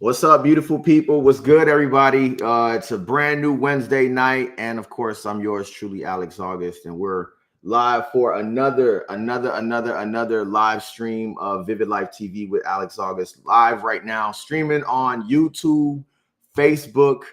What's up, beautiful people? What's good, everybody? It's a brand new Wednesday night, and of course, I'm yours truly, Alex Auguste, and we're live for another live stream of VividLife TV with Alex Auguste, live right now, streaming on YouTube, Facebook,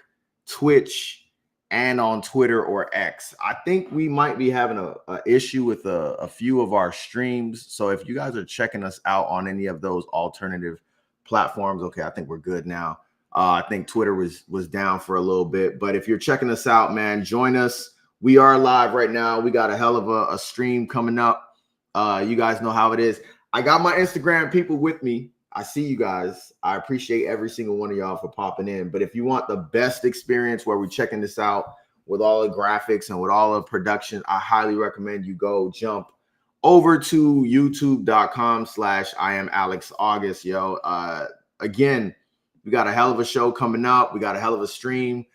Twitch, and on Twitter or X. I think we might be having a issue with a few of our streams, so if you guys are checking us out on any of those alternative platforms, okay, I think we're good now. I think Twitter was down for a little bit, but if you're checking us out, man, join us. We are live right now. We got a hell of a stream coming up. You guys know how it is. I got my Instagram people with me. I see you guys. I appreciate every single one of y'all for popping in. But if you want the best experience where we're checking this out with all the graphics and with all the production, I highly recommend you go jump over to youtube.com/I am Alex Auguste, yo. Again, we got a hell of a show coming up. We got a hell of a stream.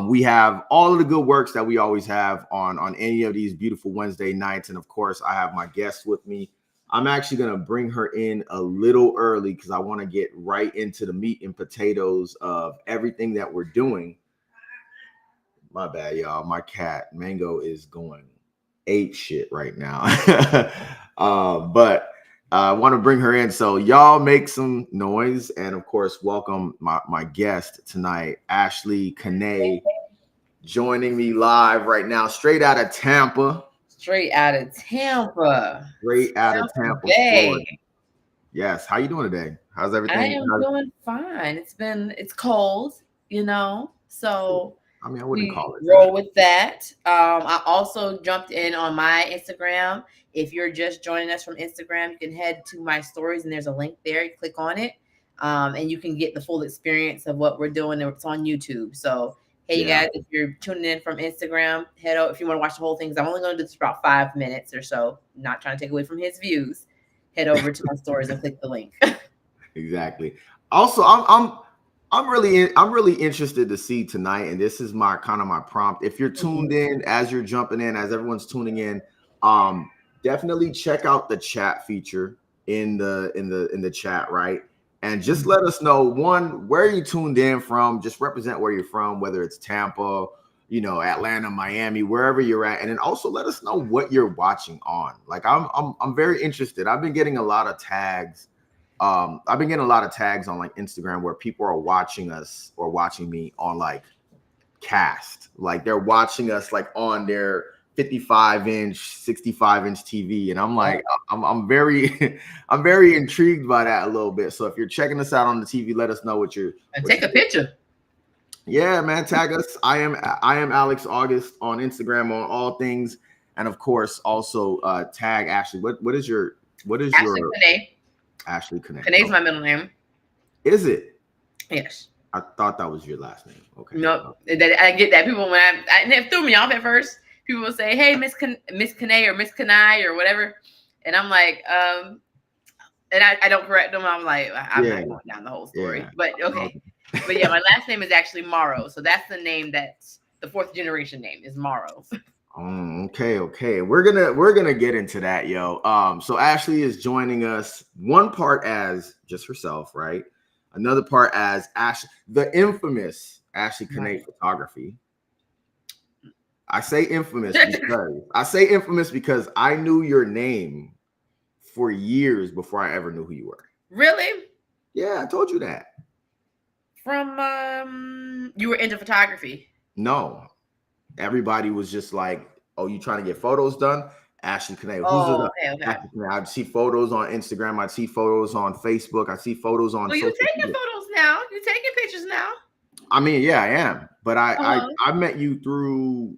We have all of the good works that we always have on any of these beautiful Wednesday nights. And of course, I have my guest with me. I'm actually going to bring her in a little early because I want to get right into the meat and potatoes of everything that we're doing. My bad, y'all. My cat, Mango, is going ape shit right now. But I want to bring her in. So y'all make some noise. And of course, welcome my guest tonight, Ashley Canay, joining me live right now, straight out of Tampa. Straight out of Tampa. Straight out of Tampa, Florida. Yes. How you doing today? How's everything? I am doing fine. It's cold, you know, so I mean, I wouldn't call it roll with that. I also jumped in on my Instagram. If you're just joining us from Instagram, you can head to my stories and there's a link there. You click on it, and you can get the full experience of what we're doing. It's on YouTube. So, hey, you guys, if you're tuning in from Instagram, head out if you want to watch the whole thing. Because I'm only going to do this for about 5 minutes or so. Not trying to take away from his views. Head over to my stories and click the link. Exactly. Also, I'm really interested to see tonight, and this is my prompt. If you're tuned in, as you're jumping in, as everyone's tuning in, definitely check out the chat feature in the chat, right? And just let us know, one, where you tuned in from. Just represent where you're from, whether it's Tampa, you know, Atlanta, Miami, wherever you're at, and then also let us know what you're watching on. Like, I'm very interested. I've been getting a lot of tags. I've been getting a lot of tags on like Instagram where people are watching us or watching me on like cast, like they're watching us like on their 55-inch, 65-inch TV, and I'm like, I'm very I'm very intrigued by that a little bit. So if you're checking us out on the TV, let us know what you're. Take a picture. Yeah, man, tag us. I am Alex Auguste on Instagram on all things, and of course also tag Ashley. What is your Ashley Canay. Ashley Canay. Canay's my middle name. Is it? Yes. I thought that was your last name. Okay. No, I get that. People, when it threw me off at first, people will say, hey, Miss Canay or Miss Canay or whatever. And I'm like, and I don't correct them. I'm like, I'm not going down the whole story. Yeah. But okay. But yeah, my last name is actually Morrow. So that's the name that's the 4th generation name is Morrow. Okay. We're gonna get into that, yo. So Ashley is joining us, one part as just herself, right? Another part as the infamous Ashley Canay photography. I say infamous because I knew your name for years before I ever knew who you were. Really? Yeah, I told you that. From you were into photography. No, everybody was just like, "Oh, you trying to get photos done?" Ashley Canay. Who's Oh, the okay. Ashley Canay? I'd see photos on Instagram. I'd see photos on Facebook. I see photos on Well, you social taking media. photos now. You taking pictures now. I mean, yeah, I am. But Uh-huh. I met you through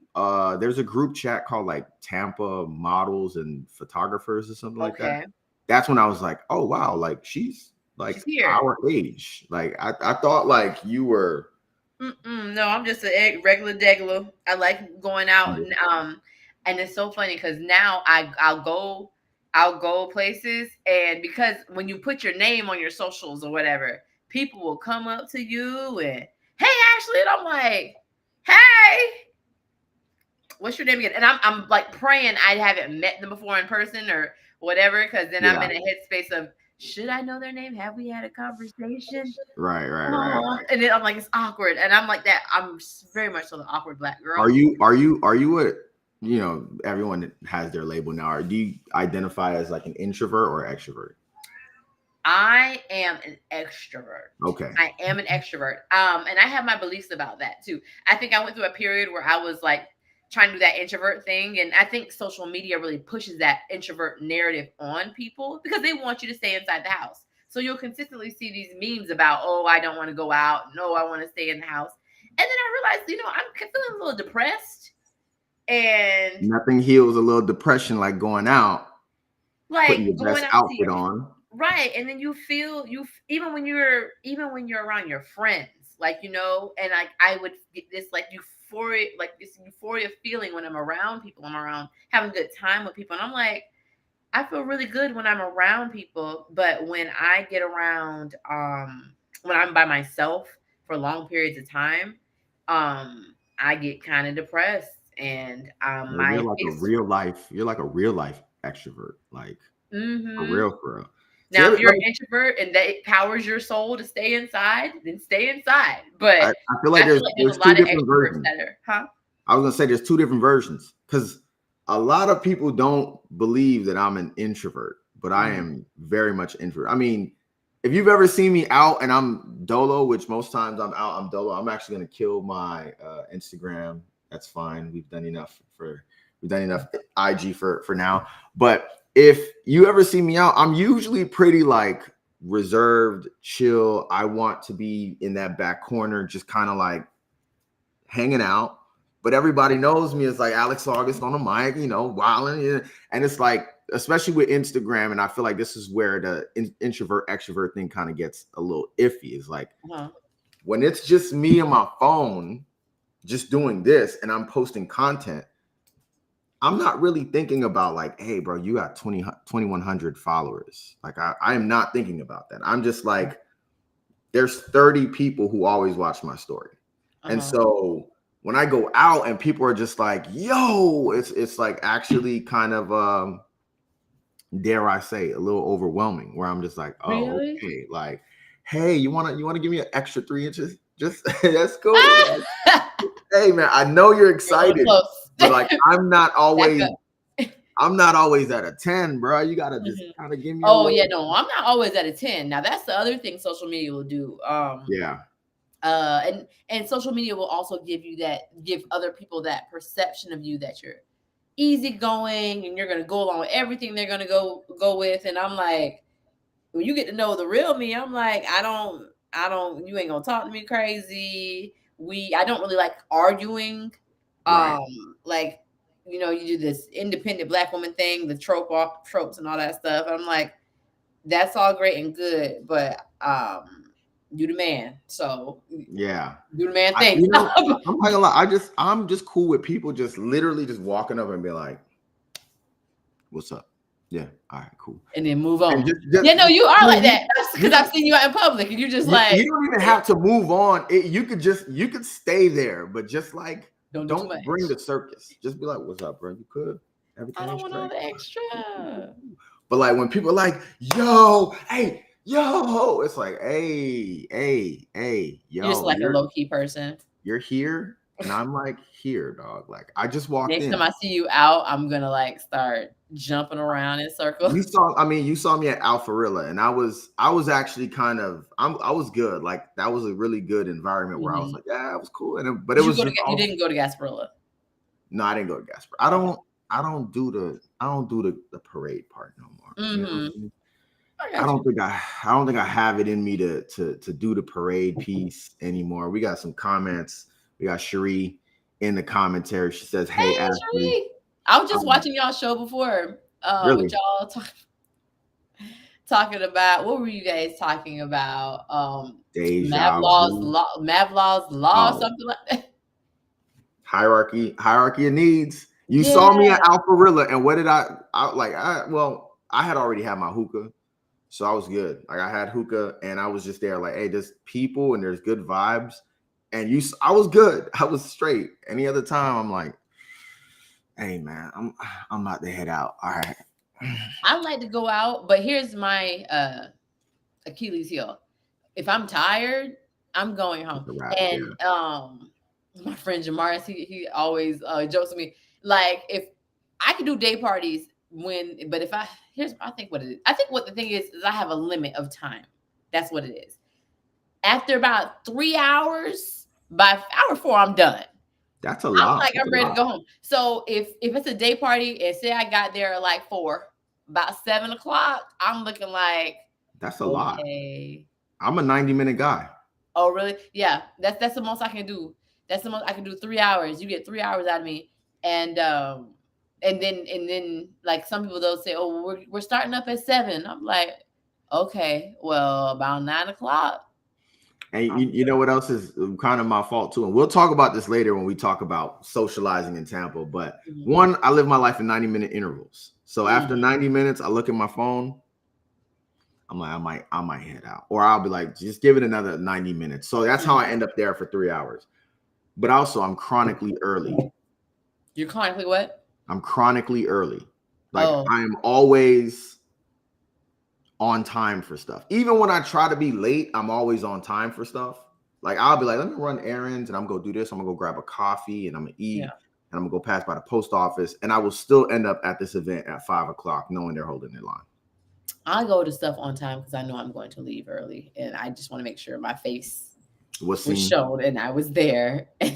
there's a group chat called like Tampa Models and Photographers or something like that. Okay. That's when I was like, oh wow, like she's like She's here. our age. Like I thought like you were No, I'm just a regular degular. I like going out and it's so funny because now I'll go places, and because when you put your name on your socials or whatever, people will come up to you and, hey Ashley, and I'm like, hey, what's your name again? And I'm like praying I haven't met them before in person or whatever, because then I'm yeah. in a headspace of, should I know their name? Have we had a conversation? Right. And then I'm like, it's awkward, and I'm like that. I'm very much so the awkward Black girl. Are you a you know, everyone has their label now. Or do you identify as like an introvert or extrovert? I am an extrovert. Okay. I am an extrovert. And I have my beliefs about that too. I think I went through a period where I was like trying to do that introvert thing. And I think social media really pushes that introvert narrative on people because they want you to stay inside the house. So you'll consistently see these memes about, oh, I don't want to go out. No, I want to stay in the house. And then I realized, I'm feeling a little depressed. And Nothing heals a little depression like going out, putting like your going best out to outfit your on. right, and then you feel even when you're around your friends, like and like I would get this euphoria feeling when I'm around people. I'm around having a good time with people, and I'm like, I feel really good when I'm around people, but when I get around when I'm by myself for long periods of time, I get kind of depressed, and You're my like a fix. real life extrovert, like for Mm-hmm. real, for real. See, Now, if you're an introvert and that powers your soul to stay inside, then stay inside. But I feel like I feel like there's there's a two lot of different extroverts versions. that are, huh? I was gonna say there's two different versions because a lot of people don't believe that I'm an introvert, but I am very much introvert. I mean, if you've ever seen me out and I'm dolo, which most times I'm out, I'm dolo. I'm actually gonna kill my Instagram. That's fine. We've done enough IG for now. But if you ever see me out, I'm usually pretty like reserved, chill. I want to be in that back corner, just kind of like hanging out. But everybody knows me as like Alex Auguste on the mic, wilding. And it's like, especially with Instagram, and I feel like this is where the introvert extrovert thing kind of gets a little iffy. Is like when it's just me on my phone, just doing this, and I'm posting content, I'm not really thinking about like, hey, bro, you got 2,100 followers. Like I am not thinking about that. I'm just like, there's 30 people who always watch my story. And so when I go out and people are just like, yo, it's like actually kind of dare I say a little overwhelming, where I'm just like, oh, Really? okay, like, hey, you wanna give me an extra 3 inches? Just that's cool. Hey man, I know you're excited, but like I'm not always at a 10, bro. You gotta just kind of give me a Oh little. yeah, no, I'm not always at a 10. Now that's the other thing social media will do. Yeah. And social media will also give other people that perception of you that you're easygoing and you're gonna go along with everything they're gonna go with. And I'm like, when you get to know the real me, I'm like, I don't, you ain't gonna talk to me crazy. I don't really like arguing. Right. Like, you do this independent Black woman thing, the tropes and all that stuff. I'm like, that's all great and good, but you the man. So Yeah. do the man thing. I'm like a lot. I'm just cool with people just literally just walking up and be like, what's up? Yeah. All right, cool. And then move on. Just, yeah, no, you are like that. Because I've seen you out in public and you're just like, you don't even have to move on. You could stay there, but just like don't bring the circus. Just be like, what's up, bro? You could. I don't want all the extra. But like when people are like, yo, hey, yo, it's like, hey, yo. You're just like a low-key person. You're here, and I'm like here, dog. Like I just walked in. Next time I see you out, I'm gonna like start jumping around in circles. You saw me at Alpharilla, and I was actually kind of, I was good. Like that was a really good environment where I was like, yeah, it was cool. But it Did you was go to? just You didn't go to Gasparilla. no, I didn't go to Gasper. I don't do the parade part no more. You know what I mean? I don't think I have it in me to do the parade piece anymore. We got some comments. We got Cherie in the commentary. She says, "Hey, Ashley." Cherie. I was just watching y'all show before. Really? What y'all talking about? What were you guys talking about? Mavlaw's law, something like that. Hierarchy of needs. You saw me at Alpharilla, and what did I had already had my hookah, so I was good. Like I had hookah, and I was just there, like, hey, there's people and there's good vibes, and I was good. I was straight. Any other time, I'm like, hey man, I'm about to head out. All right. I like to go out, but here's my Achilles heel. If I'm tired, I'm going home. And my friend Jamaris, he always jokes with me, like, if I could do day parties but if I think what it is. I think what the thing is I have a limit of time. That's what it is. After about 3 hours, by hour 4, I'm done. That's a lot. I'm ready to go home. So if it's a day party and say I got there at like 4, about 7 o'clock, I'm looking like, that's a lot. I'm a 90-minute guy. Oh, really? Yeah. That's the most I can do. That's the most I can do. 3 hours. You get 3 hours out of me. And then like some people, they'll say, oh, we're starting up at 7. I'm like, okay, well, about 9 o'clock. And you know what else is kind of my fault too? And we'll talk about this later when we talk about socializing in Tampa. But one, I live my life in 90-minute intervals. So after 90 minutes, I look at my phone. I'm like, I might head out. Or I'll be like, just give it another 90 minutes. So that's how I end up there for 3 hours. But also, I'm chronically early. You're chronically what? I'm chronically early. Like I am always on time for stuff. Even when I try to be late, I'm always on time for stuff. Like I'll be like, let me run errands and I'm gonna go do this. I'm gonna go grab a coffee and I'm gonna eat and I'm gonna go pass by the post office and I will still end up at this event at 5 o'clock knowing they're holding their line. I go to stuff on time because I know I'm going to leave early and I just want to make sure my face was shown and I was there. And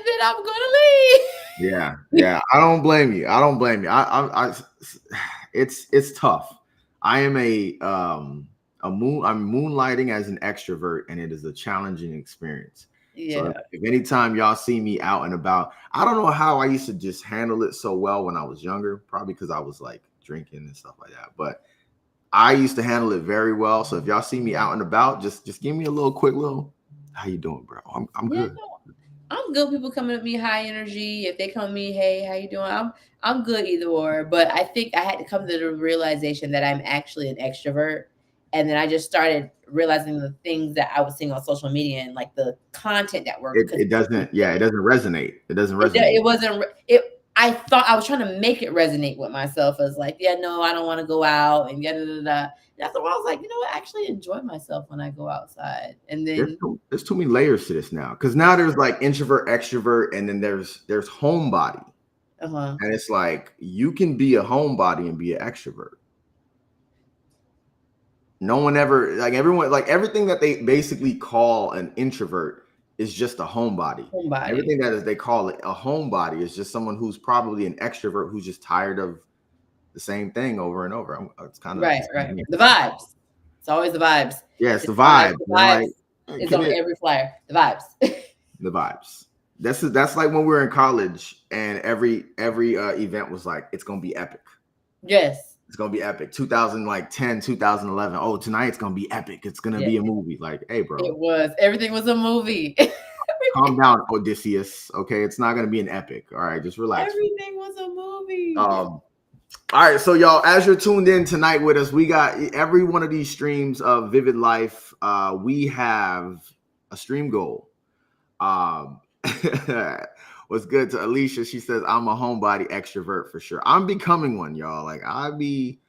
then I'm gonna leave. Yeah. I don't blame you. It's tough. I am I'm moonlighting as an extrovert, and it is a challenging experience. Yeah. So if anytime y'all see me out and about, I don't know how I used to just handle it so well when I was younger, probably because I was like drinking and stuff like that. But I used to handle it very well. So if y'all see me out and about, just give me a quick little, how you doing, bro? I'm good. I'm good. People coming at me high energy. If they come to me, hey, how you doing? I'm good either or. But I think I had to come to the realization that I'm actually an extrovert. And then I just started realizing the things that I was seeing on social media and like the content that worked. It doesn't resonate. It doesn't resonate. I thought I was trying to make it resonate with myself as like, yeah, no, I don't want to go out and yada da da. That's why I was like, you know what? I actually enjoy myself when I go outside. And then there's too many layers to this now. Because now there's like introvert, extrovert, and then there's homebody. And it's like you can be a homebody and be an extrovert. No one ever, like everyone, like everything that they basically call an introvert is just a homebody. Everything that they call it a homebody is just someone who's probably an extrovert who's just tired of the same thing over and over. It's kind of right. The vibes. It's always the vibes. Yeah, it's the vibe. It's on every flyer. The vibes. The vibes. That's like when we were in college and every event was like, it's gonna be epic. Yes. It's gonna be epic. 2010, 2011. Oh, tonight it's gonna be epic. It's gonna be a movie. Like, hey, bro. It was. Everything was a movie. Calm down, Odysseus. Okay, it's not gonna be an epic. All right, just relax. Everything was a movie. All right, so y'all, as you're tuned in tonight with us, we got every one of these streams of Vivid Life. We have a stream goal. What's good to Alicia? She says, I'm a homebody extrovert for sure. I'm becoming one, y'all. Like I'll be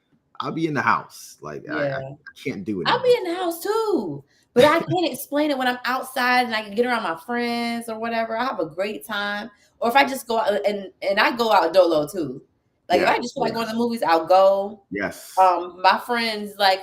in the house. Like I can't do it. I'll be in the house too. But I can't explain it when I'm outside and I can get around my friends or whatever. I have a great time. Or if I just go out and I go out dolo too. Like if I just feel like going to the movies, I'll go. Yes. My friends like,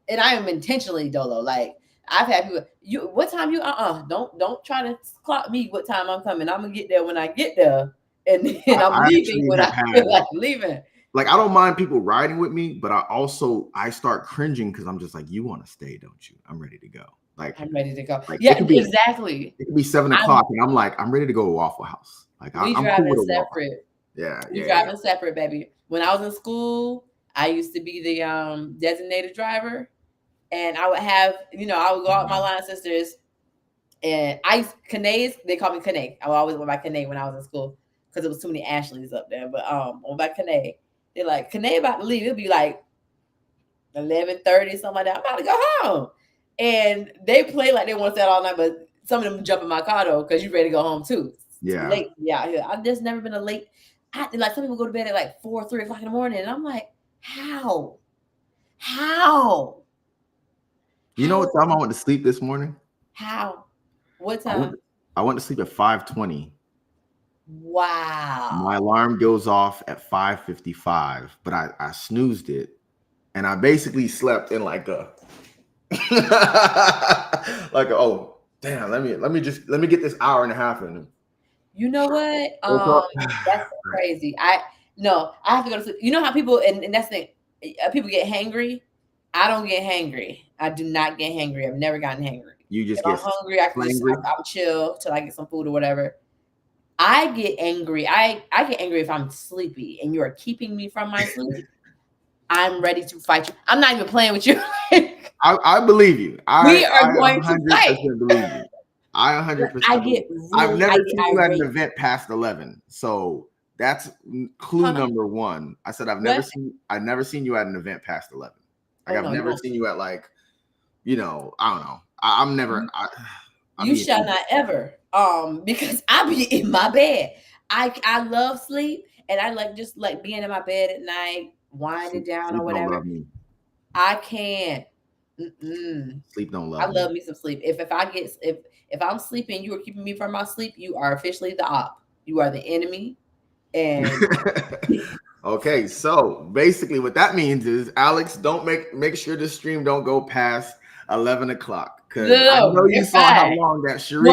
and I am intentionally dolo. Like I've had people, what time you? Don't try to clock me. What time I'm coming? I'm gonna get there when I get there, and then I'm leaving when I feel like leaving. Like I don't mind people riding with me, but I start cringing because I'm just like, you want to stay, don't you? I'm ready to go. Like I'm ready to go. Like, yeah, exactly. It could be 7 o'clock, and I'm like, I'm ready to go to Waffle House. Like we I'm driving cool with separate. We Yeah. driving separate, baby. When I was in school, I used to be the designated driver, and I would have, I would go out with my line sisters, and Canay's, they call me Canay. I would always go by Canay when I was in school because there was too many Ashleys up there. But on by Canay, they're like, Canay about to leave. It'll be like 11:30, something like that. I'm about to go home, and they play like they want to stay all night, but some of them jump in my car though because you ready to go home too. Yeah, late. Yeah. I've just never been a late. Like some people go to bed at like 4 or 3 o'clock in the morning, and I'm like, how? You know what time I went to sleep this morning? How? What time? I went to sleep at 5:20. Wow. My alarm goes off at 5:55, but I snoozed it, and I basically slept in like a oh damn, let me get this hour and a half in. You know what? That's crazy. I have to go to sleep. You know how people, and that's the thing, people get hangry. I don't get hangry. I do not get hangry. I've never gotten hangry. You just if I'm hungry, I'll chill till I get some food or whatever. I get angry. I get angry if I'm sleepy and you are keeping me from my sleep. I'm ready to fight you. I'm not even playing with you. I believe you. We are going to fight. Believe you. I 100%. I've never seen you at an event past 11. So that's clue number one. I said I've never seen you at an event past 11. Like I've never seen you at like, I don't know. I'm never. You shall not ever. Because I be in my bed. I love sleep, and I just like being in my bed at night, winding down or whatever. I can't. Sleep don't love me. I love me some sleep. If I'm sleeping, you are keeping me from my sleep, you are officially the op. You are the enemy. And okay, so basically what that means is Alex, don't make sure the stream don't go past 11 o'clock. Because I know you saw how long that Cherie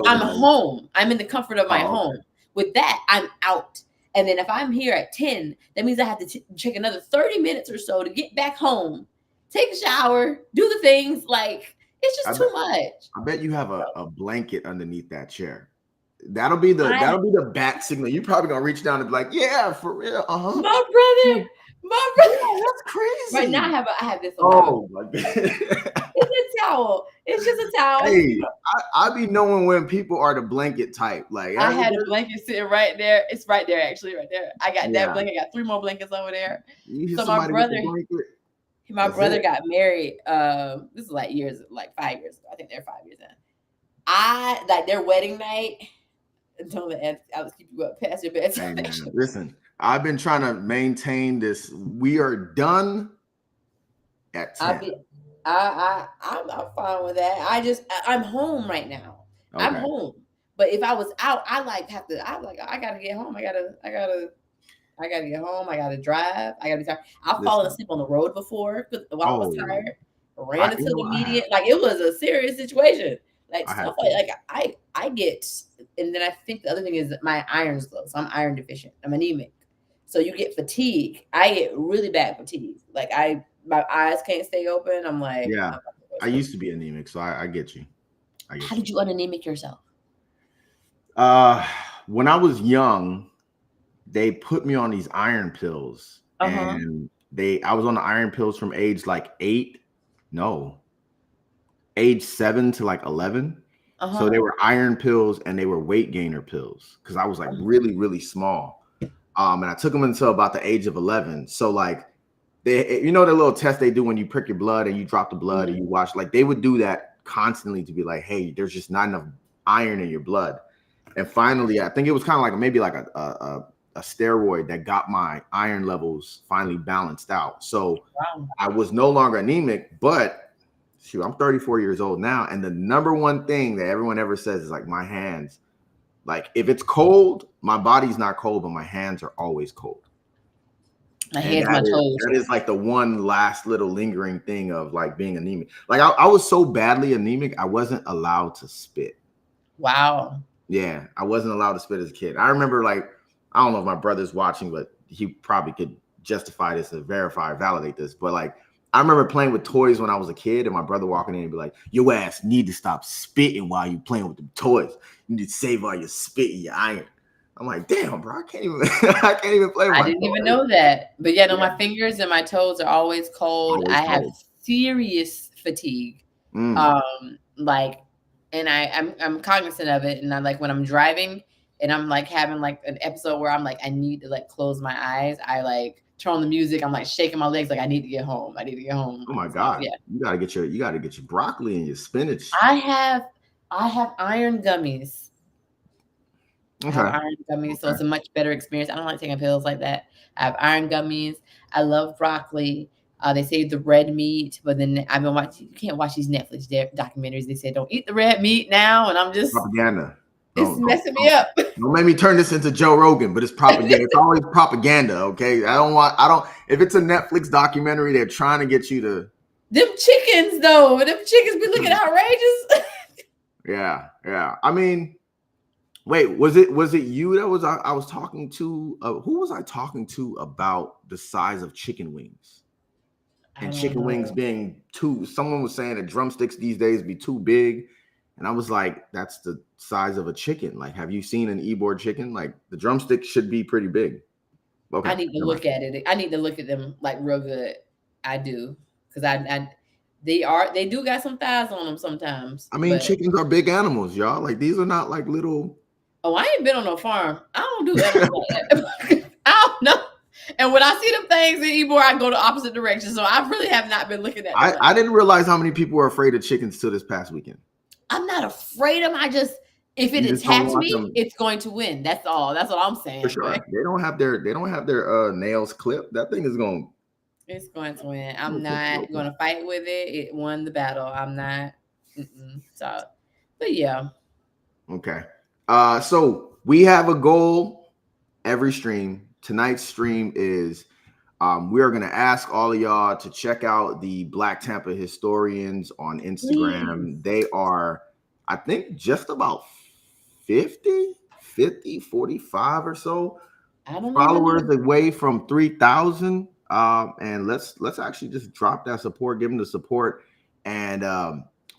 I'm home. I'm in the comfort of my home. With that, I'm out. And then if I'm here at 10, that means I have to check another 30 minutes or so to get back home, take a shower, do the things. Like, it's just too much. I bet you have a blanket underneath that chair. That'll be the bat signal. You're probably gonna reach down and be like, yeah, for real. My brother. That's crazy. Right now I have this. My God. It's a towel. It's just a towel. Hey, I be knowing when people are the blanket type. Like I had a blanket sitting right there. It's right there, actually, right there. I got that blanket. I got 3 more blankets over there. So my brother got married. This is like 5 years ago. I think they're 5 years in. Their wedding night. Don't let Alex keep you up past your bedtime. Hey, listen, I've been trying to maintain this. We are done at 10. I'm fine with that. I'm home right now. Okay. I'm home. But if I was out, I gotta get home. I gotta get home. I gotta drive. I gotta be tired. I've fallen asleep on the road before while I was tired. Ran into the median. Like it was a serious situation. Like stuff I get, and then I think the other thing is that my iron's low, so I'm iron deficient. I'm anemic, so you get fatigue. I get really bad fatigue. Like my eyes can't stay open. I'm like, I used to be anemic, so I get you. How did you unanemic yourself? When I was young, they put me on these iron pills, and I was on the iron pills from age like 7 to like 11. So they were iron pills and they were weight gainer pills because I was like really, really small. And I took them until about the age of 11. So like the little test they do when you prick your blood and you drop the blood and you watch, like they would do that constantly to be like, hey, there's just not enough iron in your blood. And finally, I think it was kind of like maybe like a steroid that got my iron levels finally balanced out. So I was no longer anemic, but shoot, I'm 34 years old now, and the number one thing that everyone ever says is like my hands, Like if it's cold, my body's not cold, but my hands are always cold. My hands, my toes. That is like the one last little lingering thing of like being anemic. Like I was so badly anemic, I wasn't allowed to spit. Wow. Yeah, I wasn't allowed to spit as a kid. I remember, like, I don't know if my brother's watching, but he probably could justify this and verify or validate this. But like, I remember playing with toys when I was a kid, and my brother walking in and be like, "Your ass need to stop spitting while you playing with the toys. You need to save all your spit in your iron." I'm like, "Damn, bro, I can't even play with my I didn't toys. even know that. But yeah, no, my fingers and my toes are always cold. Always I have cold. serious fatigue. Like, and I'm cognizant of it. And I like when I'm driving and I'm like having like an episode where I'm like, I need to like close my eyes. I like turn on the music. I'm like shaking my legs. Like I need to get home. I need to get home. Oh my So, God. yeah. You gotta get your broccoli and your spinach. I have iron gummies. Okay. I have iron gummies, so it's a much better experience. I don't like taking pills like that. I have iron gummies. I love broccoli. They say the red meat, but then I've been watching. You can't watch these Netflix documentaries. They say don't eat the red meat now, and I'm just propaganda. It's messing me up. Don't make me turn this into Joe Rogan, but it's propaganda. It's always propaganda. Okay, I don't. If it's a Netflix documentary, they're trying to get you to. Them chickens, though. Them chickens be looking outrageous. Yeah. I mean. Wait, was it you that was I was talking to? Who was I talking to about the size of chicken wings? And chicken wings being too. Someone was saying that drumsticks these days be too big, and I was like, "That's the size of a chicken." Like, have you seen an E-board chicken? Like, the drumstick should be pretty big. Okay, I need to look at it. I need to look at them like real good. I do because they do got some thighs on them sometimes. I mean, chickens are big animals, y'all. Like, these are not like little. Oh, I ain't been on no farm. I don't do that. I don't know. And when I see them things in Ybor, I go the opposite direction. So I really have not been looking at them. I didn't realize how many people were afraid of chickens till this past weekend. I'm not afraid of them. If it attacks me, it's going to win. That's all. That's what I'm saying. For sure. But they don't have their nails clipped. That thing is going. It's going to win. I'm not going to fight with it. It won the battle. I'm not. So, but yeah. Okay. So we have a goal every stream. Tonight's stream is we are going to ask all of y'all to check out the Black Tampa Historians on Instagram. They are, I think, just about 45 or so followers away from 3,000. And let's actually just drop that support, give them the support, and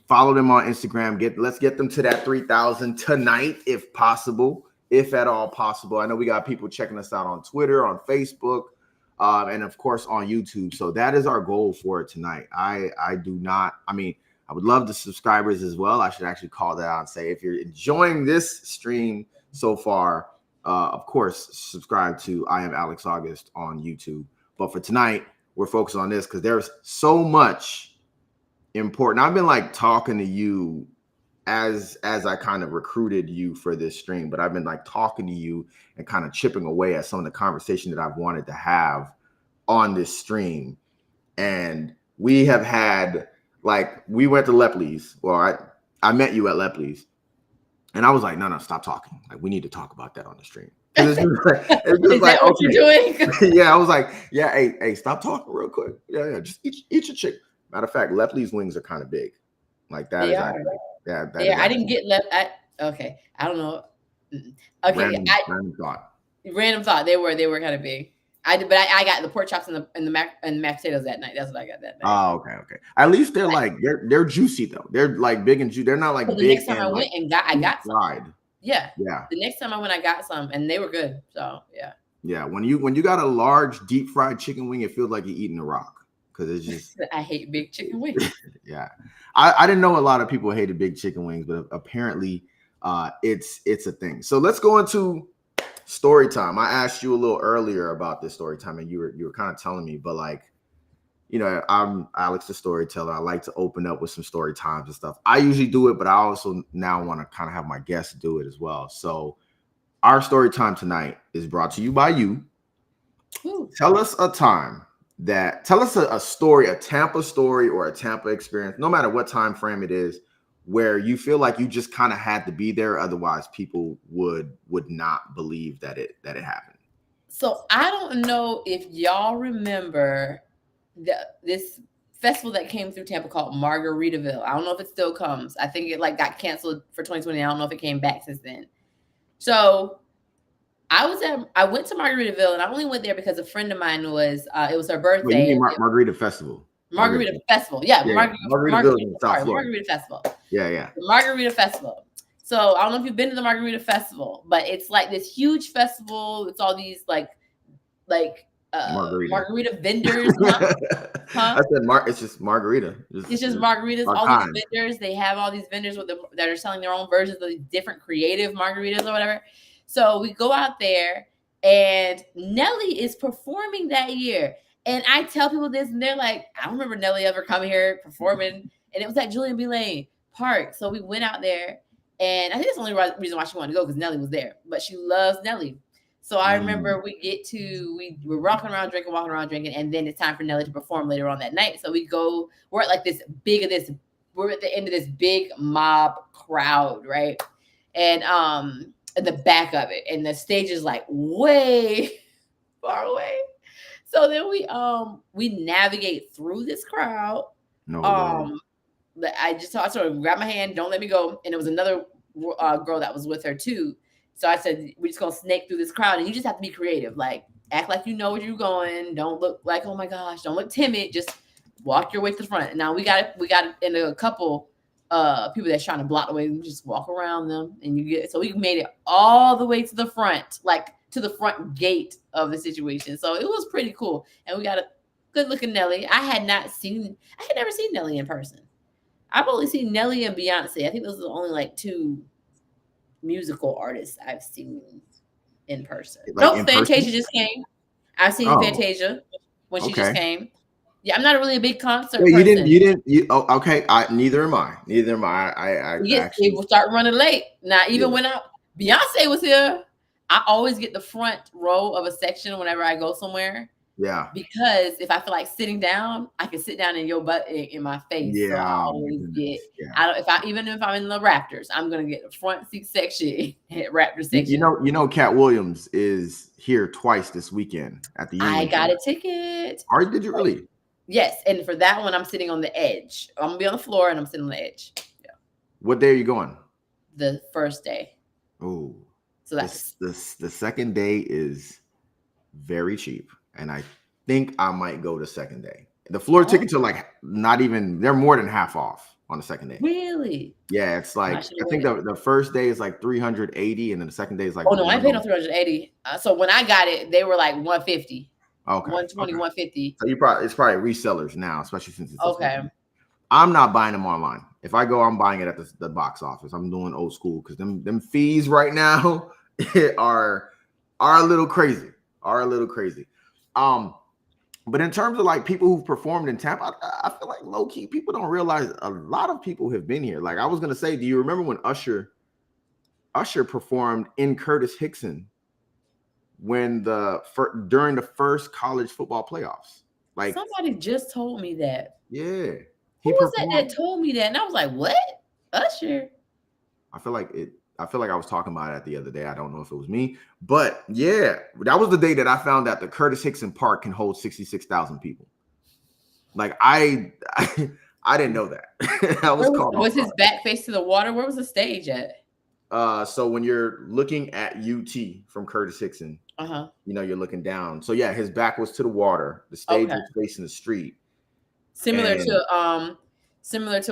follow them on Instagram. Let's get them to that 3,000 tonight, if possible, if at all possible. I know we got people checking us out on Twitter, on Facebook, and of course on YouTube. So that is our goal for tonight. I would love the subscribers as well. I should actually call that out and say, if you're enjoying this stream so far, of course, subscribe to I Am Alex Auguste on YouTube. But for tonight, we're focused on this because there's so much important. I've been like talking to you as I kind of recruited you for this stream, but I've been like talking to you and kind of chipping away at some of the conversation that I've wanted to have on this stream. And we have had, like, we went to Lepley's. Well, I met you at Lepley's, and I was like, no, stop talking. Like, we need to talk about that on the stream. It's just like, what you're doing? Yeah, I was like, yeah, hey, stop talking real quick. Yeah, just eat your chicken. Matter of fact, Lepley's wings are kind of big. Like that. I didn't get okay. I don't know. Okay. Random thought. They were kind of big. I got the pork chops and the mashed potatoes that night. That's what I got that night. Oh, okay. At least they're like they're juicy though. They're like big and juicy. They're not like big. The next time I went and I got some. Fried. Yeah. The next time I went, I got some and they were good. So yeah. Yeah. When you got a large deep fried chicken wing, it feels like you're eating a rock. Because it's just I hate big chicken wings. Yeah. I didn't know a lot of people hated big chicken wings, but apparently it's a thing. So let's go into story time. I asked you a little earlier about this story time, and you were kind of telling me, but like, you know, I'm Alex the storyteller. I like to open up with some story times and stuff. I usually do it, but I also now want to kind of have my guests do it as well. So our story time tonight is brought to you by you. Ooh. Tell us a story, a Tampa story or a Tampa experience, no matter what time frame it is, where you feel like you just kind of had to be there, otherwise people would not believe that it happened? So I don't know if y'all remember this festival that came through Tampa called Margaritaville. I don't know if it still comes. I think it like got canceled for 2020. I don't know if it came back since then. So I went to Margaritaville, and I only went there because a friend of mine was it was her birthday. Wait, you mean Margarita Festival? Margarita Festival. Yeah. Margaritaville in South Florida. Margarita Festival. Yeah. The Margarita Festival. So I don't know if you've been to the Margarita Festival, but it's like this huge festival. It's all these like margarita vendors. Huh? I said it's just margarita. It's just margaritas. All these vendors. They have all these vendors that are selling their own versions of these different creative margaritas or whatever. So we go out there, and Nelly is performing that year. And I tell people this, and they're like, I don't remember Nelly ever coming here performing. And it was at Julian B. Lane Park. So we went out there, and I think that's the only reason why she wanted to go, because Nelly was there. But she loves Nelly. So I remember we're walking around drinking, and then it's time for Nelly to perform later on that night. So we're at like we're at the end of this big mob crowd, right? And at the back of it, and the stage is like way far away. So then we navigate through this crowd. I sort of grabbed my hand, don't let me go, and there was another girl that was with her too. So I said, we're just gonna snake through this crowd, and you just have to be creative. Like, act like you know where you're going. Don't look like, oh my gosh, don't look timid. Just walk your way to the front. And now we got in a couple people that's trying to block the way. We just walk around them, and so we made it all the way to the front, like to the front gate of the situation. So it was pretty cool. And we got a good looking Nelly. I had never seen Nelly in person. I've only seen Nelly and Beyonce. I think those are the only like two musical artists I've seen in person. Fantasia just came. I've seen Fantasia when she just came. Yeah, I'm not really a big concert person. Okay. Neither am I. It will start running late. Now, even when Beyonce was here, I always get the front row of a section whenever I go somewhere. Yeah. Because if I feel like sitting down, I can sit down in your butt in my face. Yeah. So I always get. Even if I'm in the Raptors, I'm gonna get the front seat section at Raptor section. You know, Cat Williams is here twice this weekend at the Union. I got a ticket. Did you really? Yes, and for that one, I'm sitting on the edge. I'm gonna be on the floor, and I'm sitting on the edge. Yeah. What day are you going? The first day. Oh. So that's the second day is very cheap, and I think I might go the second day. The floor tickets are like they're more than half off on the second day. Really? Yeah, it's like I think the first day is like 380, and then the second day is like. Oh no, I paid on 380. So when I got it, they were like 150. Okay. 120, 150. So it's probably resellers now, especially since it's okay. I'm not buying them online. If I go, I'm buying it at the box office. I'm doing old school because them fees right now are a little crazy. But in terms of like people who've performed in Tampa, I feel like low key people don't realize a lot of people have been here. Like I was gonna say, do you remember when Usher performed in Curtis Hickson during the first college football playoffs? Like somebody just told me that. Yeah. Who was that told me that? And I was like, what? Usher? I feel like I was talking about it the other day. I don't know if it was me, but yeah, that was the day that I found out the Curtis Hickson Park can hold 66,000 people. Like I didn't know that. Was his back face to the water? Where was the stage at? So when you're looking at UT from Curtis Hickson, you're looking down. So yeah, his back was to the water. The stage was facing the street. Similar to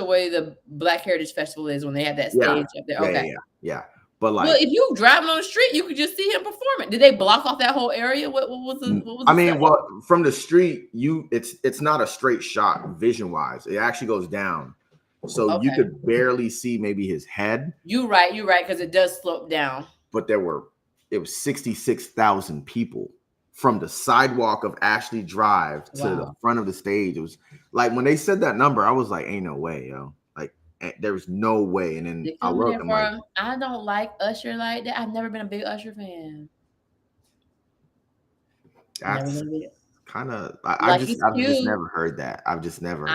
where the Black Heritage Festival is when they have that stage up there. Yeah. But like, well, if you driving on the street, you could just see him performing. Did they block off that whole area? What was the from the street, it's not a straight shot vision wise. It actually goes down, so you could barely see maybe his head. You're right, because it does slope down. But it was 66,000 people from the sidewalk of Ashley Drive to the front of the stage. It was like when they said that number, I was like, ain't no way, yo. Like there was no way. And then I looked, I'm like, I don't like Usher like that. I've never been a big Usher fan. That's kind of I've just never heard that. I've just never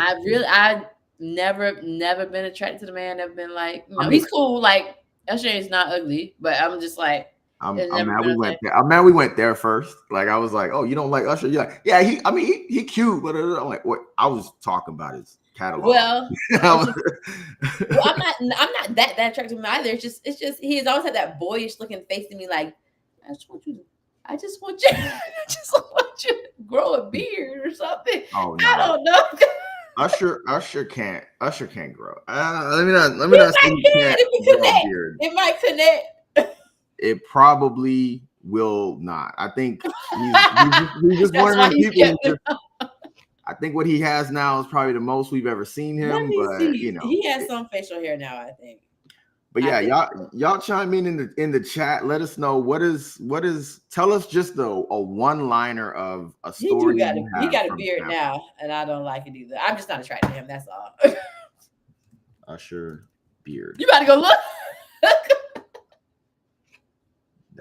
never been attracted to the man. Never been like, he's cool. Like Usher is not ugly, but I'm just like, I'm mad we went there. I'm mad we went there first. Like I was like, oh, you don't like Usher? Yeah. He cute, but I'm like, what? I was talking about his catalog. Well, I'm not that attracted to him either. It's just he has always had that boyish looking face to me. Like I just want you to grow a beard or something. Oh no. I don't know. Usher can't grow. Let me not say he can't grow a beard. It might connect. It probably will not. I think he's just one of those people. I think what he has now is probably the most we've ever seen him. But he has some facial hair now, I think. But yeah, y'all chime in the chat. Let us know what is. Tell us just a one-liner of a story. He got a beard now, and I don't like it either. I'm just not attracted to him. That's all. Usher beard. You gotta go look.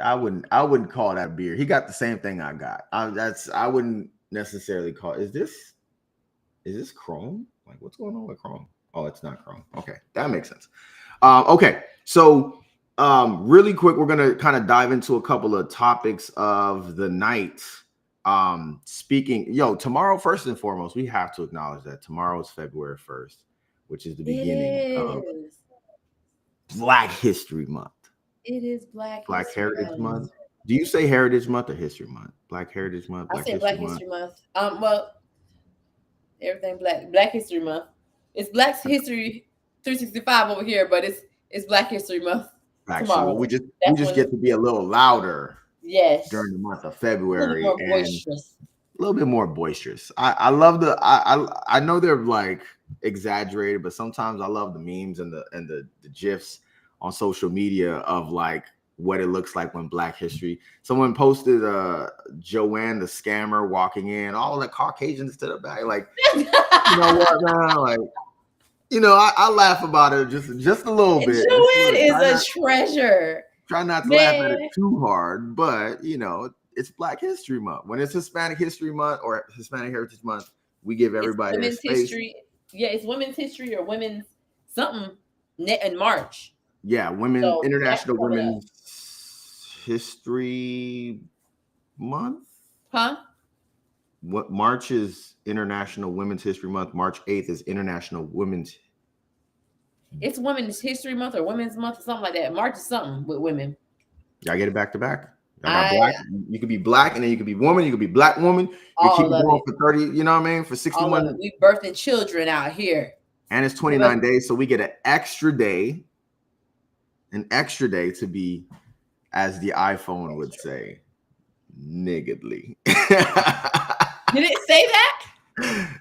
I wouldn't call that beard. He got the same thing I got. I wouldn't necessarily call. Is this chrome? Like what's going on with chrome? Oh, it's not chrome. Okay, that makes sense. Okay, so really quick, we're gonna kind of dive into a couple of topics of the night. Tomorrow, first and foremost, we have to acknowledge that tomorrow is February 1st, which is the beginning of Black History Month. It is Black Heritage Month. Do you say Heritage Month or History Month? Black Heritage Month. I say Black History Month. Well, everything Black History Month. It's Black History 365 over here, but it's Black History Month tomorrow. So we just get to be a little louder. Yes. During the month of February, a little bit more boisterous. I love I know they're like exaggerated, but sometimes I love the memes and the GIFs on social media of like what it looks like when Black History. Someone posted Joanne the scammer walking in, all the Caucasians to the back, like you know what, man, like. I laugh about it just a little bit. Joanne is a treasure. Try not to laugh at it too hard, but it's Black History Month. When it's Hispanic History Month or Hispanic Heritage Month, we give everybody women's space. History. Yeah, it's Women's History or Women's something in March. Yeah, International Women's History Month. Huh? What March is International Women's History Month. March 8th is International Women's. It's Women's History Month or Women's Month or something like that. March is something with women. Y'all get it back to back. Black. You could be Black and then you could be woman. You could be Black woman. You keep it going for 30. You know what I mean? For 61. We birthing children out here. And it's 29 days, so we get an extra day. An extra day to be, as the iPhone would say, niggardly. Did it say that?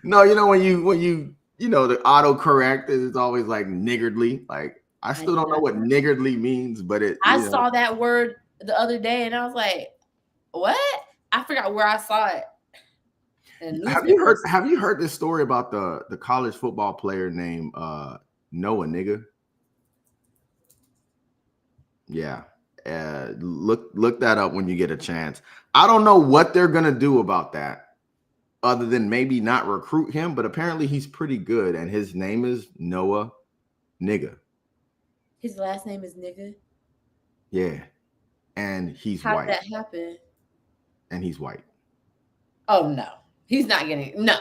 No, when you the autocorrect is always like niggardly. Like I still don't know what niggardly means, but I saw that word the other day and I was like, what? I forgot where I saw it. Have you heard this story about the college football player named Noah Knigga? Yeah. Look that up when you get a chance. I don't know what they're gonna do about that, other than maybe not recruit him, but apparently he's pretty good, and his name is Noah Knigga. His last name is Knigga? Yeah. And he's white. How did that happen? And he's white. Oh, no. He's not getting... No.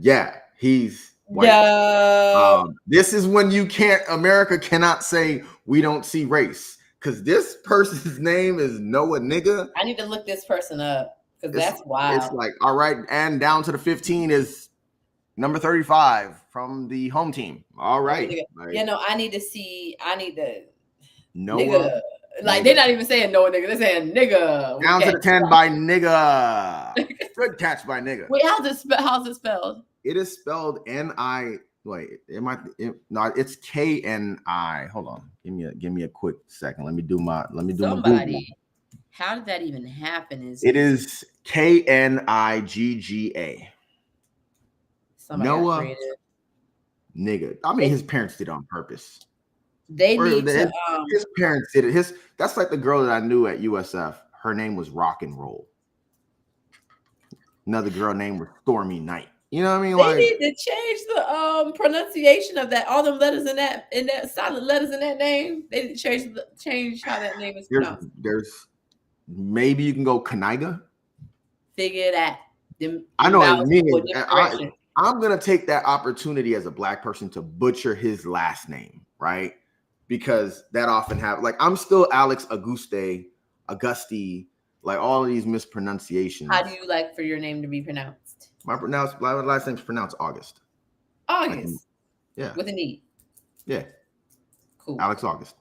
Yeah, he's white. No. This is when America cannot say we don't see race, because this person's name is Noah Knigga. I need to look this person up. Because that's wild. It's like, all right, and down to the 15 is number 35 from the home team. All right. I need to see. Noah. Nigga. Like, they're not even saying Noah Nigga. They're saying nigga. Down to the 10 by Knigga. Good catch by Knigga. Wait, how's it spelled? It is spelled N-I. Wait, no, it's K-N-I. Hold on. Give me a quick second. Let me do my Google. How did that even happen? It is Knigga. Noah Knigga. I mean, his parents did it on purpose. His parents did it. That's like the girl that I knew at USF. Her name was Rock and Roll. Another girl named was Stormy Knight. You know what I mean? They Like, need to change the pronunciation of that. All them letters in that silent letters in that name. They need to change how that name is pronounced. there's maybe you can go Knigga. Figure that. Them I know what you mouths mean. go a different direction. I'm gonna take that opportunity as a black person to butcher his last name, right? Because that often happens. Like I'm still Alex Auguste, like all of these mispronunciations. How do you like for your name to be pronounced? My last name's pronounced August. August. Yeah. With an E. Yeah. Cool. Alex Auguste.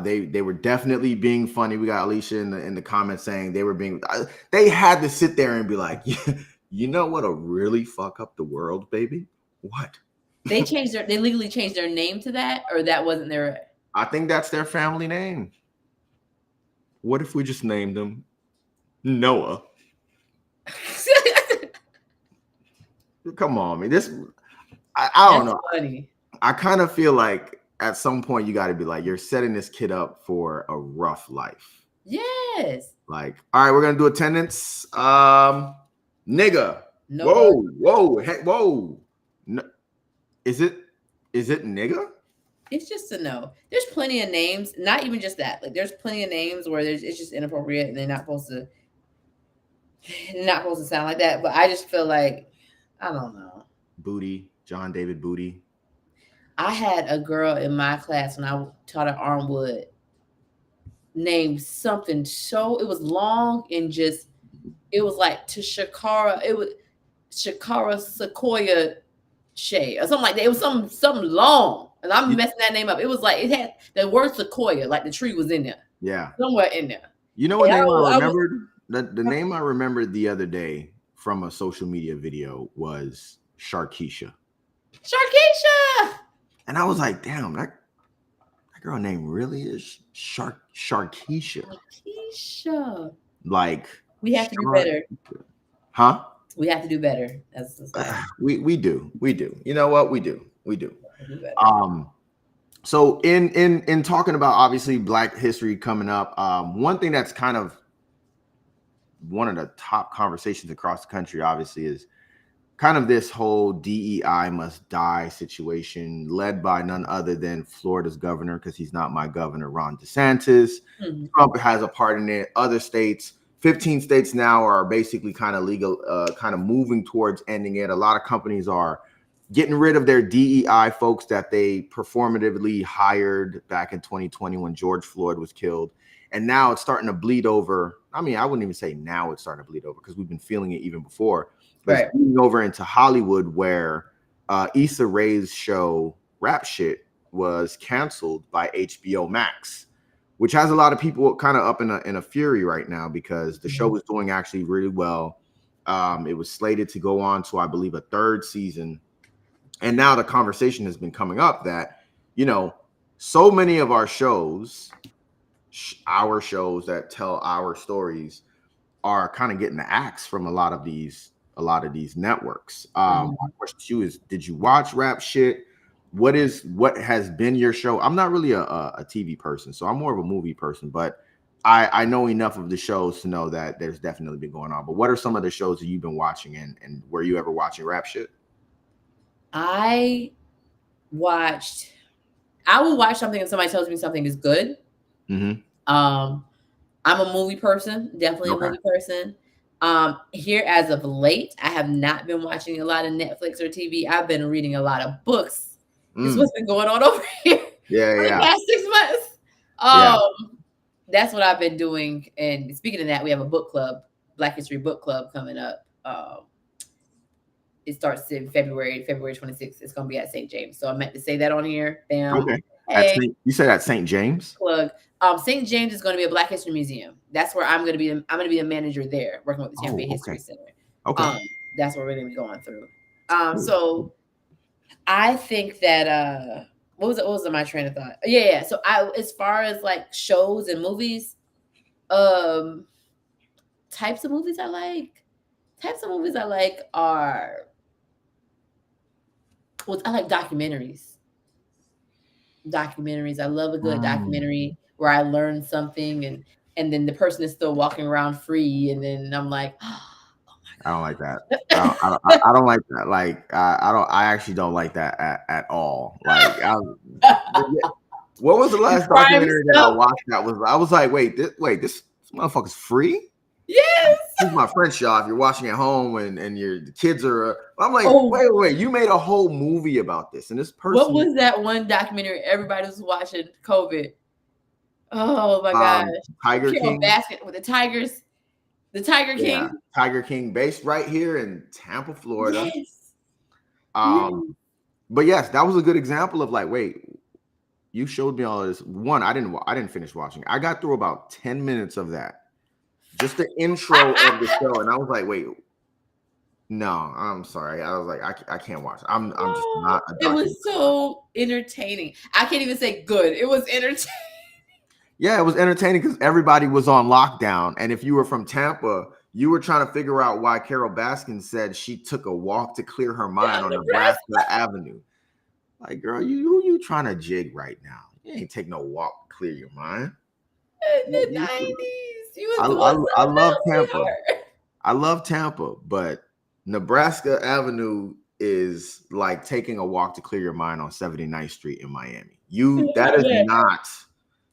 They were definitely being funny. We got Alicia in the comments saying they had to sit there and be like, yeah, you know what'll really fuck up the world, baby? What? They legally changed their name to that, or that wasn't their. I think that's their family name. What if we just named him Noah? Come on, man. I don't know. Funny. I kind of feel like at some point you got to be like, you're setting this kid up for a rough life. Yes. Like, all right, we're gonna do attendance. Nigga. No. Whoa. No. Is it nigga? It's just a no. There's plenty of names, not even just that. Like there's plenty of names where it's just inappropriate and they're not supposed to sound like that. But I just feel like I don't know. Booty, John David Booty. I had a girl in my class when I taught at Armwood named something it was long and just it was like to Shakara, it was Shakara Sequoia Shay or something like that. It was something long. And I'm messing that name up. It was like it had the word sequoia, like the tree was in there. Yeah. Somewhere in there. You know what name I remembered? The name I remembered the other day from a social media video was Sharkeisha. And I was like, damn, that girl name really is Sharkeisha. Like we have to do better. Huh? We have to do better. We do. You know what? We do. So in talking about obviously Black history coming up, one thing that's kind of one of the top conversations across the country, obviously, is kind of this whole DEI must die situation led by none other than Florida's governor, because he's not my governor, Ron DeSantis. Mm-hmm. Trump has a part in it. Other states, 15 states now are basically kind of legal, kind of moving towards ending it. A lot of companies are getting rid of their DEI folks that they performatively hired back in 2020 when George Floyd was killed. And now it's starting to bleed over. I mean, I wouldn't even say now it's starting to bleed over because we've been feeling it even before. But it's bleeding over into Hollywood, where Issa Rae's show RapSh was canceled by HBO Max, which has a lot of people kind of up in a fury right now because the show was doing actually really well. It was slated to go on to, I believe, a third season. And now the conversation has been coming up that, you know, so many of our shows that tell our stories are kind of getting the axe from a lot of these networks. My question to you is, did you watch RapSh? What has been your show? I'm not really a TV person, so I'm more of a movie person, but I know enough of the shows to know that there's definitely been going on. But what are some of the shows that you've been watching, and were you ever watching RapSh? I will watch something if somebody tells me something is good. Mm-hmm. I'm a movie person, definitely a movie person. Here as of late, I have not been watching a lot of Netflix or TV. I've been reading a lot of books. This is what's been going on over here for the past 6 months. That's what I've been doing. And speaking of that, we have a book club, Black History Book Club, coming up. It starts in February 26th. It's going to be at St. James. So I meant to say that on here. Bam. Okay. Hey. You said at St. James? Plug. St. James is going to be a Black History Museum. That's where I'm going to be. I'm going to be a manager there, working with the Tampa Bay History Center. Okay. That's what we're going to be going through. So I think that what was my train of thought? Yeah. So as far as like shows and movies, types of movies I like are. Well, I like documentaries. I love a good documentary where I learn something and then the person is still walking around free. And then I'm like, oh my I don't like that. I don't like that. Like I don't. I actually don't like that at all. Like what was the last Prime documentary that I stuff. watched? I was like, this motherfucker's free. Yes. This is my French, y'all. If you're watching at home and your kids are, I'm like, Oh. wait, you made a whole movie about this, and this person. What was that one documentary everybody was watching? COVID. Oh my gosh. Tiger King. Basket with the Tigers. The Tiger King. Yeah, Tiger King, based right here in Tampa, Florida. Yes. But yes, that was a good example of like, wait, you showed me all this. One, I didn't finish watching. I got through about 10 minutes of that. Just the intro of the show, and I was like, wait, no, I'm sorry. I was like, I can't watch. I'm just not a It was so entertaining. I can't even say good. It was entertaining. Yeah, it was entertaining because everybody was on lockdown. And if you were from Tampa, you were trying to figure out why Carol Baskin said she took a walk to clear her mind on Nebraska Avenue. Like, girl, who you trying to jig right now? You ain't take no walk to clear your mind. In the 90s. I love Tampa. I love Tampa, but Nebraska Avenue is like taking a walk to clear your mind on 79th Street in Miami. That is not.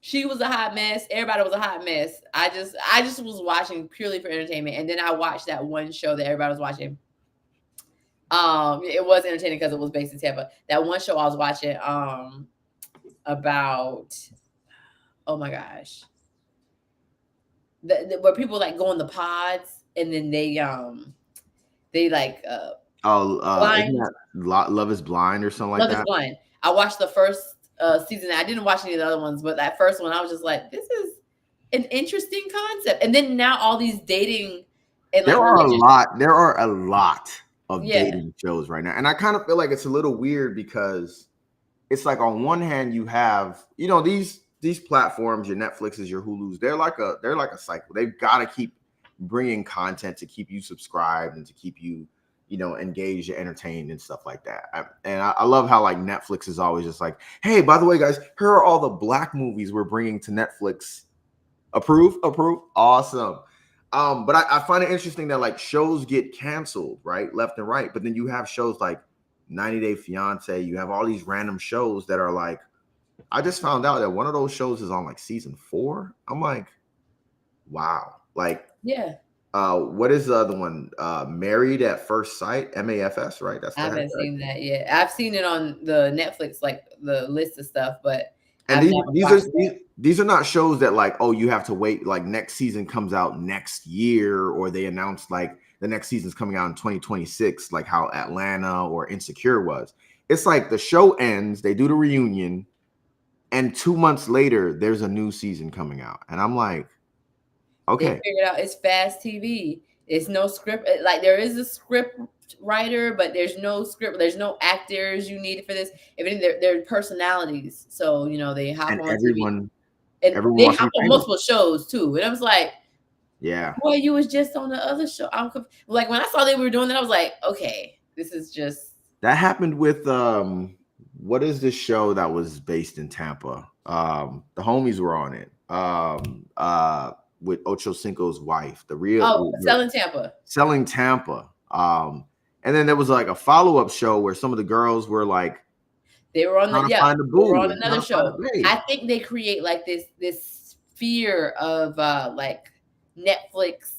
She was a hot mess. Everybody was a hot mess. I just was watching purely for entertainment, and then I watched that one show that everybody was watching. It was entertaining because it was based in Tampa. That one show I was watching, about, oh my gosh, where people like go in the pods and then they like isn't that Love is Blind or something like that? Love is Blind. I watched the first season. I didn't watch any of the other ones, but that first one I was just like, this is an interesting concept. And then now all these dating and there are a lot of dating shows right now, and I kind of feel like it's a little weird because it's like on one hand you have these platforms, your Netflixes, your Hulus, they're like a cycle. They've got to keep bringing content to keep you subscribed and to keep you engaged, entertained, and stuff like that. I love how like Netflix is always just like, hey, by the way, guys, here are all the Black movies we're bringing to Netflix. Approve, awesome. But I find it interesting that like shows get canceled, right, left and right. But then you have shows like 90 Day Fiance. You have all these random shows that are like, I just found out that one of those shows is on like season 4. I'm like, wow, like yeah. What is the other one? Married at First Sight, MAFS, right? I haven't seen that yet. I've seen it on the Netflix, like the list of stuff, but these are not shows that like, oh, you have to wait, like next season comes out next year, or they announced like the next season's coming out in 2026, like how Atlanta or Insecure was. It's like the show ends, they do the reunion, and 2 months later, there's a new season coming out. And I'm like, okay. They figured out it's fast TV. It's no script. Like there is a script writer, but there's no script. There's no actors you need for this. If anything, they're personalities. So they hop on everyone, TV. And they hop on multiple shows too. And I was like, yeah. Boy, you was just on the other show. Like when I saw they were doing that, I was like, okay, this is just. That happened with what is this show that was based in Tampa? The homies were on it. With Ocho Cinco's wife, Selling Tampa. And then there was like a follow-up show where some of the girls were like, they were on another show. I think they create like this sphere of like Netflix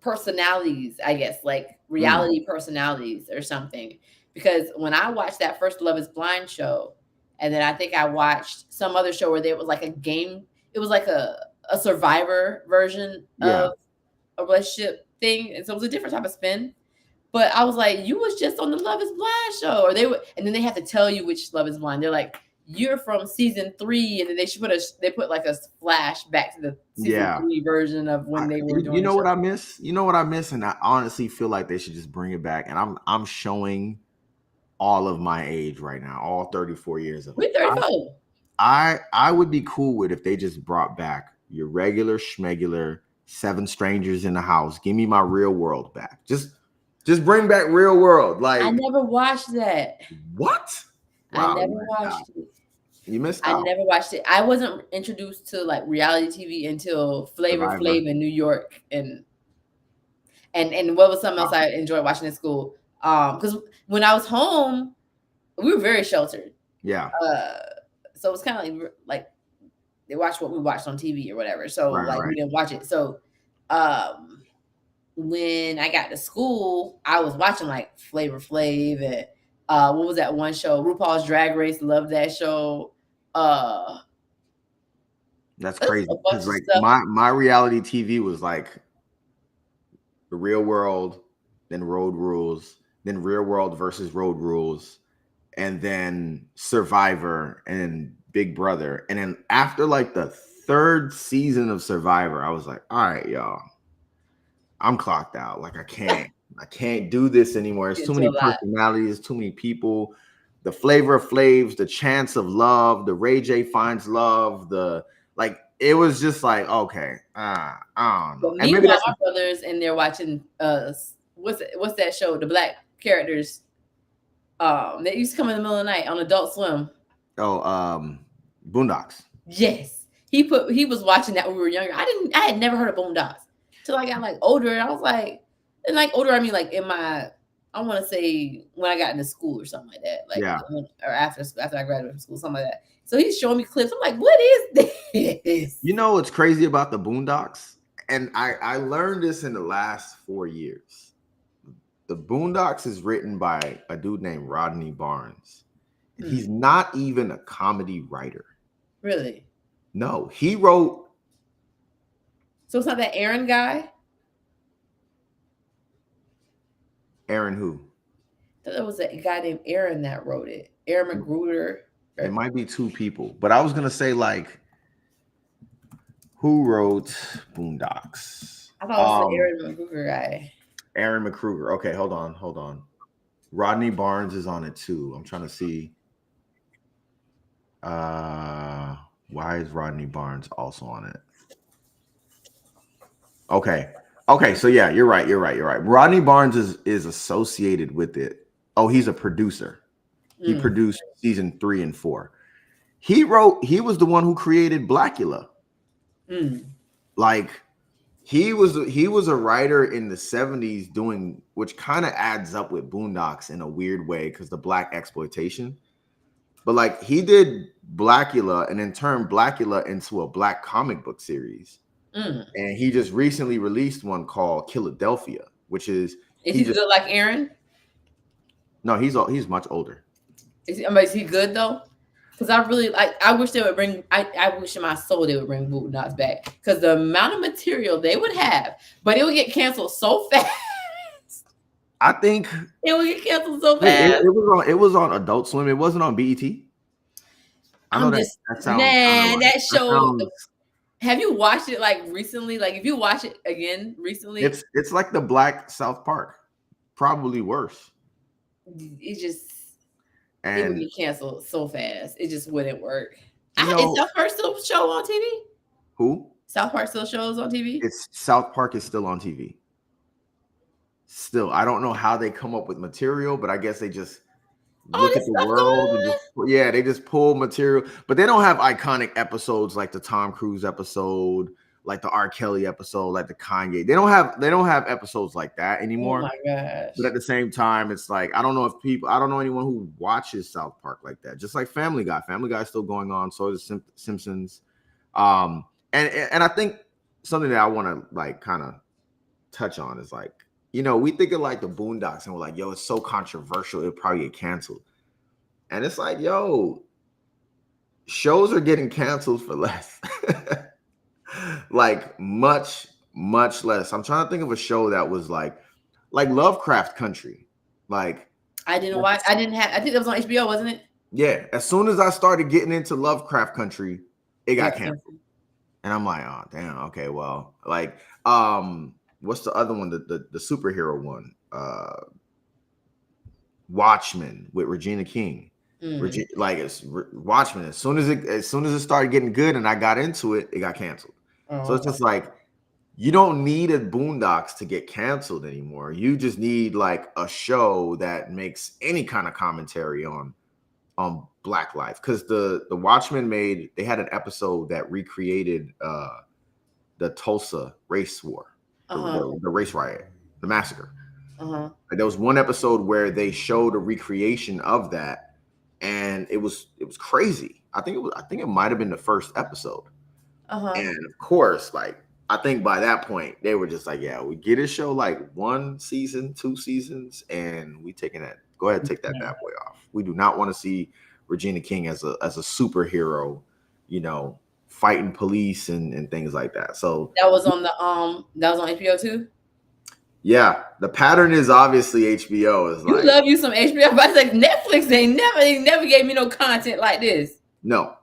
personalities, I guess, like reality personalities or something. Because when I watched that first Love is Blind show, and then I think I watched some other show where there was like a game. It was like a Survivor version of a relationship thing. And so it was a different type of spin. But I was like, you was just on the Love is Blind show. And then they have to tell you which Love is Blind. They're like, you're from season 3. And then they put like a flash back to the season 3 version of when they were doing what I miss? You know what I miss? And I honestly feel like they should just bring it back. And I'm showing all of my age right now, all 34 years of it. We're 34. I would be cool with if they just brought back your regular schmegular 7 strangers in the house. Give me my Real World back. Just bring back Real World. Like I never watched that. What? Wow, I never watched it. You missed I out. never watched it. I wasn't introduced to like reality TV until Flavor Survivor. Flav in New York, and what was something else Wow. I enjoyed watching in school. Because when I was home, we were very sheltered. Yeah. So it was kind of like they watched what we watched on TV or whatever. So like we didn't watch it. So when I got to school, I was watching like Flavor Flav and what was that one show? RuPaul's Drag Race. Loved that show. That's There's crazy. a bunch Because of like stuff. my reality TV was like the Real World, then Road Rules, then Real World versus Road Rules, and then Survivor and Big Brother. And then after like the third season of Survivor, I was like, all right, y'all, I'm clocked out. Like I can't do this anymore. There's too Into many a lot. personalities, too many people. The Flavor of Flavs, the Chance of Love, the Ray J Finds Love, the like it was just like, okay, I don't know. But And maybe meanwhile, that's my brother's in there watching what's that show? The black characters that used to come in the middle of the night on Adult Swim. Boondocks. Yes. He was watching that when we were younger. I had never heard of Boondocks till I got like older, and I was like, and like older, I mean like in my, I want to say when I got into school or something like that, like Yeah. or after I graduated from school, something like that. So he's showing me clips. I'm like, what is this? You know what's crazy about the Boondocks? And I learned this in the last 4 years. The Boondocks is written by a dude named Rodney Barnes. And he's not even a comedy writer. Really? No, he wrote. So it's not that Aaron guy? Aaron who? I thought there was a guy named Aaron that wrote it. Aaron Magruder. It might be two people, but I was gonna say like, who wrote Boondocks? I thought it was the Aaron Magruder guy. Aaron McCruger. Okay, hold on. Rodney Barnes is on it too. I'm trying to see. Why is Rodney Barnes also on it? Okay. So yeah, you're right. Rodney Barnes is associated with it. Oh, he's a producer. He produced season 3 and 4. He was the one who created Blackula. Like he was a writer in the 70s doing, which kind of adds up with Boondocks in a weird way because the black exploitation. But like he did Blackula and then turned Blackula into a black comic book series. And he just recently released one called Philadelphia, which is he good like Aaron? No, he's much older. Is he good though? Because I really like. I wish they would bring. I wish in my soul they would bring Boondocks back because the amount of material they would have, but it would get canceled so fast. I think it would get canceled so fast. It was on Adult Swim. It wasn't on BET. I know that sounds that show. Have you watched it like recently? Like if you watch it again recently, it's like the Black South Park, probably worse. It would get canceled so fast. It just wouldn't work. Is South Park still show on TV? Who? South Park still shows on TV? South Park is still on TV. Still, I don't know how they come up with material, but I guess they just look at the world and they just pull material. But they don't have iconic episodes like the Tom Cruise episode, like the R. Kelly episode, like the Kanye. They don't have episodes like that anymore. Oh my gosh. But at the same time, it's like I don't know anyone who watches South Park like that. Just like Family Guy. Family Guy is still going on. So is Simpsons. And I think something that I want to like kind of touch on is like, we think of like the Boondocks and we're like, yo, it's so controversial, it'll probably get canceled. And it's like, yo, shows are getting canceled for less. Like much less. I'm trying to think of a show that was like Lovecraft Country. Like I didn't watch. I think that was on HBO, wasn't it? Yeah. As soon as I started getting into Lovecraft Country, it got canceled. And I'm like, oh damn, okay, well, like what's the other one? The superhero one? Watchmen with Regina King. Watchmen. As soon as it started getting good and I got into it, it got canceled. So it's just like you don't need a Boondocks to get canceled anymore. You just need like a show that makes any kind of commentary on on Black life, because the Watchmen they had an episode that recreated the Tulsa race war, the race riot, the massacre. Like, there was one episode where they showed a recreation of that, and it was crazy. I think it might have been the first episode. And of course, like, I think by that point they were just like, yeah, we get a show like 1 season, 2 seasons, and we taking that. Go ahead, take that bad boy off. We do not want to see Regina King as a superhero, you know, fighting police and things like that. So that was on HBO too. Yeah, the pattern is obviously HBO is like, you love you some HBO, but I was like, Netflix they never gave me no content like this. No,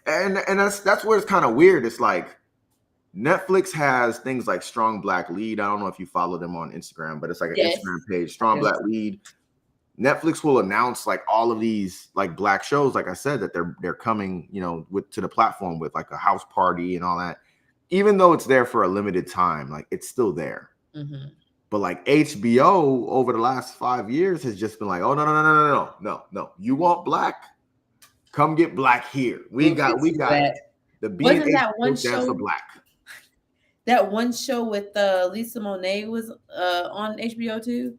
and that's where it's kind of weird. It's like Netflix has things like Strong Black Lead. I don't know if you follow them on Instagram, but it's like an Instagram page, Strong Black Lead. Netflix will announce like all of these like Black shows, like I said, that they're coming, you know, to the platform with like a house party and all that. Even though it's there for a limited time, like it's still there. But like HBO over the last 5 years has just been like, oh no. You want Black? Come get Black here. We got the B. Wasn't that one show for Black? That one show with Lisa Monet was on HBO too.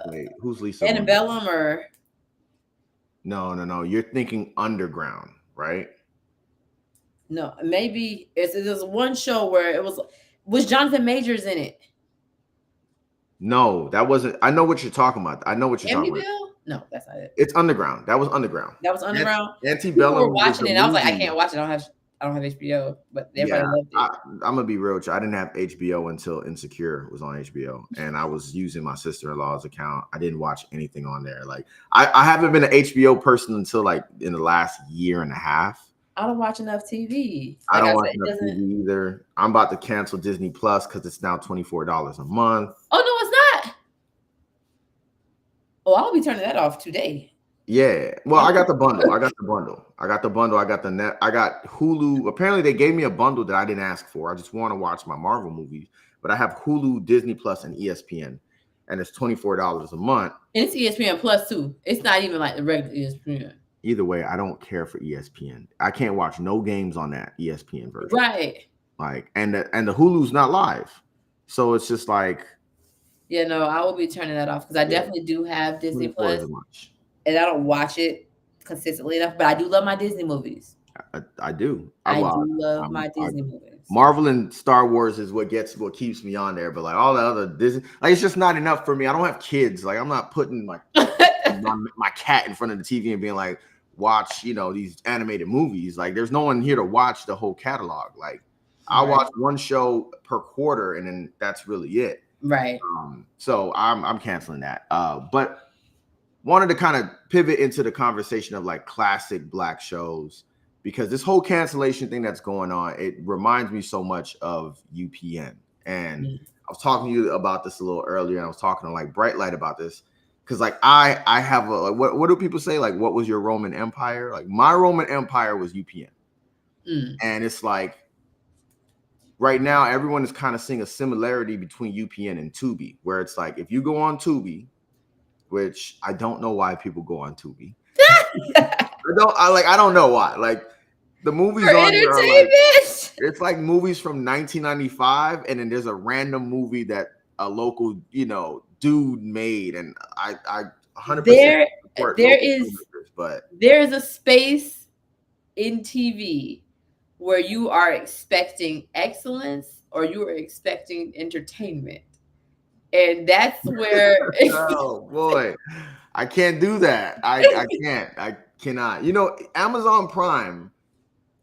Wait, who's Lisa? Antebellum or? No. You're thinking Underground, right? No, maybe there's one show where it was Jonathan Majors in it. No, that wasn't. I know what you're talking about. Talking about. No, that's not it. It's Underground. That was Underground. Antebellum. People were watching it. I was like, I can't watch it. I don't have HBO, but everybody loved it. I'm gonna be real with you. I didn't have HBO until Insecure was on HBO, and I was using my sister-in-law's account. I didn't watch anything on there. Like I haven't been an HBO person until like in the last year and a half. I don't watch enough TV. I don't watch enough TV either. I'm about to cancel Disney Plus because it's now $24 a month. Oh no, it's not. Oh, I'll be turning that off today. Yeah. Well, I got the bundle. I got the net. I got Hulu. Apparently, they gave me a bundle that I didn't ask for. I just want to watch my Marvel movies. But I have Hulu, Disney Plus, and ESPN. And it's $24 a month. And it's ESPN Plus too. It's not even like the regular ESPN. Either way, I don't care for ESPN. I can't watch no games on that ESPN version. Right. Like, and the Hulu's not live. So it's just like. Yeah, no, I will be turning that off because I definitely do have Disney Plus. And I don't watch it consistently enough, but I do love my Disney movies. I do. I do love my Disney movies. Marvel and Star Wars is what keeps me on there, but like all the other Disney, like it's just not enough for me. I don't have kids. Like I'm not putting my cat in front of the TV and being like, watch, you know, these animated movies. Like there's no one here to watch the whole catalog. Like I'll watch one show per quarter, and then that's really it. Right. So I'm canceling that. But wanted to kind of pivot into the conversation of like classic Black shows, because this whole cancellation thing that's going on, it reminds me so much of UPN. And I was talking to you about this a little earlier, and I was talking to like Bright Light about this, because like I have a what do people say, like, what was your Roman Empire? Like my Roman Empire was UPN. And it's like right now everyone is kind of seeing a similarity between UPN and Tubi, where it's like if you go on Tubi, which I don't know why people go on Tubi. I don't know why. Like the movies for on there are like, it's like movies from 1995, and then there's a random movie that a local, you know, dude made, and I 100% there is a space in TV where you are expecting excellence or you are expecting entertainment. And that's where oh boy, I can't do that. I cannot. You know, Amazon Prime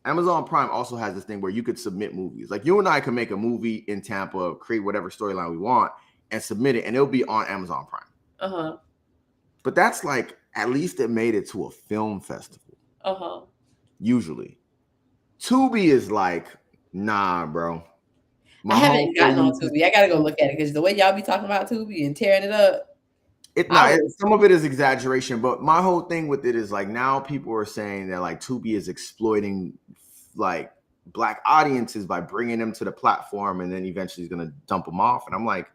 also has this thing where you could submit movies. Like you and I can make a movie in Tampa, create whatever storyline we want, and submit it, and it'll be on Amazon Prime. But that's like, at least it made it to a film festival. Usually. Tubi is like, nah, bro. I haven't gotten on Tubi. I gotta go look at it, because the way y'all be talking about Tubi and tearing it up. Some of it is exaggeration, but my whole thing with it is like now people are saying that like Tubi is exploiting like Black audiences by bringing them to the platform, and then eventually is going to dump them off. And I'm like,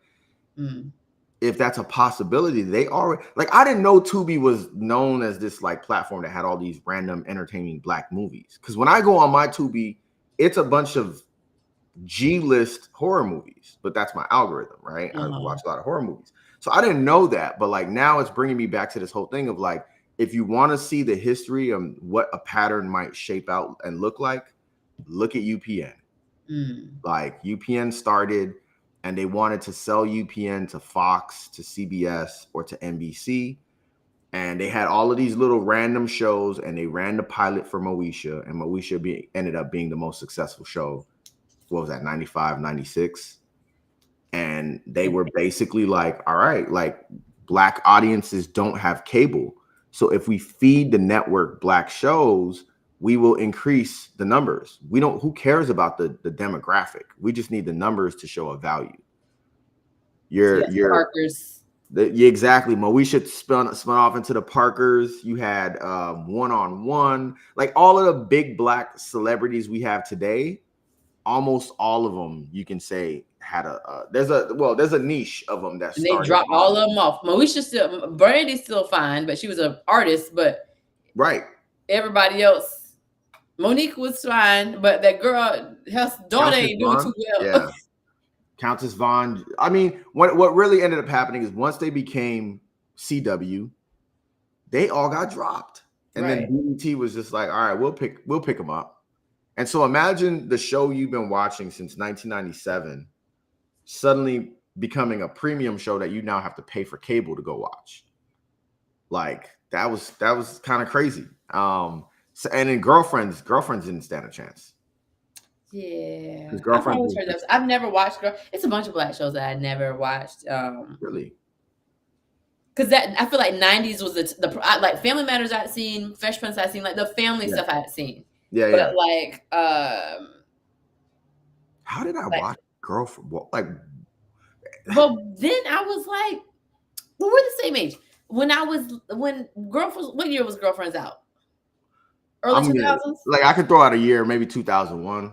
if that's a possibility. They already, like, I didn't know Tubi was known as this like platform that had all these random entertaining Black movies. Because when I go on my Tubi, it's a bunch of G-list horror movies, but that's my algorithm, right? I watch a lot of horror movies. So I didn't know that, but like now it's bringing me back to this whole thing of like, if you want to see the history of what a pattern might shape out and look like, look at UPN. Like UPN started and they wanted to sell UPN to Fox, to CBS, or to NBC. And they had all of these little random shows, and they ran the pilot for Moesha, and Moesha ended up being the most successful show. What was that, 95, 96? And they were basically like, all right, like Black audiences don't have cable. So if we feed the network Black shows, we will increase the numbers. Who cares about the demographic? We just need the numbers to show a value. Your Parkers. Exactly. Moesha spun off into the Parkers. You had One-on-One. Like all of the big Black celebrities we have today, almost all of them, you can say, had there's a niche of them that they dropped all of them off. Moesha Brandy's still fine, but she was an artist. But right, everybody else. Monique was fine, but that girl, her daughter ain't doing too well. Yeah. Countess Vaughn. I mean, what really ended up happening is once they became CW, they all got dropped. And then BET was just like, all right, we'll pick them up. And so imagine the show you've been watching since 1997 suddenly becoming a premium show that you now have to pay for cable to go watch. Like that was kind of crazy. So, and then girlfriends didn't stand a chance. Yeah, I've never watched. It's a bunch of Black shows that I never watched. Really? Because that I feel like 90s was the like Family Matters I'd seen, Fresh Prince I'd seen, like the family stuff I'd seen. Yeah, but like, how did I watch Girlfriend? Like, well, then I was like, well, we're the same age. When Girlfriends, what year was Girlfriends out? Early 2000s? Like I could throw out a year, maybe 2001.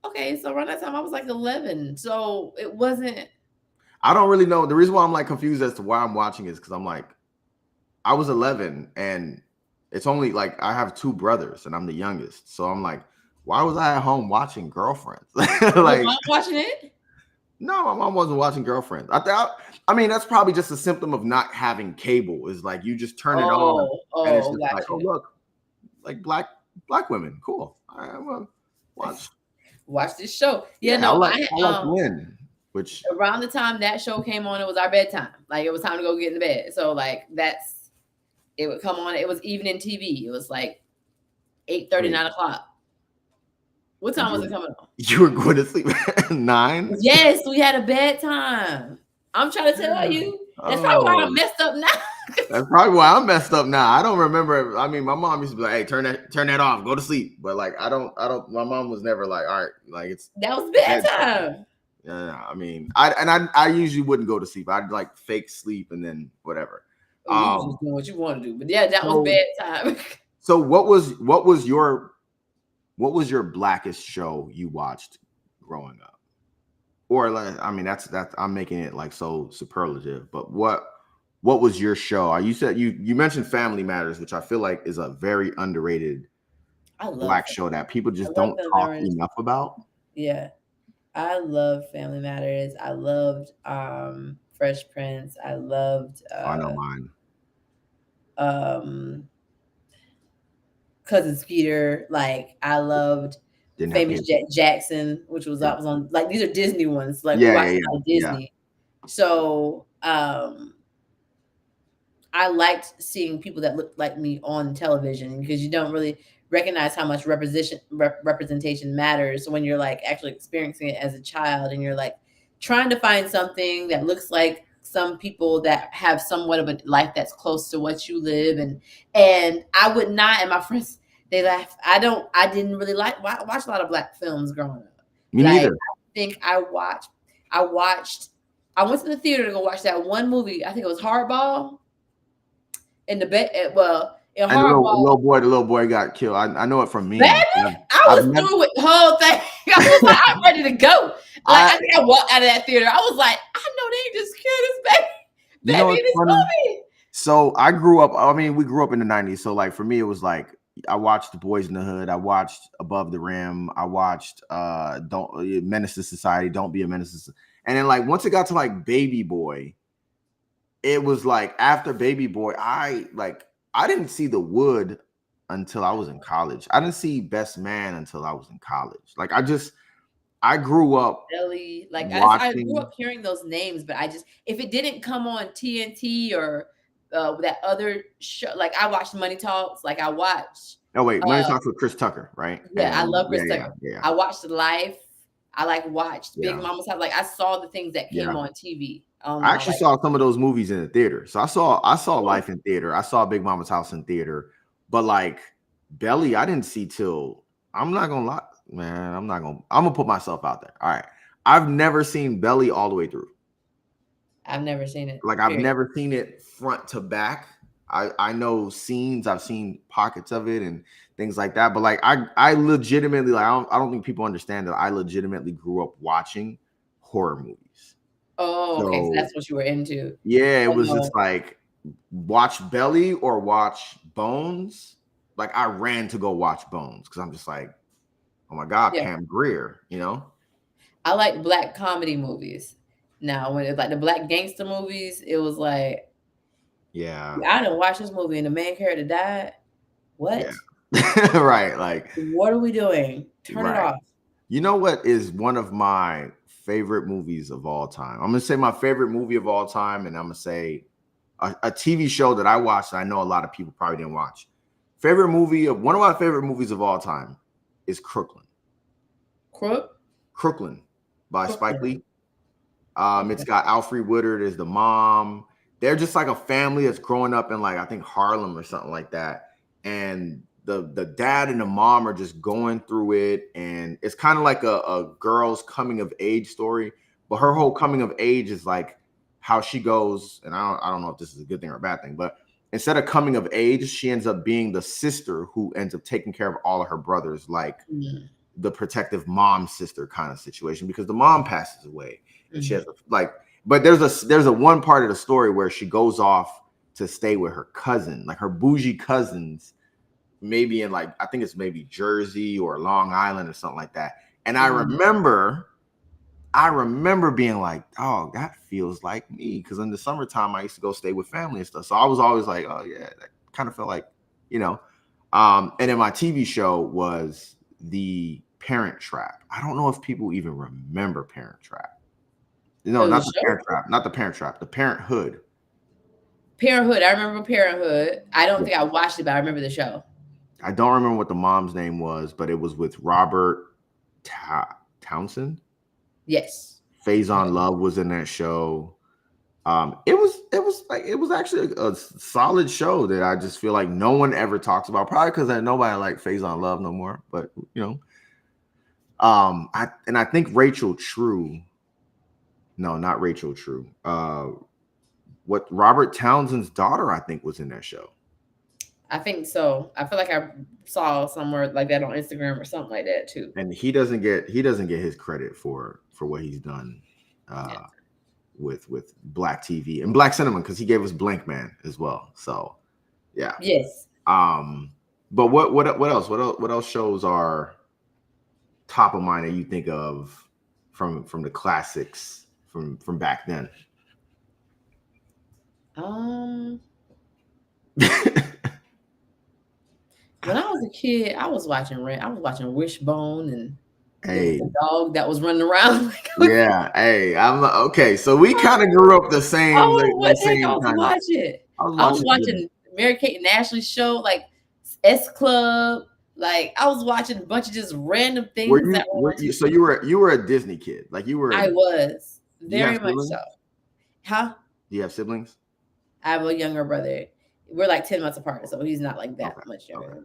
Okay, so around that time I was like 11. So it wasn't. I don't really know. The reason why I'm like confused as to why I'm watching is because I'm like, I was 11 and it's only like I have 2 brothers and I'm the youngest. So I'm like, why was I at home watching Girlfriends? Like, your mom watching it? No, my mom wasn't watching Girlfriends. I mean, that's probably just a symptom of not having cable. Is like you just turn it on and it's just like, oh look. Like black women, cool. All right, well, watch this show. I like Win, which around the time that show came on, it was our bedtime. Like it was time to go get in the bed. So like it would come on. It was evening TV. It was like 8:30, 9 o'clock. What time was it coming on? You were going to sleep at 9? Yes, we had a bedtime. I'm trying to tell you. That's probably why I'm messed up now. That's probably why I'm messed up now. I don't remember. I mean, my mom used to be like, "Hey, turn that off, go to sleep." But like, I don't. My mom was never like, "All right, like that was bedtime." Yeah, I mean, I usually wouldn't go to sleep. I'd like fake sleep and then whatever. You just doing what you want to do, but yeah, that was bedtime. So what was your Blackest show you watched growing up? Or like, I mean, that's I'm making it like so superlative, but what was your show? You said you mentioned Family Matters, which I feel like is a very underrated Black show that people just don't talk enough about. Yeah, I love Family Matters. I loved Fresh Prince. I loved I know mine. Cousin Skeeter. Like I loved Famous Jackson, which was on like these are Disney ones. Like Disney. Yeah. So I liked seeing people that looked like me on television because you don't really recognize how much representation matters when you're like actually experiencing it as a child and you're like trying to find something that looks like some people that have somewhat of a life that's close to what you live. And I would not, and my friends, they laugh. I didn't really watch a lot of Black films growing up. Me neither. I think I went to the theater to go watch that one movie. I think it was Hardball. In the bed, in Hardball, the little boy got killed. I know it from me. I was through with the whole thing. I was like, I'm ready to go. Like I think I walked out of that theater. I was like, I know they just killed this baby in this movie. So I grew up. I mean, we grew up in the 90s. So like for me, it was like I watched The Boys in the Hood. I watched Above the Rim. I watched Don't Menace to Society. Don't Be a Menace to. And then like once it got to like Baby Boy, it was like after Baby Boy, I didn't see The Wood until I was in college. I didn't see Best Man until I was in college. Like I grew up Belly, like I grew watching. up hearing those names, but I just if it didn't come on TNT or that other show, like I watched Money Talks, like I watched. Oh wait, Money Talks with Chris Tucker, right? Yeah, I And love Chris Tucker. yeah. I watched Life. I like watched Big Mama's House. Like I saw the things that came on TV. I actually saw some of those movies in the theater. So I saw Life in theater. I saw Big Mama's House in theater. But like Belly, I didn't see till I'm not gonna lie, man. I'm gonna put myself out there. All right. I've never seen Belly all the way through. I've never seen it. Like I've never seen it front to back. I know scenes, I've seen pockets of it and things like that. But like I legitimately like I don't think people understand that I legitimately grew up watching horror movies. Oh, okay. So that's what you were into. Yeah, it was just like watch Belly or watch Bones. Like I ran to go watch Bones because I'm just like, oh my God, Pam Grier, you know? I like black comedy movies. Now, when it's like the black gangster movies, it was like, yeah, I didn't watch this movie and the main character died. What? Yeah. Right. Like, what are we doing? Turn it off. You know what is one of my favorite movies of all time? I'm gonna say my favorite movie of all time, and I'm gonna say a TV show that I watched that I know a lot of people probably didn't watch. Favorite movie of one of my favorite movies of all time is Crooklyn. Crooklyn by Spike Lee. It's got Alfre Woodard as the mom. They're just like a family that's growing up in like I think Harlem or something like that, and the dad and the mom are just going through it, and it's kind of like a girl's coming of age story, but her whole coming of age is like how she goes, and I don't know if this is a good thing or a bad thing, but instead of coming of age, she ends up being the sister who ends up taking care of all of her brothers, like the protective mom sister kind of situation, because the mom passes away. And she has but there's a one part of the story where she goes off to stay with her cousin, like her bougie cousins, maybe in like I think it's maybe Jersey or Long Island or something like that. And I remember being like, oh, that feels like me, because in the summertime I used to go stay with family and stuff. So I was always like, oh yeah, that kind of felt like, you know. And then my TV show was The Parent Trap. I don't know if people even remember Parent Trap. No, not the Parent Trap, not the Parent Trap, the Parenthood. Parenthood. I remember Parenthood. I don't think I watched it, but I remember the show. I don't remember what the mom's name was, but it was with Robert Townsend. Yes. Faison Love was in that show. It was actually a solid show that I just feel like no one ever talks about, probably because nobody like Faison Love no more. But you know, I think Rachel True. No, not Rachel True. What Robert Townsend's daughter, I think, was in that show. I think so. I feel like I saw somewhere like that on Instagram or something like that too. And he doesn't get his credit for what he's done with Black TV and Black cinema, because he gave us Blank Man as well. So yeah. Yes. But what else shows are top of mind that you think of from the classics from back then? When I was a kid, I was watching Wishbone and the dog that was running around. I'm okay. So we kind of grew up the same. I was watching Mary-Kate and Ashley's show, like S Club. Like I was watching a bunch of just random things. So you were a Disney kid? Like you were? I was very much so. Huh? Do you have siblings? I have a younger brother. We're like 10 months apart, so he's not like that much younger.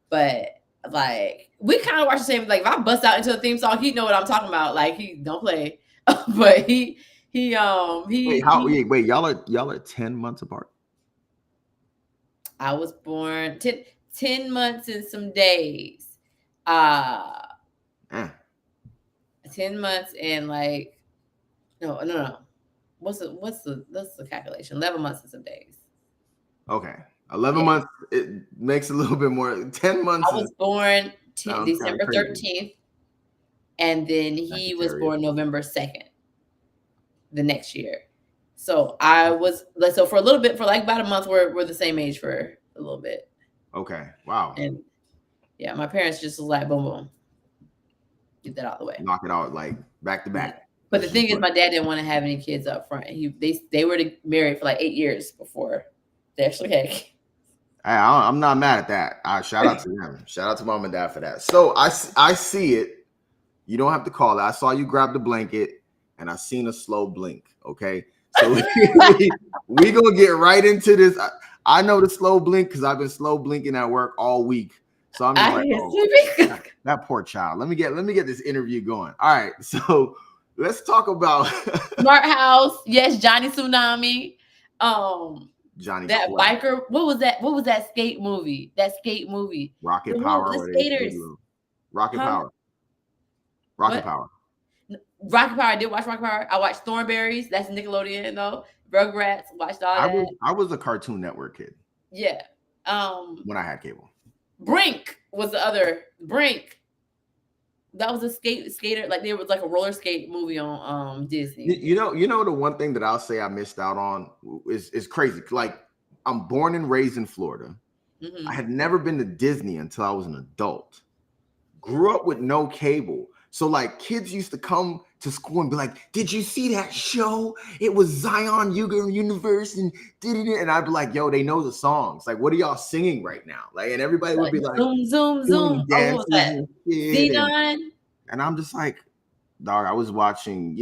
But like we kind of watch the same. Like if I bust out into a theme song, he know what I'm talking about. Like he don't play, but he wait, y'all are 10 months apart? I was born 10 months and some days. 10 months and like no. What's the calculation? 11 months and some days. Okay. 11 months, it makes a little bit more. 10 months. I was born December crazy. 13th, and then he was born November 2nd the next year. So I was for a little bit, for like about a month, we're the same age for a little bit. Okay. Wow. And yeah, my parents just was like, boom, boom, get that out of the way. Knock it out like back to back. But the thing is, my dad didn't want to have any kids up front. They were married for like 8 years before they actually had kids. I'm not mad at that. Shout out to them. Shout out to mom and dad for that. So I see it. You don't have to call it. I saw you grab the blanket, and I seen a slow blink. Okay, so we gonna get right into this. I know the slow blink because I've been slow blinking at work all week. So I'm just like, that poor child. Let me get this interview going. All right, so let's talk about Smart House. Yes, Johnny Tsunami. Johnny that Quay. Biker. What was that skate movie? Rocket Power. The skaters. Rocket Power. Rocket Power. I did watch Rocket Power. I watched Thornberrys. That's Nickelodeon though. Rugrats. Watched all that. I was a Cartoon Network kid. Yeah. When I had cable. Brink was the other. Brink. That was a skater. Like there was like a roller skate movie on Disney. You know the one thing that I'll say I missed out on is crazy. Like I'm born and raised in Florida. Mm-hmm. I had never been to Disney until I was an adult. Grew up with no cable. So like kids used to come to school and be like, "Did you see that show? It was Zion Universe and did it?" And I'd be like, "Yo, they know the songs. Like, what are y'all singing right now?" Like, and everybody would be like, "Zoom." Dances and Xenon. And I'm just like, dog. I was watching,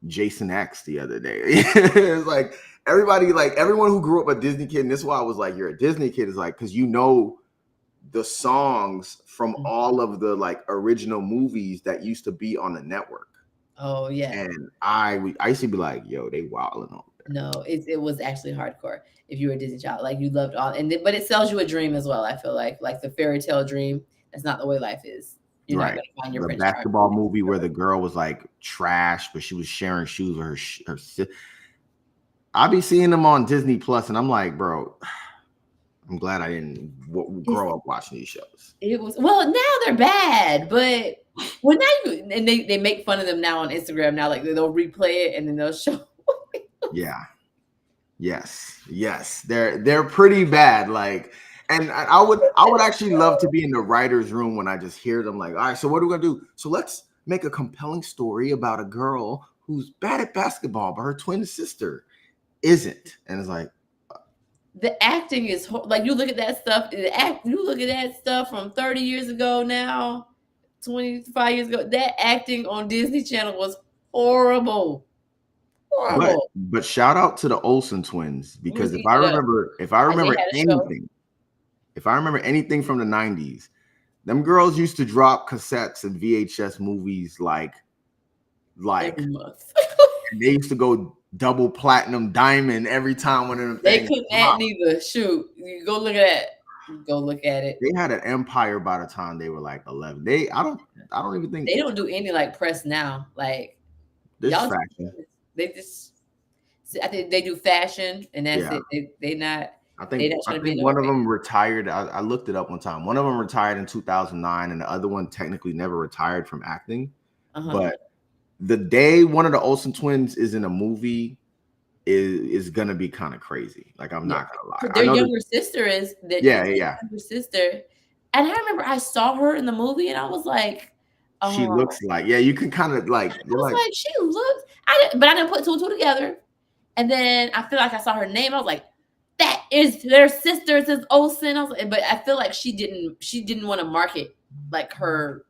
Jason X the other day. It's like everybody, like everyone who grew up a Disney kid, and this is why I was like, "You're a Disney kid," is like because you know the songs from all of the like original movies that used to be on the network. Oh yeah. And I used to be like, "Yo, they wilding over there." No, it was actually hardcore. If you were a Disney child, like you loved all, but it sells you a dream as well. I feel like the fairy tale dream. That's not the way life is. You're not gonna find your basketball movie where the girl was like trash, but she was sharing shoes with her sister. I be seeing them on Disney Plus, and I'm like, bro, I'm glad I didn't grow up watching these shows. Now they're bad, but they make fun of them now on Instagram. Now, like they'll replay it and then they'll show. Yeah. Yes. They're pretty bad. Like, and I would actually love to be in the writer's room when I just hear them like, all right, so what are we gonna do? So let's make a compelling story about a girl who's bad at basketball, but her twin sister isn't. And it's like, the acting is like you look at that stuff. You look at that stuff from 30 years ago now, 25 years ago. That acting on Disney Channel was horrible. But shout out to the Olsen twins because if I remember anything from the 90s, them girls used to drop cassettes and VHS movies like every month. And they used to go double platinum diamond every time one of them they couldn't add neither. Shoot, you go look at it. They had an empire by the time they were like 11. I don't even think they don't do any like press now. Like y'all fashion. I think they do fashion and that's it. They not. I think one of them retired. I looked it up one time. One of them retired in 2009, and the other one technically never retired from acting. But the day one of the Olsen twins is in a movie is gonna be kind of crazy. Like I'm not gonna lie. Their younger sister is. Younger sister, and I remember I saw her in the movie, and I was like, she looks like you can kind of like. I was like she looks. But I didn't put two and two together, and then I feel like I saw her name. I was like, that is their sister. It says Olsen. I was like, but I feel like she didn't want to market like her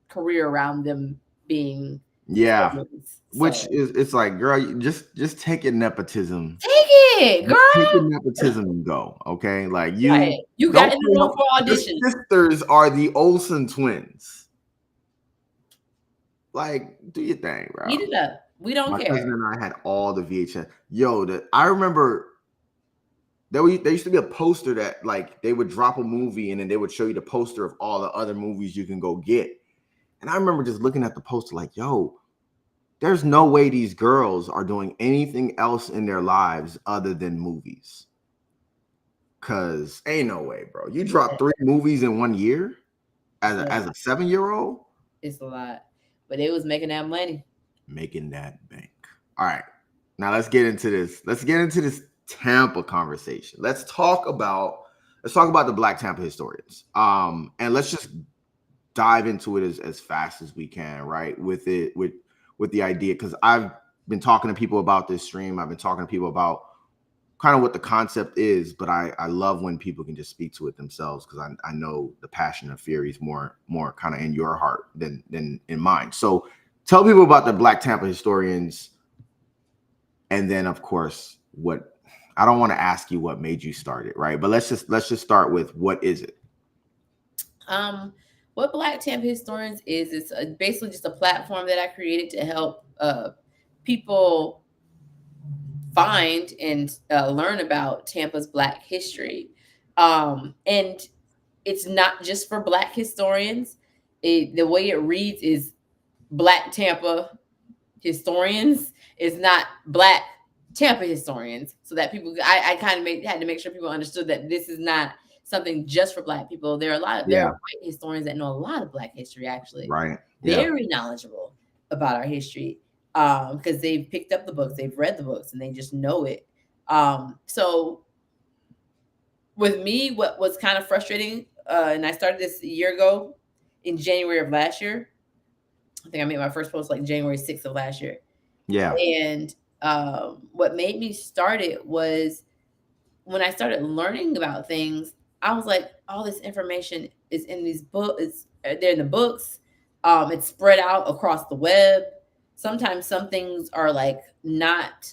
career around them being. Yeah, which is it's like, girl, just take your nepotism. Take it, girl. Take your nepotism and go. Okay, like you got in the room for audition. Your sisters are the Olsen twins. Like, do your thing, bro. Eat it up. We don't care. My cousin and I had all the VHS. I remember there used to be a poster that like they would drop a movie and then they would show you the poster of all the other movies you can go get. And I remember just looking at the poster like, yo, there's no way these girls are doing anything else in their lives other than movies. Cause ain't no way, bro. You dropped 3 movies in 1 year as a 7-year-old. It's a lot, but it was making that money. Making that bank. All right. Now let's get into this. Let's get into this Tampa conversation. Let's talk about the Black Tampa historians. And let's just dive into it as fast as we can, right? With the idea, because I've been talking to people about this stream. I've been talking to people about kind of what the concept is, but I love when people can just speak to it themselves, because I know the passion of Fury is more kind of in your heart than in mine. So tell people about the Black Tampa historians, and then of course what. I don't want to ask you what made you start it, right? But let's just start with, what is it? What Black Tampa Historians is, it's basically just a platform that I created to help people find and learn about Tampa's Black history. And it's not just for Black historians. The way it reads is Black Tampa Historians. It's not Black Tampa Historians. So that people, I kind of had to make sure people understood that this is not something just for Black people. There are there are white historians that know a lot of Black history, actually. Right. Very knowledgeable about our history, because they've picked up the books, they've read the books, and they just know it. So with me, what was kind of frustrating, and I started this a year ago in January of last year. I think I made my first post like January 6th of last year. Yeah. And what made me start it was when I started learning about things, I was like, all this information is in these books. They're in the books. It's spread out across the web. Sometimes some things are like not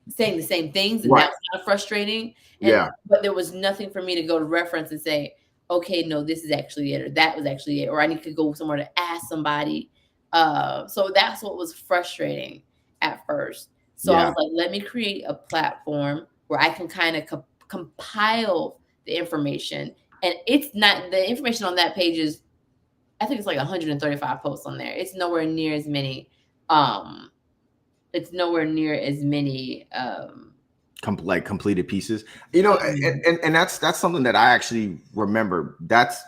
saying the same things, and that's kind of frustrating. But there was nothing for me to go to reference and say, okay, no, this is actually it, or that was actually it, or I need to go somewhere to ask somebody. So that's what was frustrating at first. So I was like, let me create a platform where I can kind of compile the information. And it's not, the information on that page is, I think it's like 135 posts on there. It's nowhere near as many. Like completed pieces, and that's something that I actually remember. That's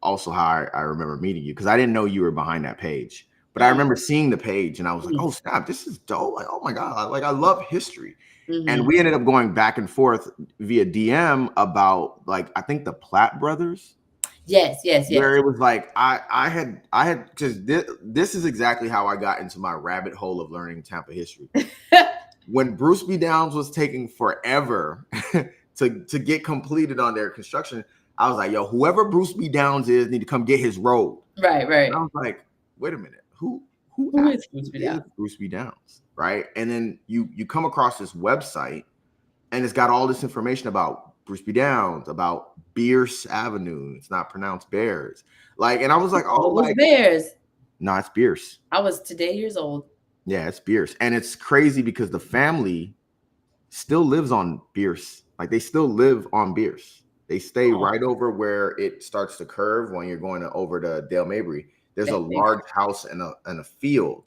also how I remember meeting you, because I didn't know you were behind that page, but I remember seeing the page and I was like, oh snap, this is dope. Like, oh my God, like I love history. And we ended up going back and forth via DM about, like, I think the Platt brothers. Yes. Where it was like, I had, because this is exactly how I got into my rabbit hole of learning Tampa history. When Bruce B. Downs was taking forever to get completed on their construction, I was like, yo, whoever Bruce B. Downs is need to come get his road. Right. And I was like, wait a minute, who is Bruce B. Downs? Bruce B. Downs, right? And then you come across this website, and it's got all this information about Bruce B. Downs, about Bierce Avenue. It's not pronounced Bears. Like, and I was like, oh, like Bears. No, it's Bierce. I was today years old. Yeah, it's Bierce. And it's crazy because the family still lives on Bierce. Like, they still live on Bierce. They stay right over where it starts to curve when you're going over to Dale Mabry. There's a large house and a field.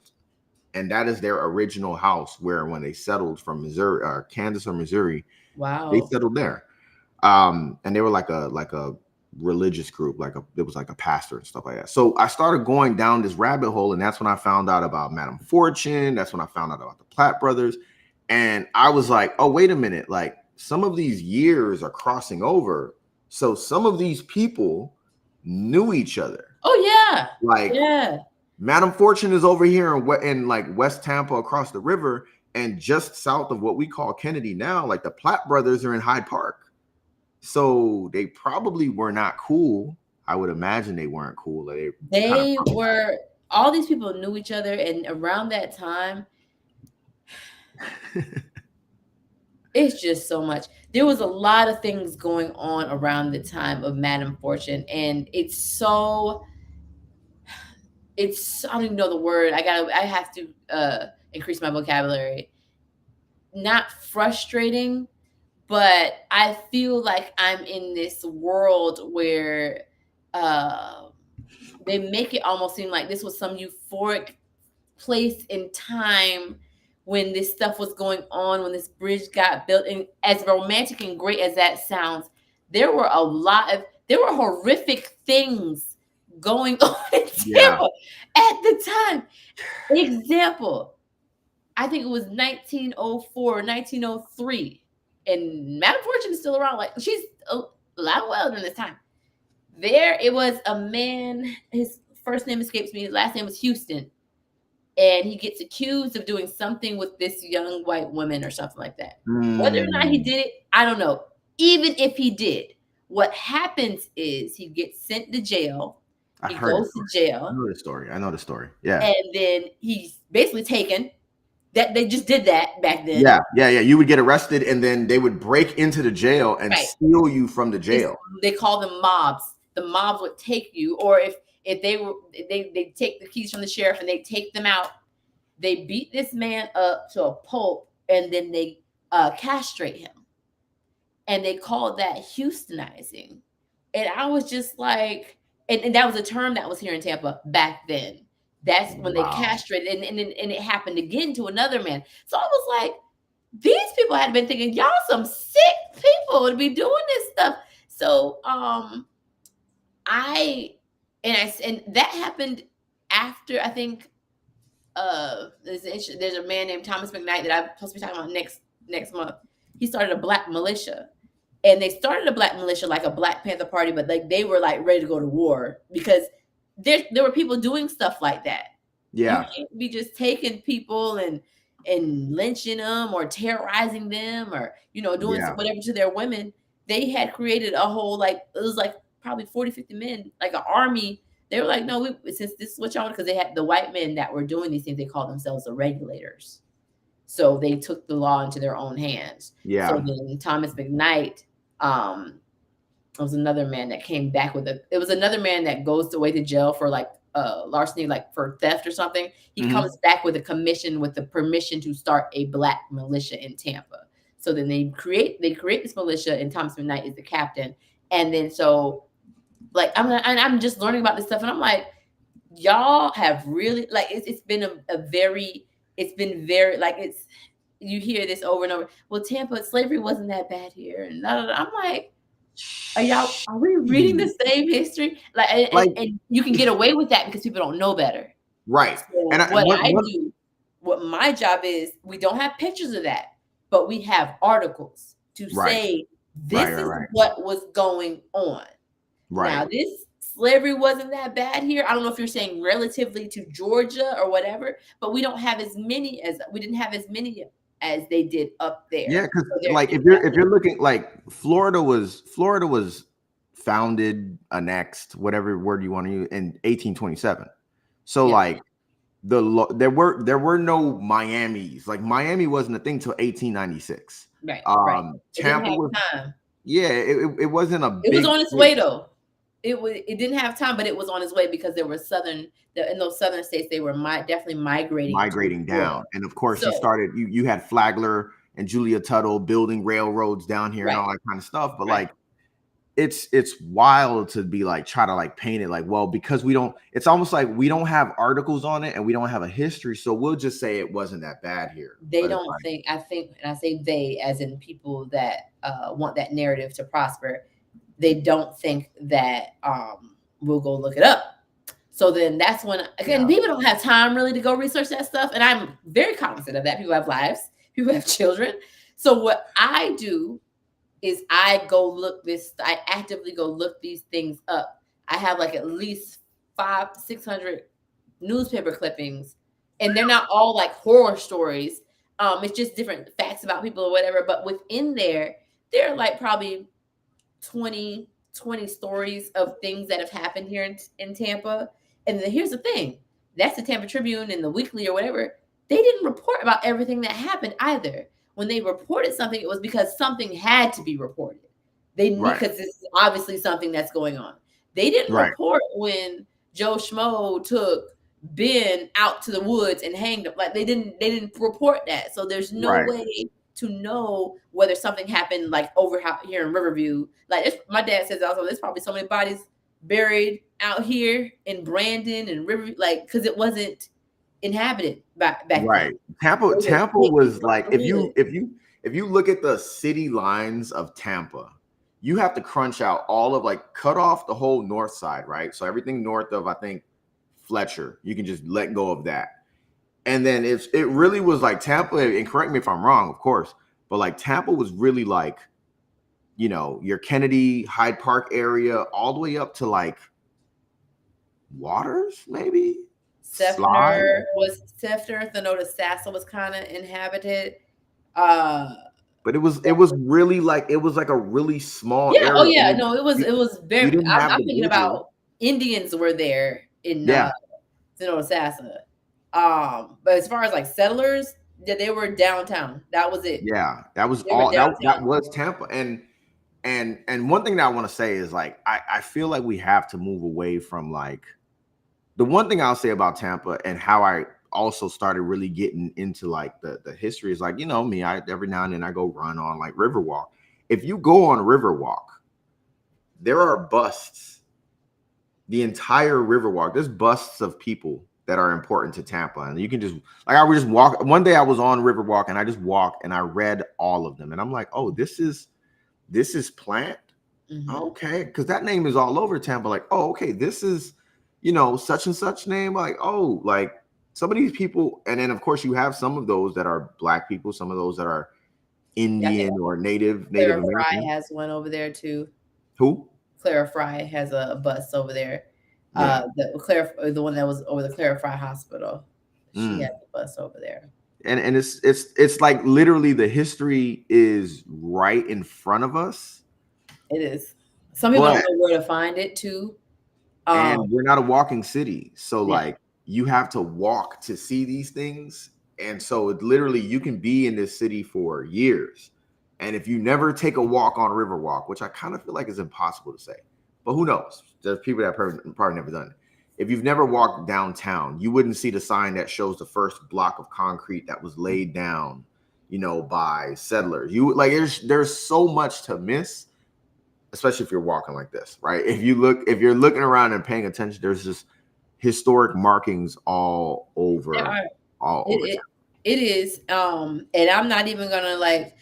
And that is their original house, where when they settled from Missouri, or Kansas or Missouri, they settled there. And they were like a religious group, it was like a pastor and stuff like that. So I started going down this rabbit hole, and that's when I found out about Madame Fortune. That's when I found out about the Platt brothers. And I was like, oh, wait a minute, like, some of these years are crossing over. So some of these people knew each other. Oh yeah. Like, Madame Fortune is over here in like West Tampa, across the river, and just south of what we call Kennedy now, like the Platt brothers are in Hyde Park. So they probably were not cool. I would imagine they weren't cool. They were, all these people knew each other, and around that time, it's just so much. There was a lot of things going on around the time of Madame Fortune, and I don't even know the word. I have to increase my vocabulary. Not frustrating, but I feel like I'm in this world where they make it almost seem like this was some euphoric place in time when this stuff was going on, when this bridge got built. And as romantic and great as that sounds, there were horrific things going on in Tampa at the time. Example, I think it was 1904, 1903, and Madam Fortune is still around. Like, she's a lot older than this time. There, it was a man. His first name escapes me. His last name was Houston, and he gets accused of doing something with this young white woman or something like that. Whether or not he did it, I don't know. Even if he did, what happens is he gets sent to jail. He goes to jail. I know the story. Yeah. And then he's basically taken. That they just did that back then. Yeah. You would get arrested, and then they would break into the jail and steal you from the jail. They call them mobs. The mobs would take you, or if they take the keys from the sheriff and they take them out. They beat this man up to a pulp, and then they castrate him, and they called that Houstonizing. And I was just like, and that was a term that was here in Tampa back then. That's when they castrated, and it happened again to another man. So I was like, these people had been thinking, y'all some sick people to be doing this stuff. So and that happened after, I think, there's a man named Thomas McKnight that I'm supposed to be talking about next month. He started a black militia, and they started a black militia like a Black Panther Party, but like they were like ready to go to war because there were people doing stuff like that. Yeah, you can't be just taking people and lynching them or terrorizing them or doing whatever to their women. They had created a whole, like, it was like probably 40, 50 men, like an army. They were like, no, since this is what y'all want, because they had the white men that were doing these things, they called themselves the regulators. So they took the law into their own hands. Yeah. So then Thomas McKnight, was another man that came back with it was another man that goes away to jail for like larceny, like for theft or something. He comes back with a commission with the permission to start a black militia in Tampa. So then they create this militia, and Thomas McKnight is the captain. And then so like I'm just learning about this stuff, and I'm like, y'all have really, like, it's been very like, it's, you hear this over and over. Well, Tampa, slavery wasn't that bad here, and I'm like, are we reading the same history? Like, and you can get away with that because people don't know better. Right. So and what my job is, we don't have pictures of that, but we have articles to say this is what was going on. Right. Now, this slavery wasn't that bad here. I don't know if you're saying relatively to Georgia or whatever, but we didn't have as many as they did up there. Yeah, because like if you're looking, like Florida was founded, annexed, whatever word you want to use, in 1827. So like there were no Miamis. Like Miami wasn't a thing till 1896. Right. Tampa was time. Yeah, it wasn't a. It was on its way though. It didn't have time, but it was on its way because there were in those southern states, they were definitely migrating down. And of course, you had Flagler and Julia Tuttle building railroads down here and all that kind of stuff. But like, it's wild to be like, try to like paint it like, well, because it's almost like we don't have articles on it and we don't have a history. So we'll just say it wasn't that bad here. They don't think, I think, and I say they as in people that want that narrative to prosper. They don't think that we'll go look it up. So then that's when, again, people don't have time really to go research that stuff. And I'm very cognizant of that. People have lives, people have children. So what I do is I actively go look these things up. I have like at least 500-600 newspaper clippings, and they're not all like horror stories. It's just different facts about people or whatever. But within there are like probably 20 stories of things that have happened here in Tampa. And here's the thing. That's the Tampa Tribune and the Weekly or whatever. They didn't report about everything that happened either. When they reported something, it was because something had to be reported. They knew because this is obviously something that's going on. They didn't report when Joe Schmo took Ben out to the woods and hanged him. Like they didn't report that. So there's no way to know whether something happened like over here in Riverview. Like my dad says also, there's probably so many bodies buried out here in Brandon and River, like, because it wasn't inhabited back then. Right. Tampa was like, if you look at the city lines of Tampa, you have to crunch out all of, like, cut off the whole north side, right? So everything north of, I think, Fletcher, you can just let go of that. And then it really was like Tampa, and correct me if I'm wrong, of course, but like Tampa was really like, you know, your Kennedy, Hyde Park area, all the way up to like Waters, maybe. Sefner, Thenota Sassa was kind of inhabited. But it was really like, it was like a really small Yeah. area. Oh yeah. No, it was You very. didn't have I'm the thinking visual. about Indians were there in Yeah. Thenota Sassa. But as far as like settlers, yeah, they were downtown. That was it. Yeah, that was They were all that downtown. was Tampa. And one thing that I want to say is, like, I feel like we have to move away from, like, the one thing I'll say about Tampa and how I also started really getting into like the history is, like, you know me, I every now and then I go run on like Riverwalk. If you go on Riverwalk, there are busts. The entire Riverwalk, there's busts of people that are important to Tampa, and you can just, like, I would just walk. One day I was on Riverwalk and I just walked and I read all of them, and I'm like, oh, this is Plant. Mhm. Okay, because that name is all over Tampa. Like, oh, okay, this is, you know, such and such name. Like, oh, like some of these people, and then of course you have some of those that are Black people, some of those that are Yeah, I think Indian or Native Clara Fry American. has one over there too. Who? Clara Fry has a bus over there. Yeah. The one that was over the Clara Fry Hospital. She has a bus over there. And it's like literally the history is right in front of us. It is. Some people don't know where to find it too. And we're not a walking city, so Yeah. like you have to walk to see these things. And so it literally, you can be in this city for years, and if you never take a walk on Riverwalk, which I kind of feel like is impossible to say, but who knows? There's people that probably never done it. If you've never walked downtown, you wouldn't see the sign that shows the first block of concrete that was laid down, you know, by settlers. You like, there's so much to miss, especially if you're walking like this, right? If you're looking around and paying attention, there's just historic markings all over. It is. And I'm not even gonna, like,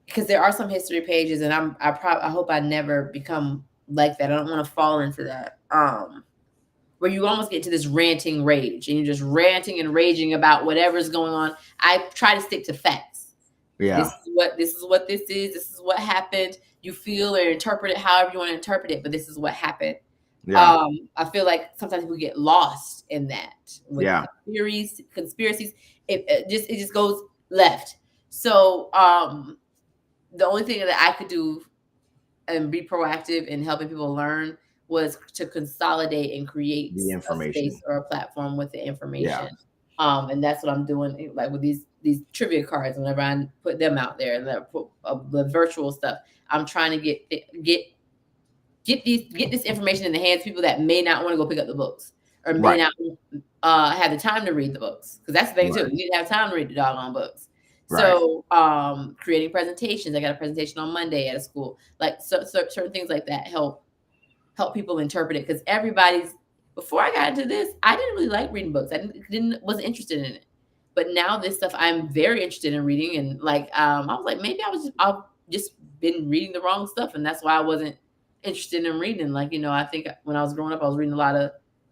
because there are some history pages, and I hope I never become like that. I don't want to fall into that. Where you almost get to this ranting rage, and you're just ranting and raging about whatever's going on. I try to stick to facts. Yeah. This is what this is. This is what happened. You feel or interpret it however you want to interpret it, but this is what happened. Yeah. I feel like sometimes we get lost in that with conspiracies. It just goes left. So the only thing that I could do and be proactive in helping people learn was to consolidate and create the information, a space or a platform with the information. And that's what I'm doing, like with these trivia cards. Whenever I put them out there, and the virtual stuff, I'm trying to get this information in the hands of people that may not want to go pick up the books, or may not have the time to read the books. Because that's the thing too. You need to have time to read the doggone books. So creating presentations. I got a presentation on Monday at a school. Like certain things like that help people interpret it. Because before I got into this, I didn't really like reading books. I wasn't interested in it. But now this stuff I'm very interested in reading. And like I was like, maybe I've just been reading the wrong stuff, and that's why I wasn't interested in reading. Like, you know, I think when I was growing up, I was reading a lot of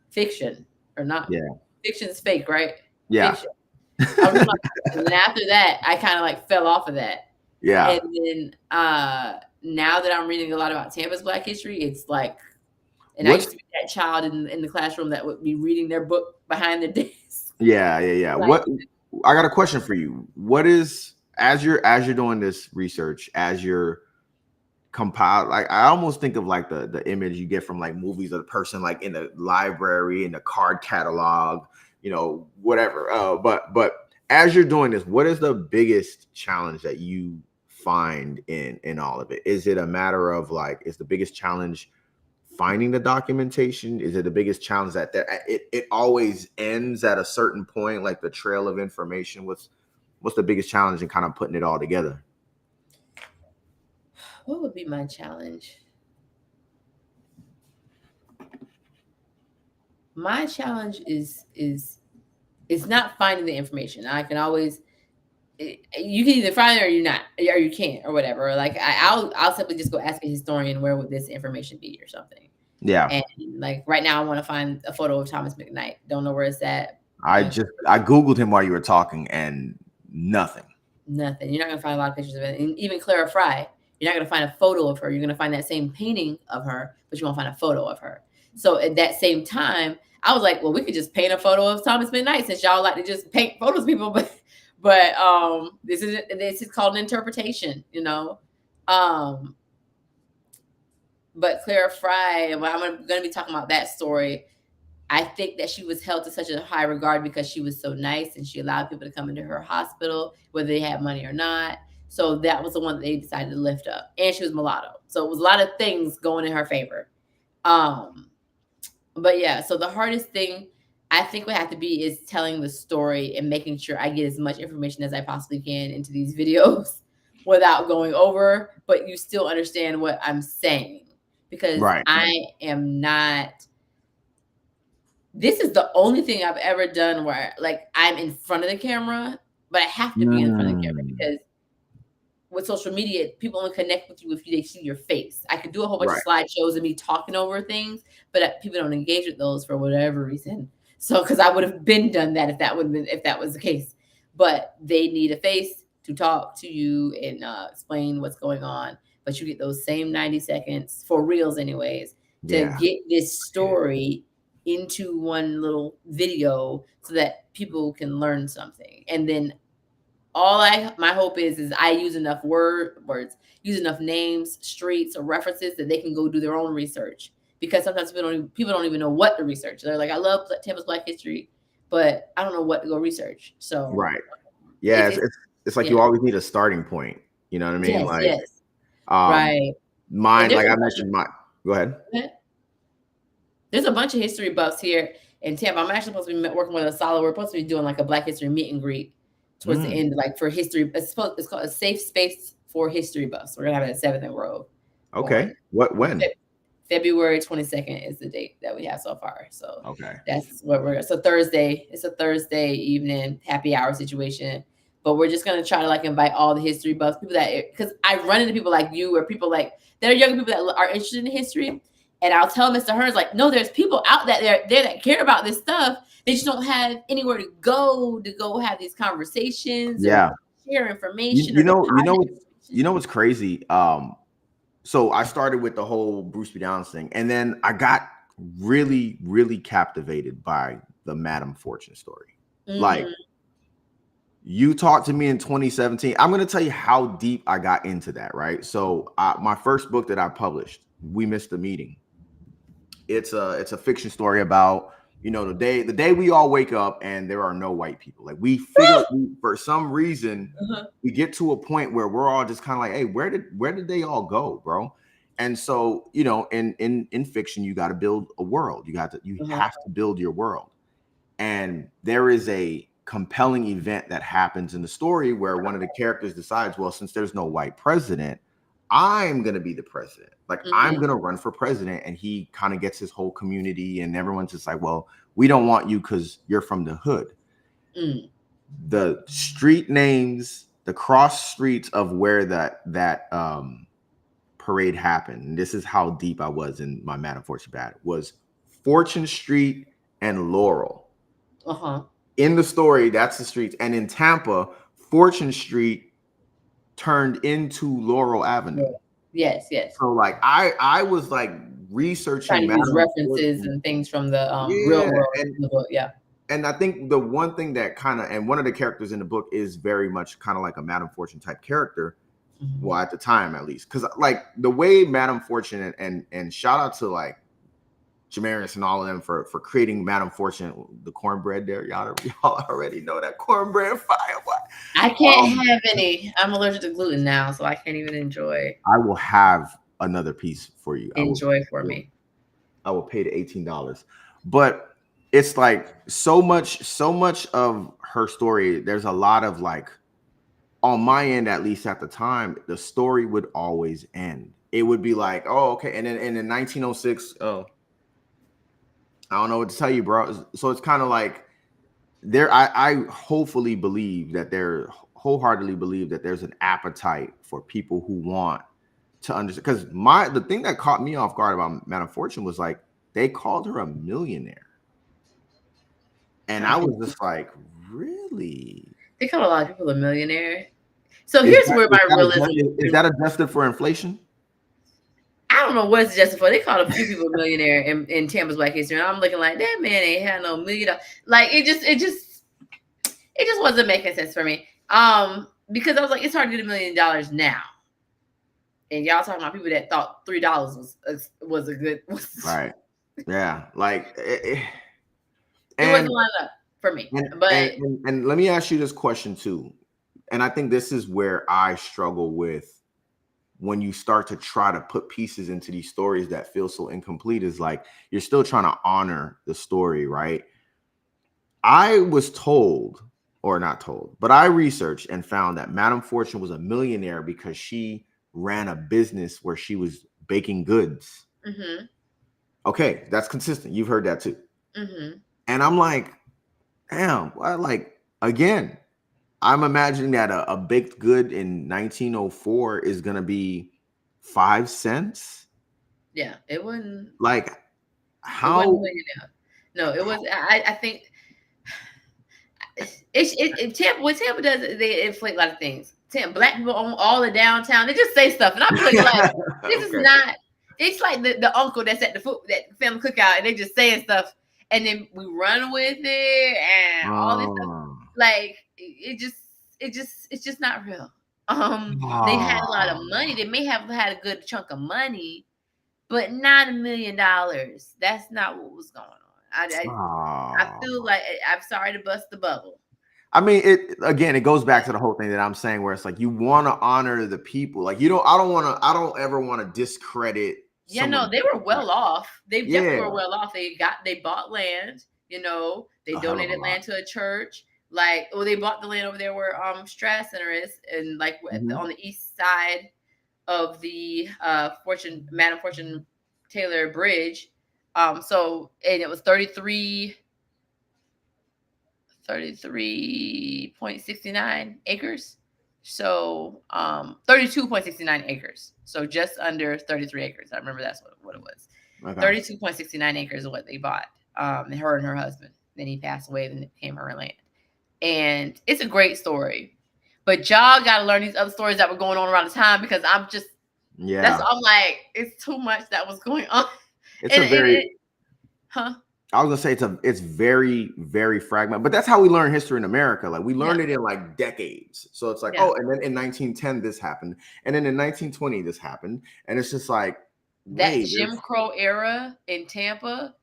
fiction, or not. Yeah. Fiction is fake, right? Yeah. Fiction. And then after that, I kind of like fell off of that. Yeah. And then now that I'm reading a lot about Tampa's Black history, it's like, and I used to be that child in the classroom that would be reading their book behind their desk. Yeah. Like, I got a question for you. What is, as you're doing this research, as you're compile, like, I almost think of like the image you get from like movies of the person like in the library, in the card catalog, you know, whatever. But as you're doing this, what is the biggest challenge that you find in all of it? Is it a matter of like, is the biggest challenge finding the documentation? Is it the biggest challenge that it always ends at a certain point, like the trail of information? What's the biggest challenge in kind of putting it all together? What would be my challenge? My challenge is it's not finding the information. I can always you can either find it or you not, or you can't, or whatever. Like I'll simply just go ask a historian where would this information be or something. Yeah. And like right now, I want to find a photo of Thomas McKnight. Don't know where it's at. I Googled him while you were talking and nothing. Nothing. You're not gonna find a lot of pictures of it. And even Clara Fry, you're not gonna find a photo of her. You're gonna find that same painting of her, but you won't find a photo of her. So at that same time, I was like, well, we could just paint a photo of Thomas McKnight since y'all like to just paint photos of people, but this is called an interpretation, you know. But Clara Fry, well, I'm going to be talking about that story. I think that she was held to such a high regard because she was so nice and she allowed people to come into her hospital, whether they had money or not. So that was the one that they decided to lift up. And she was mulatto. So it was a lot of things going in her favor. But yeah, so the hardest thing I think would have to be is telling the story and making sure I get as much information as I possibly can into these videos without going over, but you still understand what I'm saying. Because I am not, this is the only thing I've ever done where like I'm in front of the camera, but I have to be in front of the camera because with social media, people only connect with you if they see your face. I could do a whole bunch of slideshows and me talking over things, but people don't engage with those for whatever reason. So, because I would have been done that if that was the case, but they need a face to talk to you and explain what's going on. But you get those same 90 seconds for reels, anyways, to get this story into one little video so that people can learn something. And then my hope is I use enough words, use enough names, streets, or references that they can go do their own research. Because sometimes people don't even know what to research. They're like, I love Tampa's Black history, but I don't know what to go research. So yeah, it's like you always need a starting point. You know what I mean? Yes. Right. Mine, like I mentioned, go ahead. There's a bunch of history buffs here in Tampa. I'm actually supposed to be working with a solid. We're supposed to be doing like a Black History meet and greet towards the end, like for history. It's called a safe space for history buffs. We're gonna have it at 7th and Grove. Okay. When? February 22nd is the date that we have so far. So that's what so Thursday. It's a Thursday evening happy hour situation. But we're just gonna try to like invite all the history buffs, people that, because I run into people like you or people like that are younger people that are interested in history. And I'll tell Mr. Hearns, like, no, there's people out there that care about this stuff. They just don't have anywhere to go have these conversations. Or share information. You know what's crazy? So I started with the whole Bruce B. Downs thing, and then I got really, really captivated by the Madame Fortune story. Like, you talked to me in 2017. I'm going to tell you how deep I got into that, right? So my first book that I published, We Missed the Meeting. It's a fiction story about, you know, the day we all wake up and there are no white people. Like we figure for some reason we get to a point where we're all just kind of like, hey, where did they all go, bro? And so, you know, in fiction, you got to build a world. You have to build your world. And there is a compelling event that happens in the story where one of the characters decides, well, since there's no white president, I'm going to be the president. Like, I'm going to run for president. And he kind of gets his whole community and everyone's just like, well, we don't want you because you're from the hood. The street names, the cross streets of where that parade happened. And this is how deep I was in my Madam Fortune Bad, was Fortune Street and Laurel. In the story, that's the streets. And in Tampa, Fortune Street turned into Laurel Avenue. Yes. So like I was like researching trying to use references and things from the real world in the book. And I think the one thing that and one of the characters in the book is very much kind of like a Madame Fortune type character. Well, at the time at least, because like the way Madame Fortune and shout out to like Jamarius and all of them for creating Madame Fortune, the cornbread there. Y'all already know that cornbread fire. I can't have any. I'm allergic to gluten now, so I can't even enjoy. I will have another piece for you. Enjoy for me. I will pay the $18. But it's like so much of her story. There's a lot of like, on my end, at least at the time, the story would always end. It would be like, oh, okay. And then in 1906, I don't know what to tell you, bro. So it's kind of like I hopefully believe that there wholeheartedly believe that there's an appetite for people who want to understand. Because the thing that caught me off guard about Madam Fortune was like they called her a millionaire, and I was just like, really? They call a lot of people a millionaire. So here's where my realism Is that adjusted for inflation? I don't know what it's adjusted for. They called a few people a millionaire in Tampa's Black History, and I'm looking like that man ain't had no $1 million. Like it just wasn't making sense for me. Because I was like, it's hard to get $1 million now. And y'all talking about people that thought $3 was a good Right. Yeah. Like it wasn't lined up for me. And let me ask you this question too. And I think this is where I struggle with when you start to try to put pieces into these stories that feel so incomplete, is like you're still trying to honor the story, right? I was told, or not told, but I researched and found that Madame Fortune was a millionaire because she ran a business where she was baking goods. Mm-hmm. Okay, that's consistent. You've heard that too. Mm-hmm. And I'm like, damn, like, again, I'm imagining that a baked good in 1904 is going to be 5 cents. Yeah, it wasn't. Like, how? It wasn't no, it was. I think Tampa. What Tampa does, they inflate a lot of things. Black people own all the downtown. They just say stuff, and I'm looking like, this is not. It's like the uncle that's at that family cookout, and they just saying stuff, and then we run with it and all this stuff. Like it's just not real. They had a lot of money. They may have had a good chunk of money, but not $1 million. That's not what was going on. I feel like I'm sorry to bust the bubble. I mean, it goes back to the whole thing that I'm saying, where it's like you want to honor the people. Like I don't ever want to discredit. Yeah, no, they were well off. They definitely were well off. They bought land. They donated land to a church. Like, they bought the land over there where Strass Center is, and like on the east side of the Madam Fortune Taylor Bridge. And it was 33.69 acres. So 32.69 acres. So just under 33 acres. I remember that's what it was. Okay. 32.69 acres is what they bought. Her and her husband. Then he passed away, and it became her land. And it's a great story. But y'all got to learn these other stories that were going on around the time, because I'm like, it's too much that was going on. I was gonna say it's very, very fragmented, but that's how we learn history in America. Like, we learned it in like decades. So it's like, and then in 1910 this happened, and then in 1920 this happened, and it's just like that Jim Crow era in Tampa.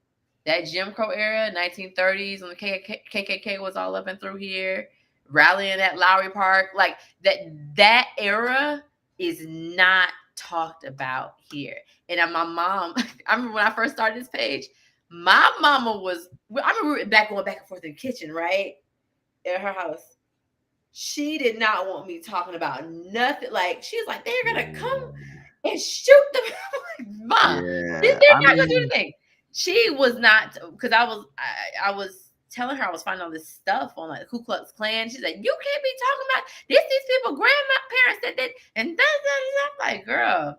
That Jim Crow era, 1930s, when the KKK was all up and through here, rallying at Lowry Park, like that era is not talked about here. And my mom, I remember when I first started this page, my mama I remember going back and forth in the kitchen, right? In her house. She did not want me talking about nothing. Like, she was like, they're going to come and shoot them. Mom, they're not going to do anything. She was not, because I was telling her I was finding all this stuff on like the Ku Klux Klan. She's like, you can't be talking about these people, grandparents that did, and I'm like, girl.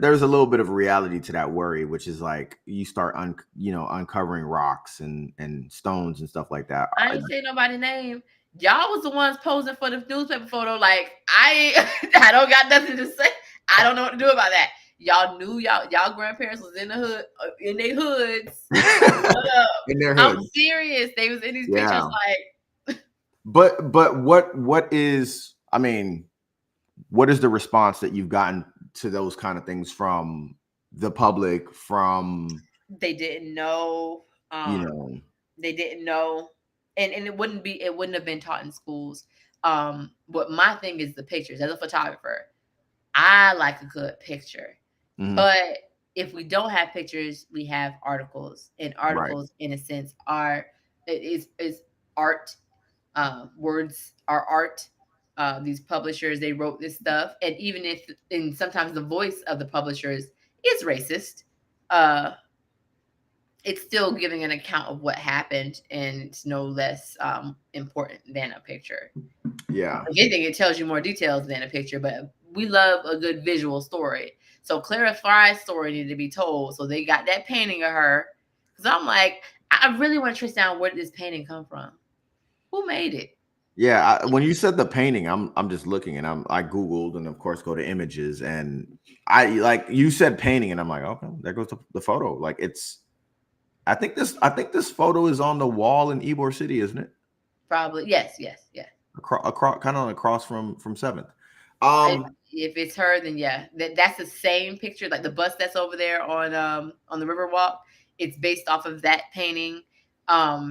There's a little bit of reality to that worry, which is like you start uncovering rocks and stones and stuff like that. I ain't say nobody's name. Y'all was the ones posing for the newspaper photo. Like, I don't got nothing to say. I don't know what to do about that. Y'all knew y'all grandparents was in the hood, in their hoods. In their hoods. I'm serious. They was in these pictures, like. But what is the response that you've gotten to those kind of things from the public? They didn't know. They didn't know, and it wouldn't have been taught in schools. But my thing is the pictures. As a photographer, I like a good picture. Mm-hmm. But if we don't have pictures, we have articles, and articles, in a sense, is art. Words are art. These publishers, they wrote this stuff, and even if, and sometimes the voice of the publishers is racist, it's still giving an account of what happened, and it's no less important than a picture. Yeah. If anything, it tells you more details than a picture, but we love a good visual story. So Clara Fry's story needed to be told. So they got that painting of her. Because I'm like, I really want to trace down where did this painting come from? Who made it? Yeah, when you said the painting, I'm just looking and I Googled and of course go to images and I like you said painting and I'm like, okay, there goes the photo. Like I think this photo is on the wall in Ybor City, isn't it? Probably. Yes. Across kind of across from 7th. If it's her, then yeah, that's the same picture. Like the bus that's over there on the Riverwalk, it's based off of that painting.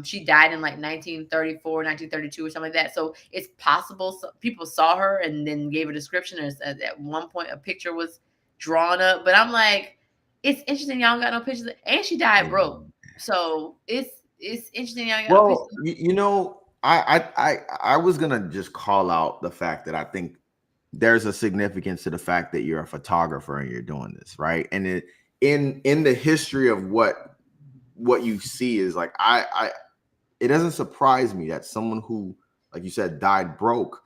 She died in like 1934, 1932 or something like that. So it's possible people saw her and then gave a description. And at one point a picture was drawn up. But I'm like, it's interesting y'all got no pictures. And she died broke. So it's interesting y'all got no Well, pictures. you know, I was gonna just call out the fact that I think there's a significance to the fact that you're a photographer and you're doing this, right? And in the history of what you see is like I it doesn't surprise me that someone who, like you said, died broke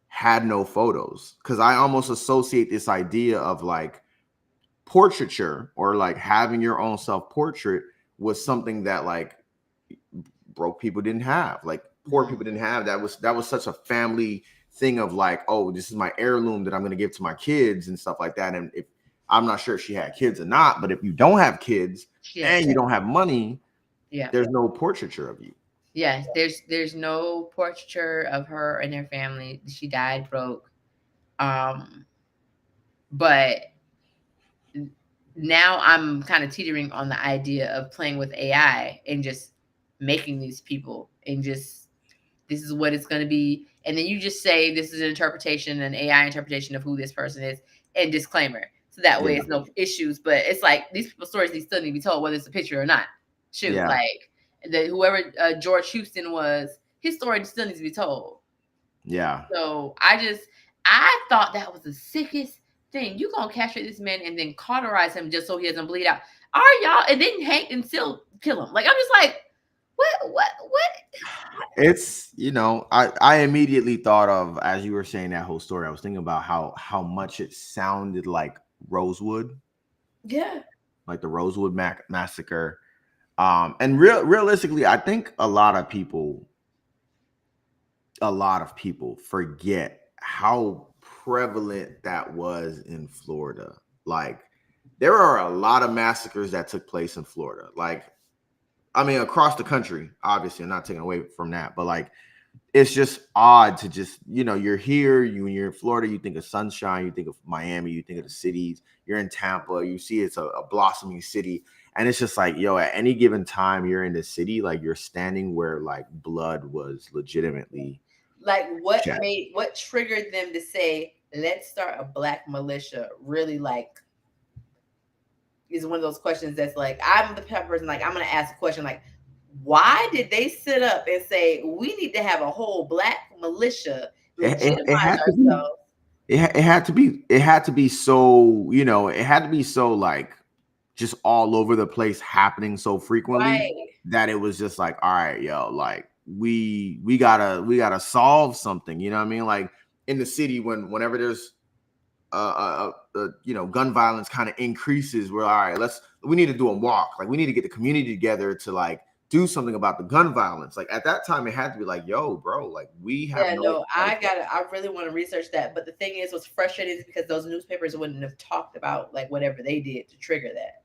had no photos, because I almost associate this idea of like portraiture or like having your own self-portrait was something that like broke people didn't have, like poor people didn't have. That was such a family thing of like, oh, this is my heirloom that I'm going to give to my kids and stuff like that. And if I'm not sure if she had kids or not, but if you don't have kids and you don't have money, Yeah, there's no portraiture of you. yes, there's no portraiture of her and her family. She died broke. But now I'm kind of teetering on the idea of playing with AI and just making these people and just this is what it's going to be. And then you just say this is an interpretation, an AI interpretation of who this person is, and disclaimer. So that way Yeah. it's no issues. But it's like these people's stories they still need to be told, whether it's a picture or not. Shoot, Yeah. like whoever George Houston was, his story still needs to be told. Yeah. So I thought that was the sickest thing. You gonna castrate this man and then cauterize him just so he doesn't bleed out. Are y'all and then hang and still kill him? Like I'm just like, what? It's, you know, I immediately thought of, as you were saying that whole story, I was thinking about how much it sounded like Rosewood, Yeah. like the Rosewood massacre. And realistically, I think a lot of people forget how prevalent that was in Florida. Like there are a lot of massacres that took place in Florida. Like, I mean, across the country, obviously, I'm not taking away from that, but like, it's just odd to just, you know, you're here, when you're in Florida, you think of sunshine, you think of Miami, you think of the cities, you're in Tampa, you see it's a blossoming city. And it's just like, yo, at any given time you're in the city, like you're standing where like blood was legitimately Like what shed. triggered them to say, let's start a black militia? Really, like, is one of those questions that's like, I'm the person, like, I'm gonna ask a question like, why did they sit up and say we need to have a whole black militia, It legitimize had to be, ourselves? it had to be so, you know, it had to be so like just all over the place, happening so frequently Right. that it was just like, all right, yo, like we gotta solve something, you know what I mean? Like in the city, whenever there's you know, gun violence kind of increases, we're all right, we need to do a walk, like we need to get the community together to like do something about the gun violence. Like at that time it had to be like, yo, bro, like we have Yeah, no no, I really want to research that. But the thing is, what's frustrating is because those newspapers wouldn't have talked about like whatever they did to trigger that.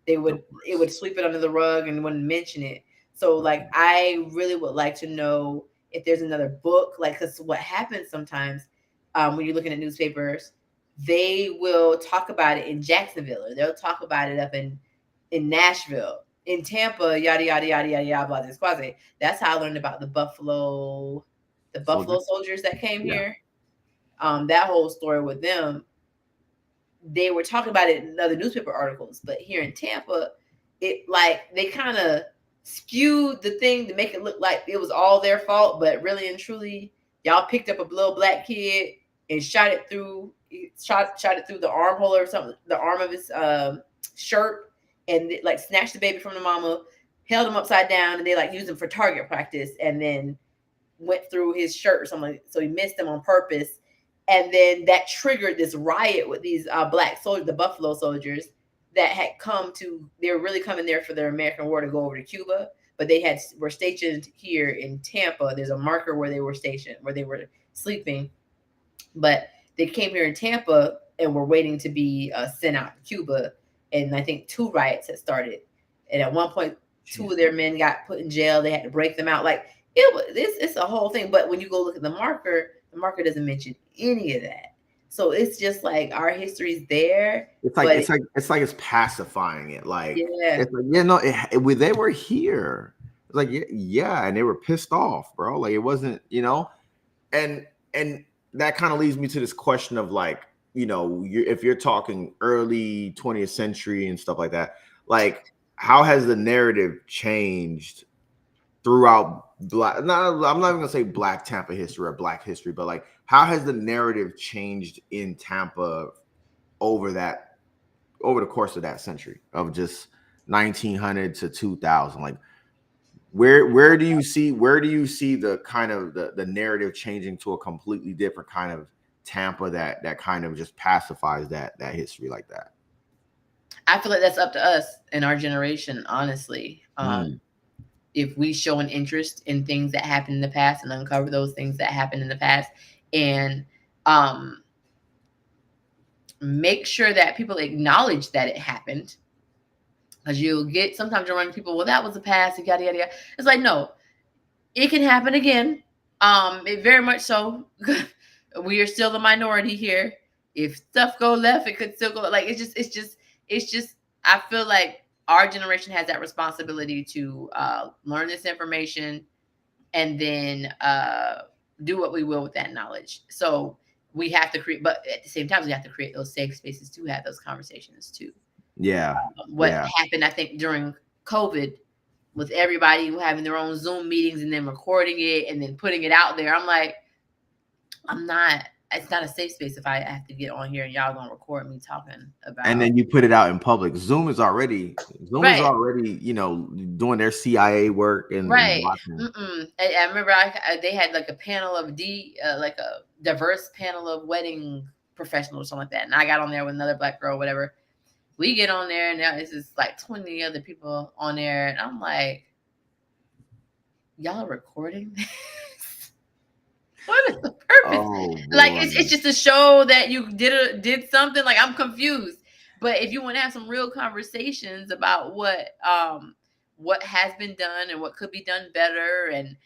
It would sweep it under the rug and wouldn't mention it. So like I really would like to know if there's another book, like, because what happens sometimes when you're looking at newspapers, they will talk about it in Jacksonville or they'll talk about it up in Nashville, in Tampa, yada yada yada yada yada blah this quasi. That's how I learned about the Buffalo soldiers that came here. That whole story with them, they were talking about it in other newspaper articles, but here in Tampa, it like they kind of skewed the thing to make it look like it was all their fault, but really and truly, y'all picked up a little black kid and shot it through the armhole or something, the arm of his shirt, and like snatched the baby from the mama, held him upside down, and they like used him for target practice, and then went through his shirt or something, so he missed him on purpose. And then that triggered this riot with these black soldiers, the Buffalo soldiers, that had come to, they were really coming there for their American War to go over to Cuba, but they were stationed here in Tampa. There's a marker where they were stationed, where they were sleeping, but they came here in Tampa and were waiting to be sent out to Cuba. And I think 2 riots had started, and at one point 2 of their men got put in jail. They had to break them out. Like it's a whole thing. But when you go look at the marker doesn't mention any of that. So it's just like our history's there. It's like it's pacifying it. Like, yeah, it's like, they were here. It's like, yeah, and they were pissed off, bro. Like, it wasn't, and that kind of leads me to this question of like, if you're talking early 20th century and stuff like that, like, how has the narrative changed throughout I'm not even gonna say Black Tampa history or Black history, but like, how has the narrative changed in Tampa over the course of that century of just 1900 to 2000? Like, where do you see the kind of the narrative changing to a completely different kind of Tampa that kind of just pacifies that history like that? I feel like that's up to us and our generation, honestly. If we show an interest in things that happened in the past and uncover those things that happened in the past, and make sure that people acknowledge that it happened, because sometimes you'll run into people, well, that was the past, yada yada yada. It's like, no, it can happen again. It very much so. We are still the minority here. If stuff go left, it could still go. Like, it's just. I feel like our generation has that responsibility to learn this information and then do what we will with that knowledge. So we have to create, but at the same time, we have to create those safe spaces to have those conversations too. Yeah. What happened, I think, during COVID, with everybody having their own Zoom meetings and then recording it and then putting it out there. I'm like, it's not a safe space if I have to get on here and y'all gonna record me talking about. And then you put it out in public. Zoom is already, doing their CIA work and right. I remember they had like a panel of like a diverse panel of wedding professionals or something like that, and I got on there with another Black girl, whatever. We get on there and now it's just like 20 other people on there, and I'm like, y'all recording this? What is the purpose? Like, it's just to show that you did something. Like, I'm confused. But if you want to have some real conversations about what has been done and what could be done better, and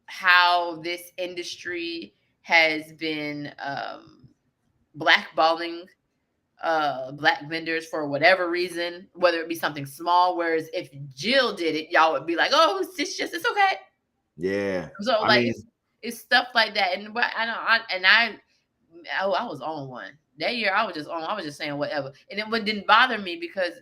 how this industry has been blackballing Black vendors for whatever reason, whether it be something small, whereas if Jill did it, y'all would be like, oh, it's okay. Yeah. So like, it's stuff like that. And I was on one that year. I was just saying whatever. And it didn't bother me because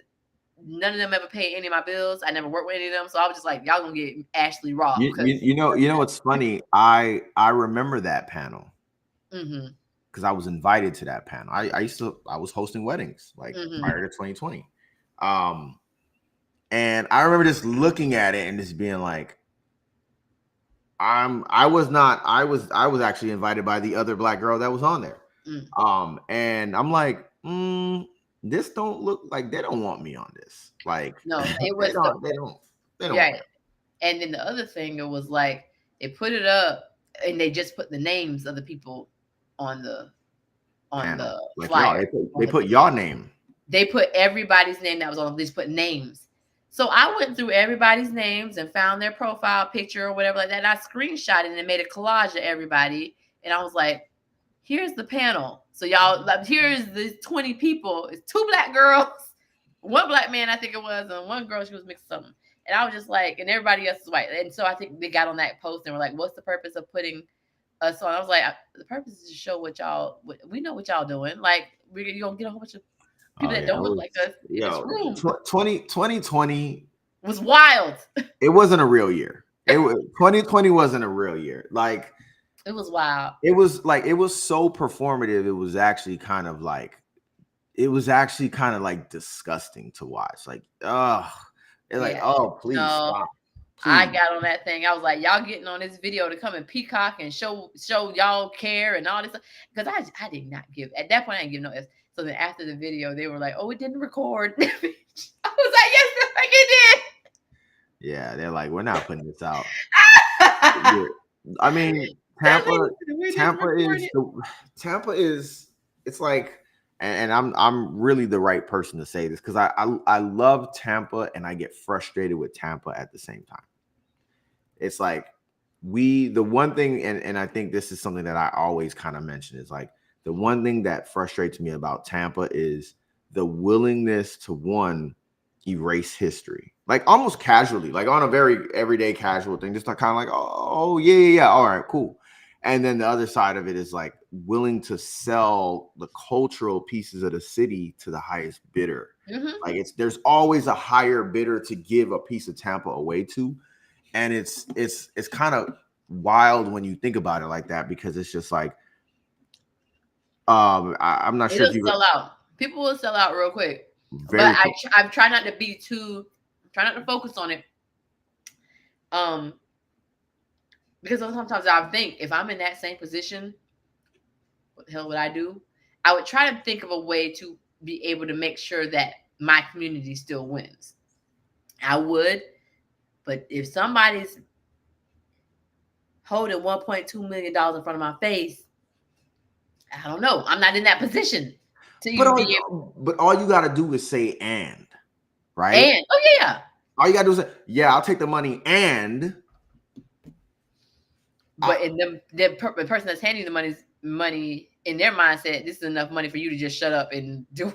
none of them ever paid any of my bills. I never worked with any of them. So I was just like, y'all gonna get Ashley raw. You know what's funny? I remember that panel. Because I was invited to that panel. I was hosting weddings like prior to 2020. And I remember just looking at it and just being like, I was actually invited by the other Black girl that was on there. And I'm like, this don't look like they don't want me on this. Like, no, it was they don't. Right. And then the other thing, it was like they put it up and they just put the names of the people on the like, flyer. They put your name. They put everybody's name that was on. They just put names. So I went through everybody's names and found their profile picture or whatever like that. And I screenshotted it and made a collage of everybody. And I was like, here's the panel. So y'all, here's the 20 people. It's 2 Black girls, 1 Black man, I think it was, and 1 girl, she was mixed something. And I was just like, and everybody else is white. And so I think they got on that post and were like, what's the purpose of putting us on? I was like, the purpose is to show we know what y'all doing. Like, you're going to get a whole bunch of people that don't look like us in this room. 2020 was wild. It wasn't a real year. 2020 wasn't a real year. Like, it was wild. It was so performative. It was actually kind of like it was actually kind of like disgusting to watch. Like, it's like, Yeah. oh, please No, stop. I Please. got on that thing. I was like, y'all getting on this video to come and peacock and show y'all care and all this stuff. Because I did not give at that point. I didn't give no S. So then after the video, they were like, "Oh, it didn't record." I was like, "Yes, it Yeah, they're like, we're not putting this out. did." I mean, That Tampa, lady said, "We didn't record it." Tampa is. It's like, and I'm really the right person to say this because I love Tampa and I get frustrated with Tampa at the same time. It's like the one thing, and I think this is something that I always kind of mention is like the one thing that frustrates me about Tampa is the willingness to erase history, like almost casually, like on a very everyday casual thing, just kind of like, oh yeah, all right, cool. And then the other side of it is like willing to sell the cultural pieces of the city to the highest bidder. Mm-hmm. Like there's always a higher bidder to give a piece of Tampa away to. And it's kind of wild when you think about it like that, because it's just like, I'm not sure if you sell out. People will sell out real quick. very But I try not to be try not to focus on it. Because sometimes I think if I'm in that same position, what the hell would I do? I would try to think of a way to be able to make sure that my community still wins. I would, but if somebody's holding $1.2 million in front of my face, I don't know. I'm not in that position to even be able. But all you got to do is say right? And yeah. All you got to do is say, yeah, I'll take the money and. But in the person that's handing the money in their mindset, this is enough money for you to just shut up and do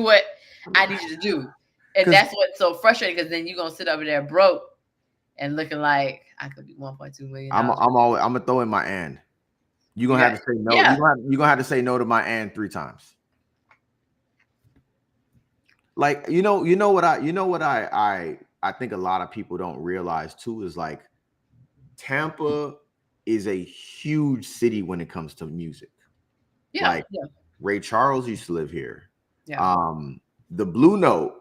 what I need you to do. And that's what's so frustrating, because then you're gonna sit over there broke and looking like I could be 1.2 million. I'm gonna throw in my and. You're gonna have to say no. Yeah. You're gonna have to say no to my and 3 times. Like you know what I think a lot of people don't realize too is like Tampa is a huge city when it comes to music. Yeah. Like Ray Charles used to live here. Yeah. The Blue Note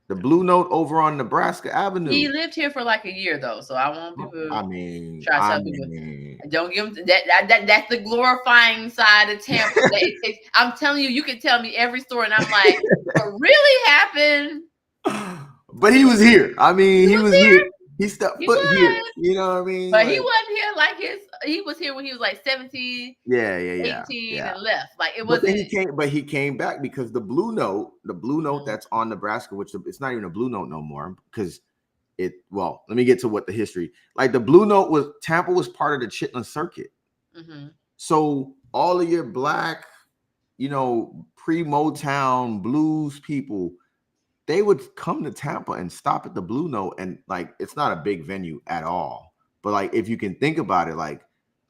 over on Nebraska Avenue. He lived here for like a year though, so I want people. I mean, try to tell people, don't give them that's the glorifying side of Tampa. I'm telling you, you can tell me every story, and I'm like, what really happened? But he was here. I mean, he was here. He stepped foot here. You know what I mean? But he wasn't here like he was here when he was like 17, 18, and left. Like it wasn't. But he came back because the Blue Note that's on Nebraska, which it's not even a Blue Note no more, because let me get to what the history. Like the Blue Note Tampa was part of the Chitterling circuit. Mm-hmm. So all of your black, pre-Motown blues people, they would come to Tampa and stop at the Blue Note, and like it's not a big venue at all, but like if you can think about it, like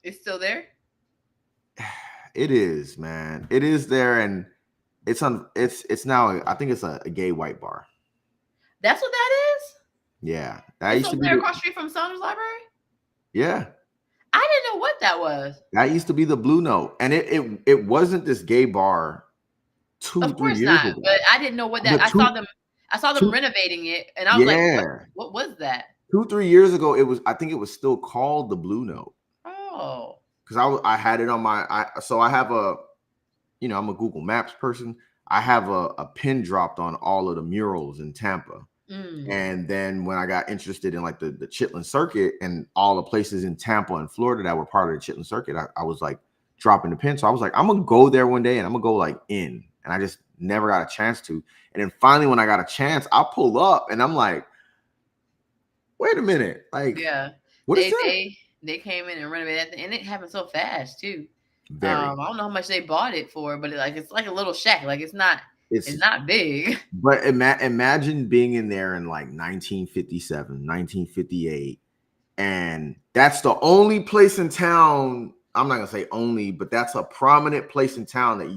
it's still there. It is, man. It is there, and it's now. I think it's a gay white bar. That's what that is. Yeah, that used to be across the street from Saunders Library. Yeah, I didn't know what that was. That used to be the Blue Note, and it wasn't this gay bar 2-3 years ago. But I didn't know what that. I saw them renovating it, and I was like, what was that? 2-3 years ago, I think it was still called the Blue Note. Oh. Because I had it on so I have I'm a Google Maps person. I have a pin dropped on all of the murals in Tampa. And then when I got interested in like the Chitterling circuit and all the places in Tampa and Florida that were part of the Chitterling circuit, I was like dropping the pin. So I was like, I'm gonna go there one day and I'm gonna go like in. And I just never got a chance to. And then finally, when I got a chance, I pull up and I'm like, wait a minute. Like, what is that? They came in and renovated it, and it happened so fast too. I don't know how much they bought it for, but it's like a little shack. Like it's not big. But imagine being in there in like 1957, 1958, and that's the only place in town. I'm not gonna say only, but that's a prominent place in town that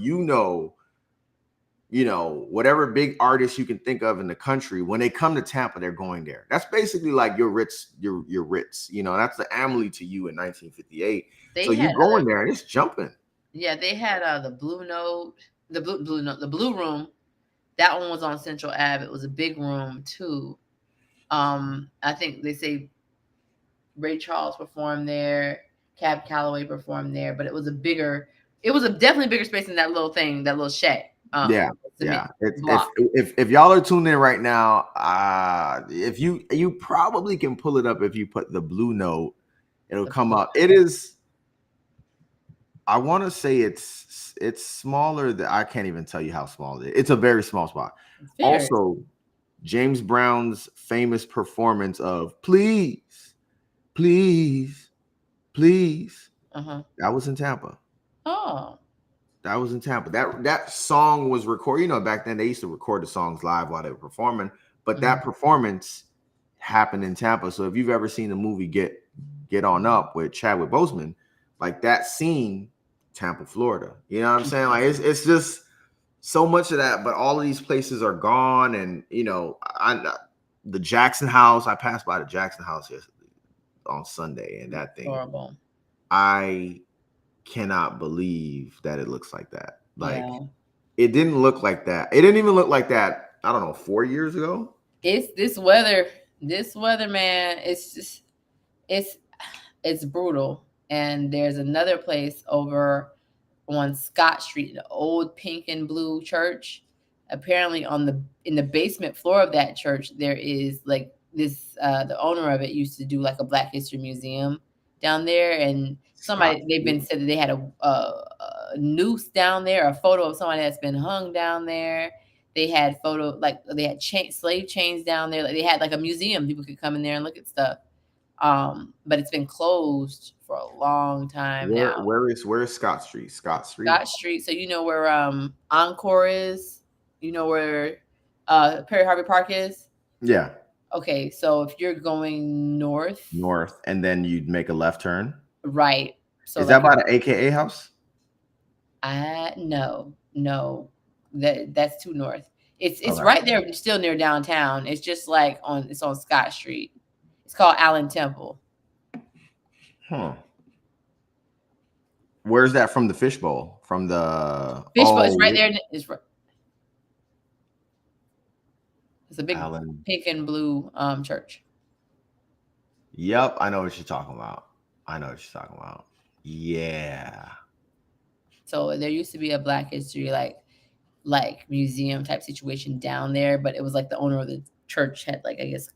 whatever big artists you can think of in the country, when they come to Tampa, they're going there. That's basically like your Ritz, your Ritz. That's the Amelie to you in 1958. So you're going there and it's jumping. Yeah, they had the Blue Note, the Blue Room That one was on Central Ave. It was a big room too. I think they say Ray Charles performed there, Cab Calloway performed there, but it was a definitely bigger space than that little thing, that little shack. Yeah, Cement yeah. It's block. if y'all are tuned in right now, if you probably can pull it up if you put the Blue Note, it'll come up. It is. I want to say it's smaller than I can't even tell you how small it is. It's a very small spot. Also, James Brown's famous performance of "Please, Please, Please," that was in Tampa. Oh. That was in Tampa. That song was recorded. You know, back then they used to record the songs live while they were performing, but that performance happened in Tampa. So if you've ever seen the movie Get On Up with Chadwick Boseman, like that scene, Tampa, Florida. You know what I'm saying? Like it's just so much of that, but all of these places are gone. And you know, the Jackson House, I passed by the Jackson House yesterday on Sunday, and that thing, horrible. I cannot believe that it looks like that. Like it didn't look like that. It didn't even look like that, I don't know, 4 years ago. It's this weather, man. It's just it's brutal. And there's another place over on Scott Street, the old pink and blue church. Apparently in the basement floor of that church, there is like this the owner of it used to do like a Black History Museum down there, and they've been said that they had a noose down there, a photo of somebody that's been hung down there. They had they had slave chains down there. Like they had like a museum. People could come in there and look at stuff. But it's been closed for a long time now. Where is Scott Street? Scott Street. So you know where Encore is? You know where Perry Harvey Park is? Yeah. Okay, so if you're going north, and then you'd make a left turn. Right. So is that by the AKA house? No. That's too north. It's right there, still near downtown. It's just like it's on Scott Street. It's called Allen Temple. Where's that from? The Fishbowl? From the Fishbowl is right there. It's a big pink and blue church. Yep, I know what you're talking about. Yeah. So there used to be a Black History like museum type situation down there, but it was like the owner of the church had like, I guess,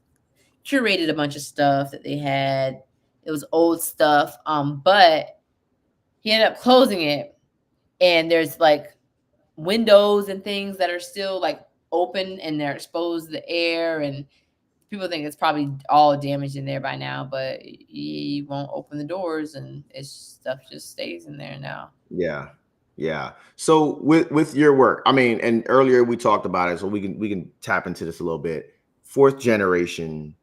curated a bunch of stuff that they had. It was old stuff, but he ended up closing it, and there's like windows and things that are still like open, and they're exposed to the air, and people think it's probably all damaged in there by now, but he won't open the doors, and stuff just stays in there now. Yeah. So with your work, I mean, and earlier we talked about it, so we can tap into this a little bit. 4th generation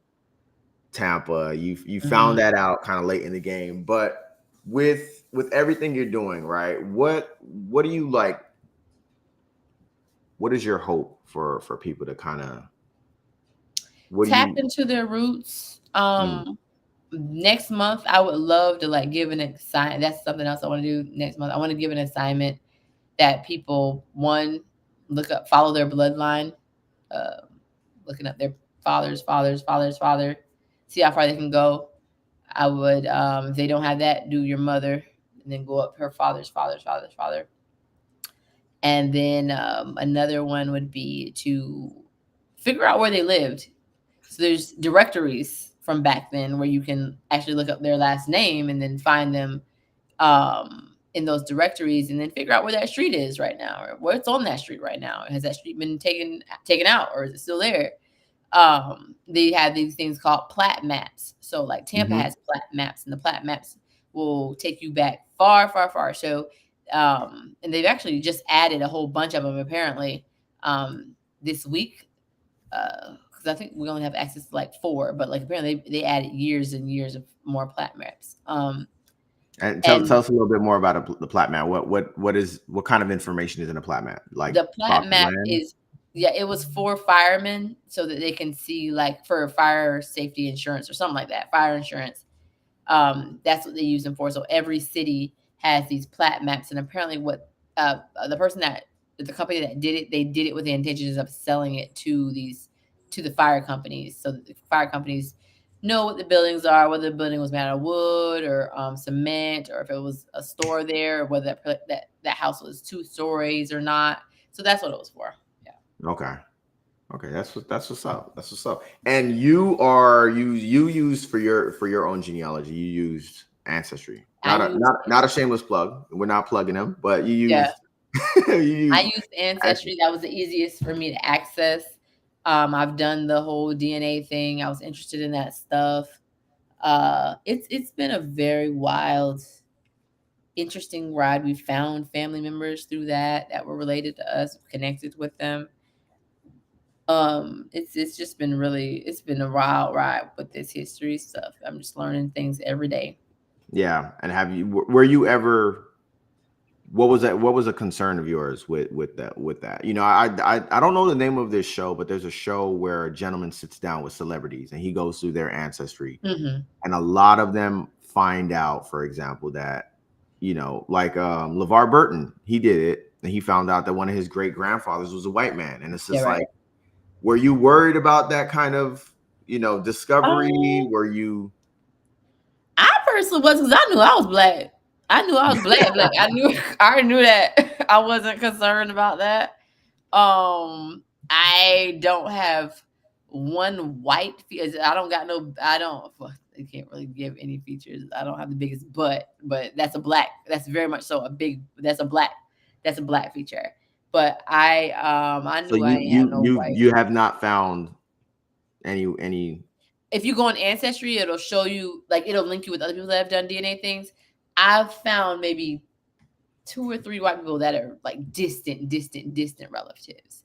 Tampa, you found that out kind of late in the game, but with everything you're doing, right? What do you like? What is your hope for people to kind of tap into their roots? Next month, I would love to like give an assignment. That's something else I want to do next month. I want to give an assignment that people, one, follow their bloodline, looking up their father's father, see how far they can go. I would, if they don't have that, do your mother, and then go up her father. And then another one would be to figure out where they lived. So there's directories from back then where you can actually look up their last name and then find them in those directories, and then figure out where that street is right now, or what's on that street right now. Has that street been taken out, or is it still there? They have these things called plat maps. So like Tampa has plat maps, and the plat maps will take you back far. So and they've actually just added a whole bunch of them apparently this week. Because I think we only have access to like 4, but like apparently they added years and years of more plat maps. And tell us a little bit more about the plat map. What kind of information is in a plat map? Like the plat map is, it was for firemen so that they can see like for fire safety insurance or something like that, fire insurance. That's what they use them for. So every city has these plat maps, and apparently what the person that the company that did it, they did it with the intentions of selling it to the fire companies, so that the fire companies know what the buildings are, whether the building was made out of wood or cement, or if it was a store there, or whether that house was 2 stories or not. So that's what it was for. Yeah. Okay. Okay, that's what's up. That's what's up. And you used for your own genealogy. You used Ancestry. I used Not a shameless plug. We're not plugging them, but you yeah, used you I used used Ancestry. That was the easiest for me to access. I've done the whole DNA thing. I was interested in that stuff. It's been a very wild, interesting ride. We found family members through that were related to us, connected with them. It's just been it's been a wild ride with this history stuff. I'm just learning things every day. Yeah. And were you ever, what was a concern of yours with that? You know, I don't know the name of this show, but there's a show where a gentleman sits down with celebrities and he goes through their ancestry. Mm-hmm. And a lot of them find out, for example, that, you know, like LeVar Burton, he did it and he found out that one of his great grandfathers was a white man. And it's just Yeah, right. like, were you worried about that kind of, you know, discovery? Um, Were you? I personally was, because I knew I was black. I knew I was black. Black. I already knew that. I wasn't concerned about that. I don't have one white. I don't got no. I don't. I can't really give any features. I don't have the biggest butt, but that's a black. That's very much so a big. That's a black. That's a black feature. But I So knew I didn't have no white. you have not found any. If you go on Ancestry, it'll show you, like, it'll link you with other people that have done DNA things. I've found maybe 2 or 3 white people that are like distant relatives.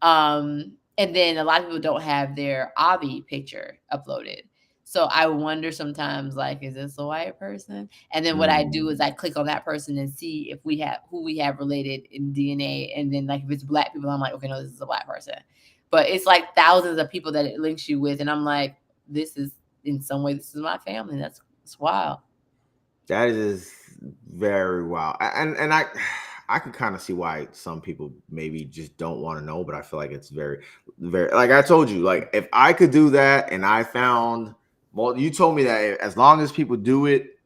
And then a lot of people don't have their Avi picture uploaded. So I wonder sometimes, like, is this a white person? And then what I do is I click on that person and see if we have who we have related in DNA. And then, like, if it's black people, I'm like, okay, no, this is a black person. But it's like thousands of people that it links you with, and I'm like, this is, in some way, this is my family. That's wild. That is very wild, and I can kind of see why some people maybe just don't want to know, but I feel like it's very, very, like I told you, like if I could do that and I found, well, you told me that as long as people do it,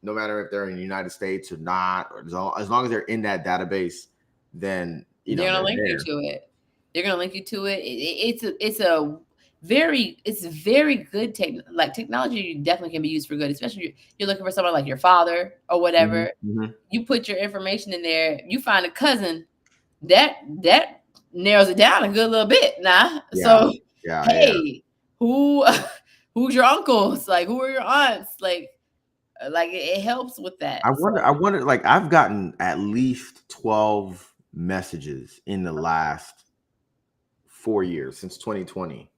no matter if they're in the United States or not, or as long as they're in that database, then you know They're gonna they're link you there. to it. They're gonna link you to it. It's very good technology definitely can be used for good, especially if you're looking for someone like your father or whatever. Mm-hmm. You put your information in there, you find a cousin, that narrows it down a good little bit now. Yeah. So Yeah. hey, who's your uncles? Like, who are your aunts? Like it helps with that. I wonder, like I've gotten at least 12 messages in the last 4 years since 2020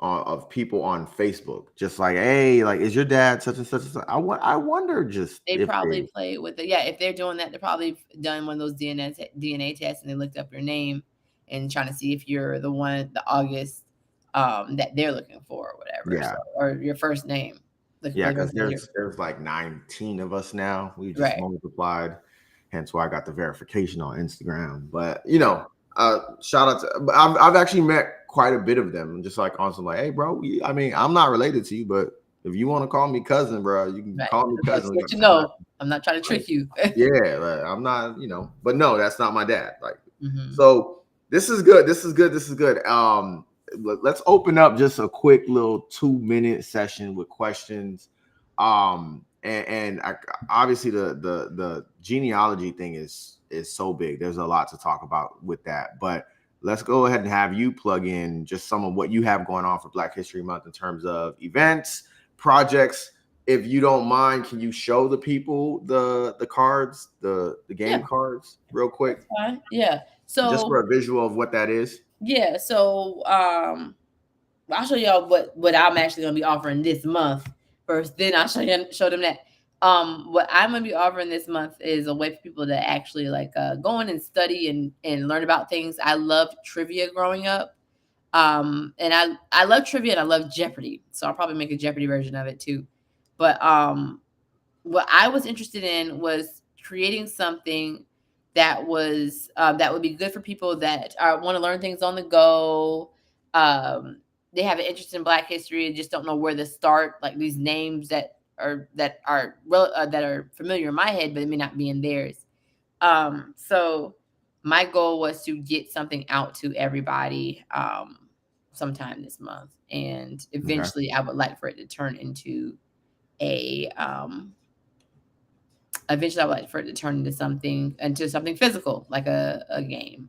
of people on Facebook, just like, hey, like, is your dad such and such and such? I wonder just They if probably play it with it. Yeah, if they're doing that, they're probably done one of those DNA tests, and they looked up your name and trying to see if you're the one, the August, that they're looking for, or whatever. Yeah. So, or your first name. Yeah, because there's like 19 of us now. We just Right. multiplied, hence why I got the verification on Instagram. But you know, shout out to, I've actually met quite a bit of them, just like on some, like, hey, bro, I mean, I'm not related to you, but if you want to call me cousin, bro, you can call me cousin. Let you know, I'm not trying to trick you. Yeah, like, I'm not, you know, but no, that's not my dad. Like, Mm-hmm. so this is good. This is good. This is good. Let's open up just a quick little 2-minute session with questions. And obviously the genealogy thing is so big. There's a lot to talk about with that, but let's go ahead and have you plug in just some of what you have going on for Black History Month in terms of events, projects. If you don't mind, can you show the people the cards, the game cards real quick? Yeah. So just for a visual of what that is. Yeah. So I'll show y'all what I'm actually gonna be offering this month first. Then I'll show them that. What I'm gonna be offering this month is a way for people to actually go in and study and learn about things. I loved trivia growing up. And I love trivia and I love Jeopardy. So I'll probably make a Jeopardy version of it too. But what I was interested in was creating something that would be good for people that want to learn things on the go. They have an interest in Black history and just don't know where to start. Like these names that are familiar in my head, but it may not be in theirs. So my goal was to get something out to everybody sometime this month, and eventually I would like for it to turn into a eventually I would like for it to turn into something physical, like a game.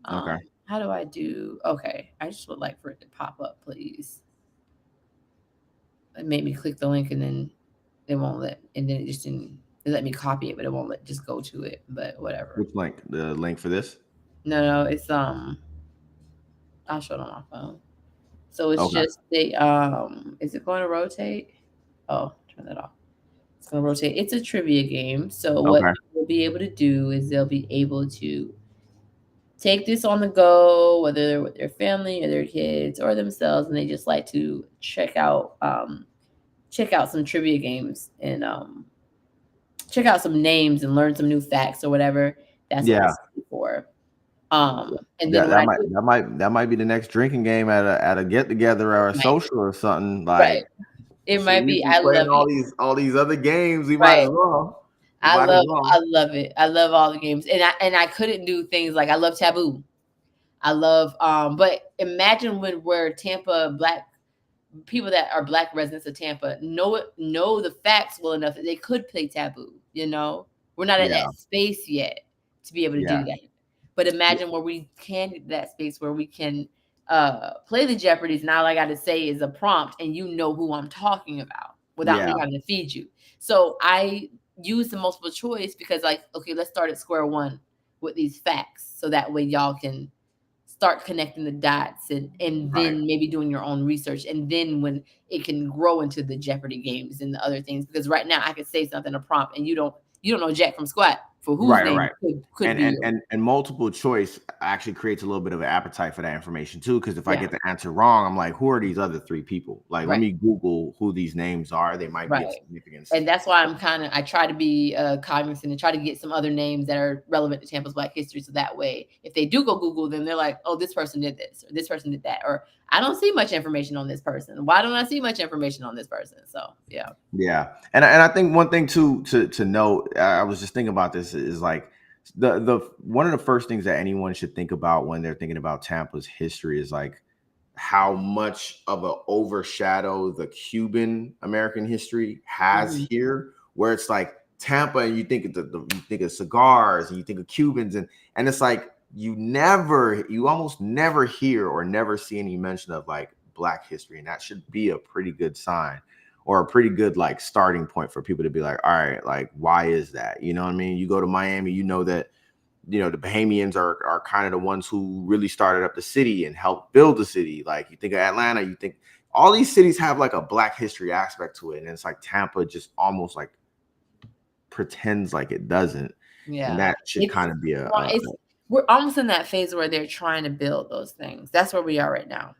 How do I do? Okay, I just would like for it to pop up, please. It made me click the link and then it won't let, and then it let me copy it, but it won't let just go to it. But whatever. Which link? The link for this? No, it's I'll show it on my phone. So it's just is it going to rotate? Oh, turn that off. It's going to rotate. It's a trivia game. So what we'll be able to do is they'll be able to take this on the go, whether they're with their family or their kids or themselves, and they just like to check out some trivia games and check out some names and learn some new facts or whatever. That's what it's for. And then that might be the next drinking game at a get together or a social or something. Like it might be. I love all these other games. We might as well. I love it. I love all the games, and I couldn't do things like I love Taboo. I love but imagine where Tampa Black people that are Black residents of Tampa know the facts well enough that they could play Taboo. You know, we're not in that space yet to be able to do that. But imagine where we can get that space where we can play the Jeopardies, and all I got to say is a prompt, and you know who I'm talking about without me having to feed you. So I use the multiple choice because, like, okay, let's start at square one with these facts, so that way y'all can start connecting the dots and then maybe doing your own research, and then when it can grow into the Jeopardy games and the other things. Because right now I could say something, a prompt, and you don't know jack from squat for whose name could be. And multiple choice actually creates a little bit of an appetite for that information too. Because if I get the answer wrong, I'm like, who are these other three people? Like, let me Google who these names are. They might be of significance. And that's why I try to be cognizant and try to get some other names that are relevant to Tampa's Black history. So that way, if they do go Google, then they're like, oh, this person did this, or this person did that, or I don't see much information on this person. Why don't I see much information on this person? So yeah. And I think one thing too to note, I was just thinking about this, is like the one of the first things that anyone should think about when they're thinking about Tampa's history is like how much of a overshadow the Cuban American history has here, where it's like Tampa and you think of cigars and you think of Cubans and it's like you almost never hear or never see any mention of like Black history, and that should be a pretty good sign or a pretty good like starting point for people to be like, all right, like why is that? You know what I mean? You go to Miami, you know that the Bahamians are kind of the ones who really started up the city and helped build the city. Like you think of Atlanta, you think all these cities have like a Black history aspect to it, and it's like Tampa just almost like pretends like it doesn't. And that should kind of be we're almost in that phase where they're trying to build those things. That's where we are right now.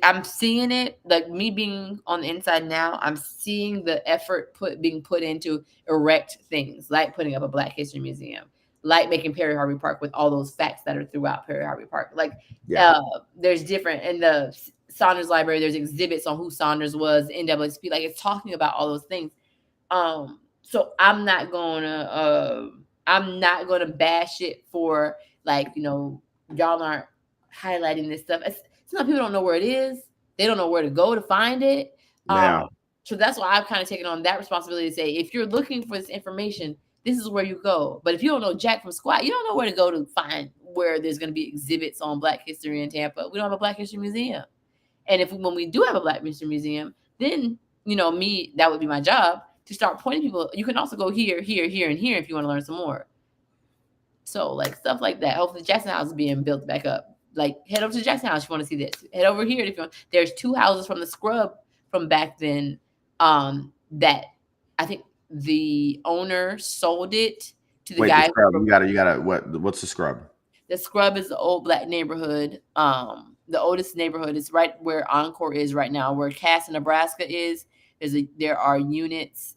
I'm seeing it, like me being on the inside now, I'm seeing the effort being put into erect things, like putting up a Black History Museum, like making Perry Harvey Park with all those facts that are throughout Perry Harvey Park. Like there's different, in the Saunders Library, there's exhibits on who Saunders was, NAACP, like it's talking about all those things. So I'm not gonna bash it for like, y'all aren't highlighting this stuff. Some people don't know where it is. They don't know where to go to find it. So that's why I've kind of taken on that responsibility to say, if you're looking for this information, this is where you go. But if you don't know jack from squat, you don't know where to go to find where there's going to be exhibits on Black history in Tampa. We don't have a Black History Museum. And when we do have a Black History Museum, then, that would be my job to start pointing people. You can also go here, here, here, and here if you want to learn some more. So like stuff like that. Hopefully Jackson House is being built back up. Like head over to Jackson House if you want to see this. Head over here if you want. There's 2 houses from the Scrub from back then that I think the owner sold it to the guy. You gotta what's the Scrub? The Scrub is the old Black neighborhood. The oldest neighborhood is right where Encore is right now, where Cass, Nebraska is. There are units,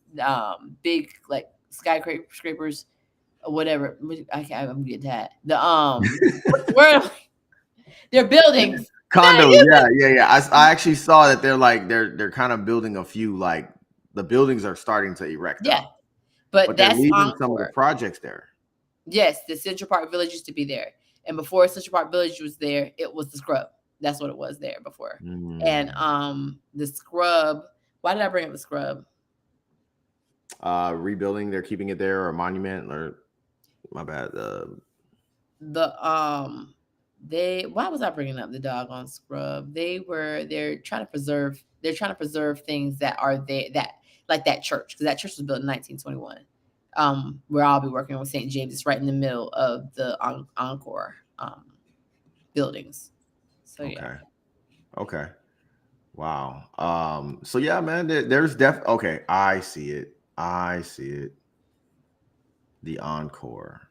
big like skyscrapers whatever. I'm getting that. What's the word? They're buildings. Condos, yeah. I actually saw that they're kind of building a few, like the buildings are starting to erect Yeah, now, but but they're that's leaving some of the Encore. projects there. Yes, the Central Park Village used to be there, and before Central Park Village was there, it was the Scrub. That's what it was there before. And the Scrub. Why did I bring up the Scrub? Rebuilding, they're keeping it there, or a monument, or my bad. Why was I bringing up the doggone Scrub? They're trying to preserve things that are there, that like that church, because that church was built in 1921. Where I'll be working with St. James. It's right in the middle of the Encore buildings. So yeah. Okay. Wow. So yeah, man, there's okay, I see it. The Encore.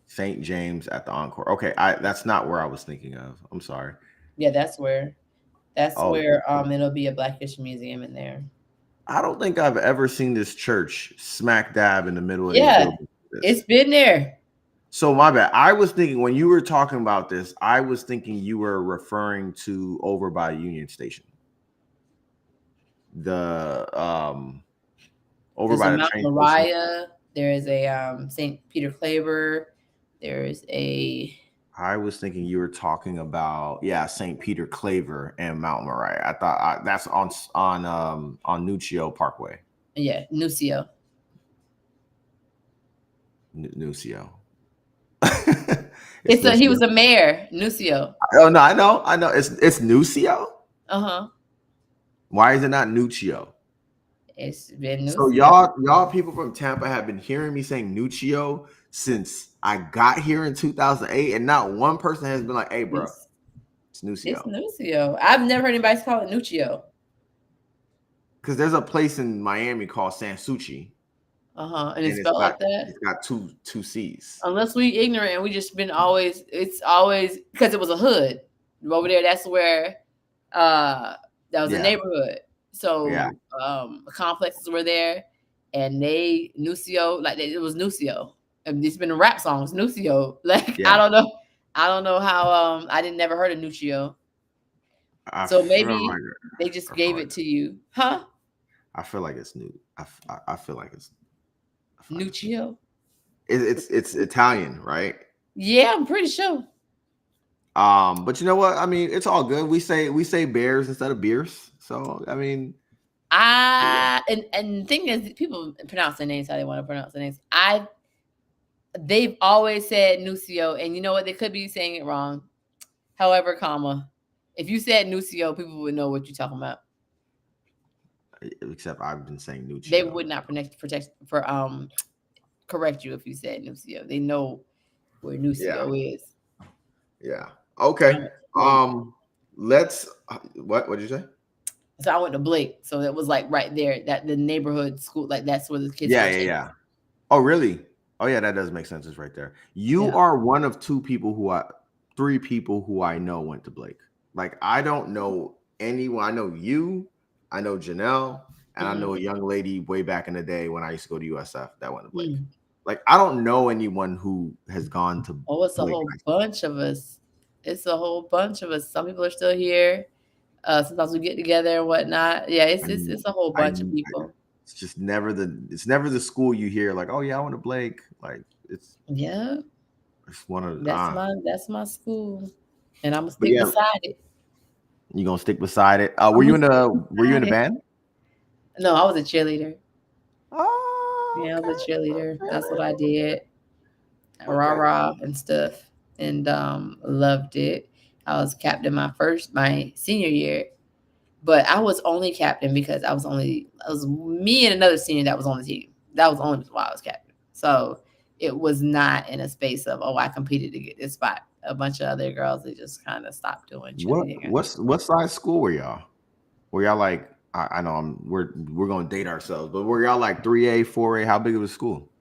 St. James at the Encore. Okay, that's not where I was thinking of. I'm sorry. Yeah, that's where it'll be a Black History Museum in there. I don't think I've ever seen this church smack dab in the middle of Yeah, these buildings. it's been there. So my bad. I was thinking when you were talking about this, I was thinking you were referring to over by Union Station. The over There's by a the Mount train Moriah. station. There is a St. Peter Claver. There's a. I was thinking you were talking about St. Peter Claver and Mount Moriah. I thought that's on Nuccio Parkway. Yeah, Nuccio. Nuccio. He was a mayor, Nuccio. Oh no, I know. It's Nuccio. Why is it not Nuccio? It's been Nuccio. So y'all people from Tampa have been hearing me saying Nuccio since I got here in 2008, and not one person has been like, "Hey, bro, it's Nuccio." It's Nuccio. I've never heard anybody call it Nuccio. Because there's a place in Miami called Sanssouci. And it's spelled like that. It's got two C's. Unless we ignorant and we just been always. It's always because it was a hood over there. That's where that was a neighborhood. So complexes were there, and Nuccio, like it was Nuccio. And it's been in rap songs, Nuccio. Like I don't know how I didn't never heard of Nuccio. So maybe they just gave it to you, huh? I feel like it's new. I feel like it's Nuccio. It's Italian, right? Yeah, I'm pretty sure. But you know what? I mean, it's all good. We say bears instead of beers. So I mean, and the thing is, people pronounce their names how they want to pronounce their names. They've always said Nuccio, and you know what? They could be saying it wrong. However, if you said Nuccio, people would know what you're talking about. Except I've been saying Nuccio. They would not correct you if you said Nuccio. They know where Nuccio is. Yeah. Okay. Let's. What did you say? So I went to Blake, so it was like right there, that the neighborhood school, like that's where the kids. Yeah. Oh, really? Oh, yeah. That does make sense. It's right there. You are one of three people who I know went to Blake. Like I don't know anyone. I know you. I know Janelle, and I know a young lady way back in the day when I used to go to USF that went to Blake. Like I don't know anyone who has gone to. Oh, it's a whole bunch of us. It's a whole bunch of us. Some people are still here. Sometimes we get together and whatnot. Yeah, it's a whole bunch of people. It's just never the school you hear like, oh yeah, I went to Blake. Like it's one of that's my school, and I'm gonna stick beside it. You gonna stick beside it? Were you in the band? No, I was a cheerleader. Oh, yeah, I was a cheerleader. That's what I did. Rah and stuff, and loved it. I was captain my senior year, but I was only captain because it was me and another senior that was on the team. That was only why I was captain. So it was not in a space of I competed to get this spot. A bunch of other girls, they just kind of stopped doing cheerleading. What size school were y'all? Were y'all like I know we're gonna date ourselves, but were y'all like 3A, 4A? How big of a school?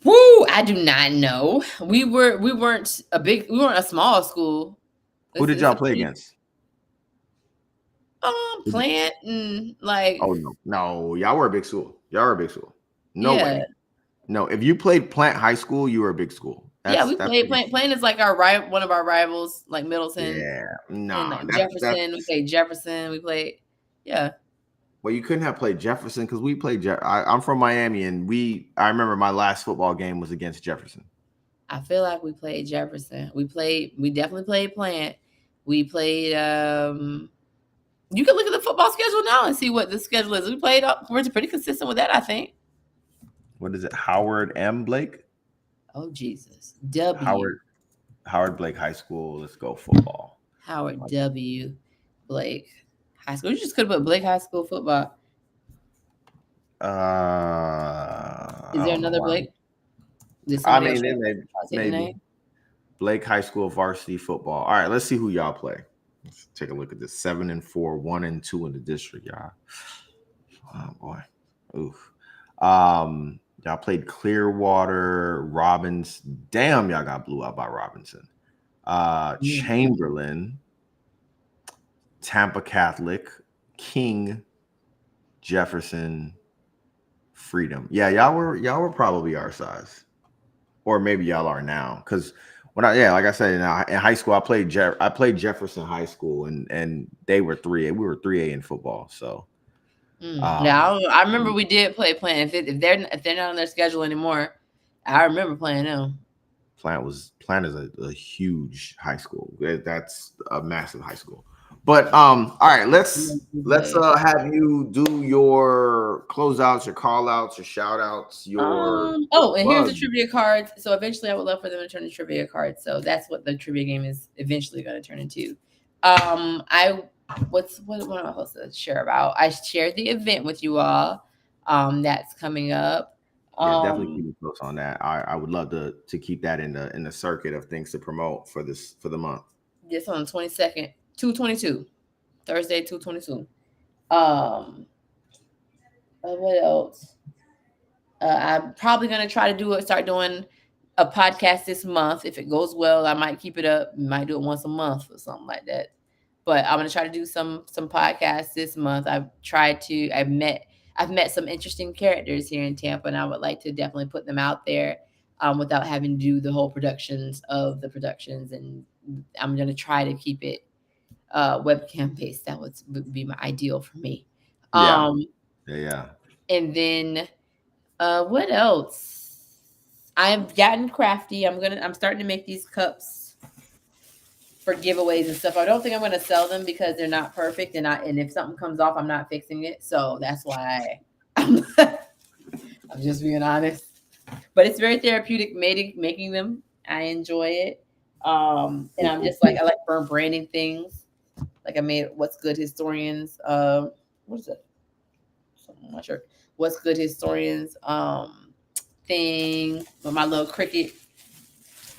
Woo! I do not know. We weren't a small school. Who did y'all play against? Plant and like. Oh no, y'all were a big school. No way. No, if you played Plant High School, you were a big school. Yeah, we That's played Plant is like one of our rivals, like Middleton and like Jefferson. We played Jefferson. We played, yeah. Well, you couldn't have played Jefferson because we played. I'm from Miami, and I remember my last football game was against Jefferson. I feel like we played Jefferson. We definitely played Plant. We played. You can look at the football schedule now and see what the schedule is. We're pretty consistent with that, I think. What is it? Howard M. Blake? Oh, Jesus. W. Howard Blake High School. Let's go football. Howard W. Blake High School. You just could have put Blake High School football. Is there another Blake? I mean, maybe. Blake High School varsity football. All right, let's see who y'all play. Let's take a look at this. 7-4, 1-2 in the district, y'all. Oh boy. Oof. Y'all played Clearwater, Robbins. Damn, y'all got blew out by Robinson. Chamberlain, Tampa Catholic, King, Jefferson, Freedom. Yeah, y'all were probably our size, or maybe y'all are now. Because like I said, in high school, I played Jefferson High School, and they were 3A. We were 3A in football. So I remember we did play Plant. If they're not on their schedule anymore, I remember playing them. Plant is a huge high school. That's a massive high school. But all right, let's have you do your closeouts, your call outs, your shout outs, your here's the trivia cards. So eventually I would love for them to turn into trivia cards. So that's what the trivia game is eventually going to turn into. What am I supposed to share about? I shared the event with you all. That's coming up. Yeah, definitely keep me close on that. I would love to keep that in the circuit of things to promote for the month. Yes, on the 22nd, 2/22, Thursday, 2/22. What else? I'm probably gonna try to start doing a podcast this month. If it goes well, I might keep it up. Might do it once a month or something like that. But I'm gonna try to do some podcasts this month. I've met some interesting characters here in Tampa, and I would like to definitely put them out there without having to do the whole productions of the productions. And I'm going to try to keep it webcam based. That would be my ideal for me. Yeah. And then what else? I've gotten crafty. I'm starting to make these cups for giveaways and stuff. I don't think I'm going to sell them because they're not perfect, and if something comes off, I'm not fixing it. So that's why I'm just being honest. But it's very therapeutic making them. I enjoy it. And I'm just I like branding things. Like I made What's Good Historians. What is it? I'm not sure. What's Good Historians thing with my little cricket.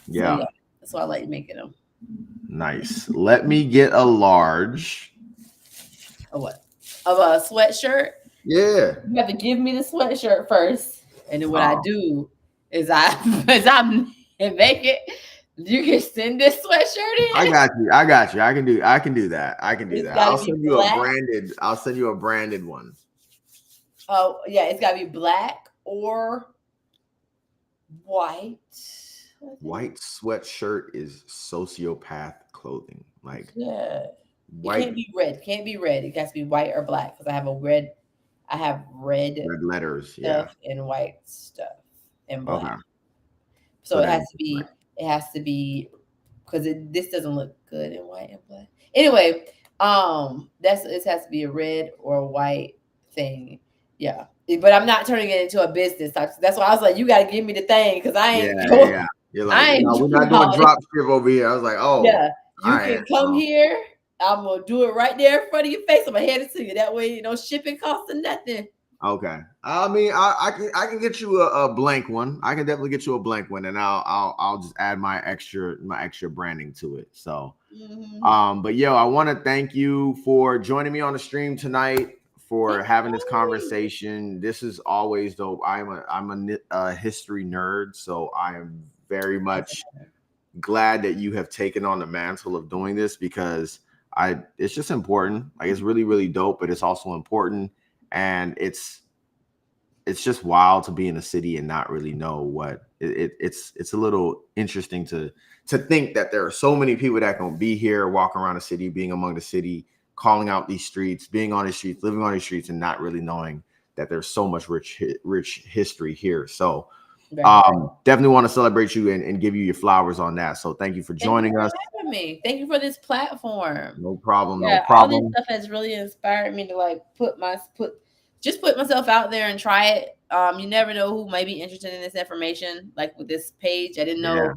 Yeah. So, that's why I like making them. Nice. Let me get a large. Of what? Of a sweatshirt? Yeah. You have to give me the sweatshirt first. And then what I do is I make it. You can send this sweatshirt in. I got you. I can do that. I'll send you a branded one. Oh, yeah, it's gotta be black or white. White sweatshirt is sociopath clothing. Like white. It can't be red. It has to be white or black because I have red letters, stuff and white stuff and black. Okay. So it has to be because this doesn't look good in white and black. Anyway, it has to be a red or a white thing. Yeah. But I'm not turning it into a business. That's why I was like, you got to give me the thing because I ain't. Yeah. You're like, we're not doing drop ship over here. I was like, oh. Yeah. You can come here. I'm going to do it right there in front of your face. I'm going to hand it to you. That way, shipping costs or nothing. Okay. I mean, I can get you a blank one. I can definitely get you a blank one, and I'll just add my extra branding to it. So, but I want to thank you for joining me on the stream tonight, for having this conversation. This is always dope. I'm a history nerd, so I am very much glad that you have taken on the mantle of doing this because it's just important. Like it's really, really dope, but it's also important. And it's it's just wild to be in a city and not really know what it's a little interesting to think that there are so many people that can be here, walking around the city, being among the city, calling out these streets, being on the streets, living on these streets, and not really knowing that there's so much rich history here. So definitely want to celebrate you and give you your flowers on that. So thank you for joining us. Having me. Thank you for this platform. No problem. Yeah, No problem. all this stuff has really inspired me to like put myself out there and try it. You never know who might be interested in this information. Like with this page, I didn't know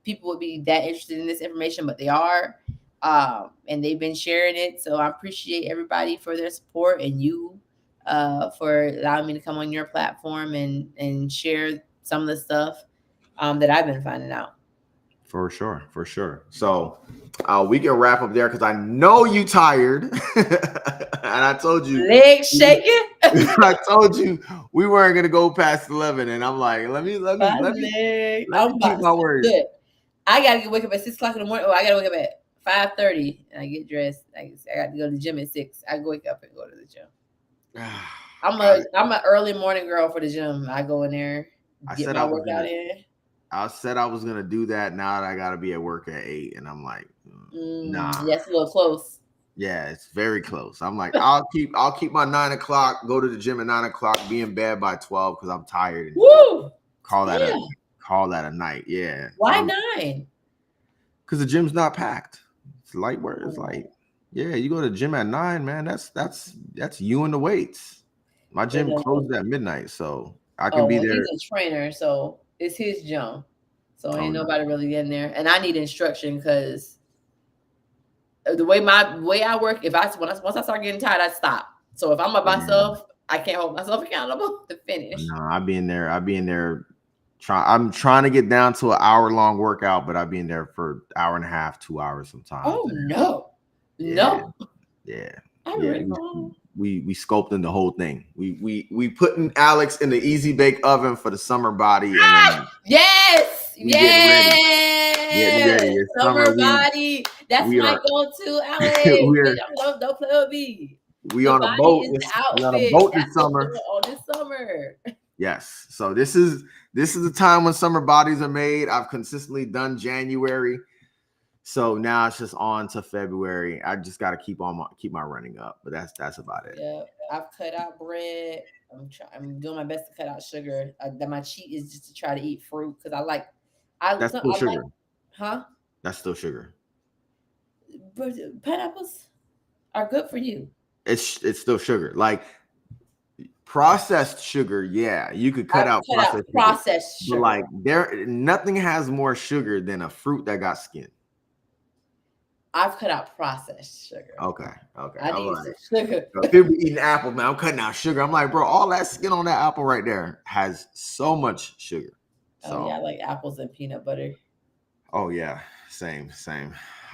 people would be that interested in this information, but they are. And they've been sharing it. So I appreciate everybody for their support and you for allowing me to come on your platform and share some of the stuff that I've been finding out. For sure. So we can wrap up there because I know you tired. And I told you, legs shaking. I told you we weren't gonna go past 11, and I'm like, let me keep my word. Good. I gotta wake up at 6 o'clock in the morning. Oh, I gotta wake up at 5:30 and I get dressed. I got to go to the gym at 6. I wake up and go to the gym. I'm an early morning girl for the gym. I go in there, get my workout in. I said I was gonna do that. Now that I gotta be at work at 8, and I'm like, nah, that's a little close. Yeah, it's very close. I'm like, I'll keep my 9 o'clock. Go to the gym at 9 o'clock. Be in bed by 12 because I'm tired. Woo! Call that a night. Yeah. Why 9? Because the gym's not packed. It's light work. It's like, yeah, you go to the gym at 9, man. That's you and the weights. My gym closed at midnight, so I can be there. He's a trainer, so it's his gym. So ain't nobody really in there. And I need instruction because the way I work, once I start getting tired, I stop. So if I'm by myself, I can't hold myself accountable to finish. No, I'll be in there. I'm trying to get down to an hour-long workout, but I'll be in there for an hour and a half, 2 hours sometimes. Oh no. Yeah. We sculpting the whole thing. We putting Alex in the easy bake oven for the summer body. And yes. Getting ready. Summer body. That's my go-to, Alex. Don't play with me. We on a boat. We on a boat this summer. This summer. Yes. So this is the time when summer bodies are made. I've consistently done January. So now it's just on to February. I just got to keep my running up, but that's about it. Yeah, I've cut out bread. I'm doing my best to cut out sugar. My cheat is just to try to eat fruit because that's still sugar. Huh? That's still sugar. But pineapples are good for you. It's still sugar. Like processed sugar, yeah, you could cut out processed sugar. But like nothing has more sugar than a fruit that got skin. I've cut out processed sugar. Okay. I need some sugar. People be eating apple, man. I'm cutting out sugar. I'm like, bro, all that skin on that apple right there has so much sugar. So I like apples and peanut butter. Oh yeah, same.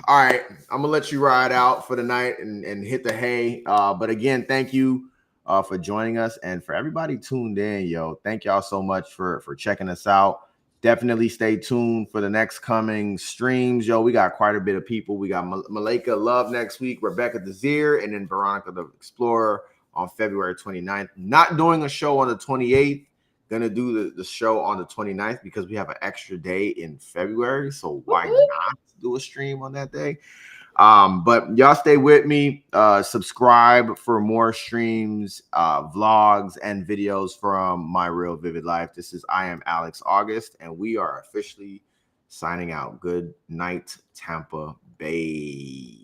All right, I'm gonna let you ride out for the night and hit the hay. But again, thank you for joining us, and for everybody tuned in, yo. Thank y'all so much for checking us out. Definitely stay tuned for the next coming streams, yo. We got quite a bit of people. We got Malika Love next week, Rebecca Desir, and then Veronica the Explorer on February 29th. Not doing a show on the 28th. Gonna do the show on the 29th because we have an extra day in February. So why not do a stream on that day? But y'all stay with me. Subscribe for more streams, vlogs, and videos from My Real Vivid Life. I am Alex Auguste, and we are officially signing out. Good night, Tampa Bay.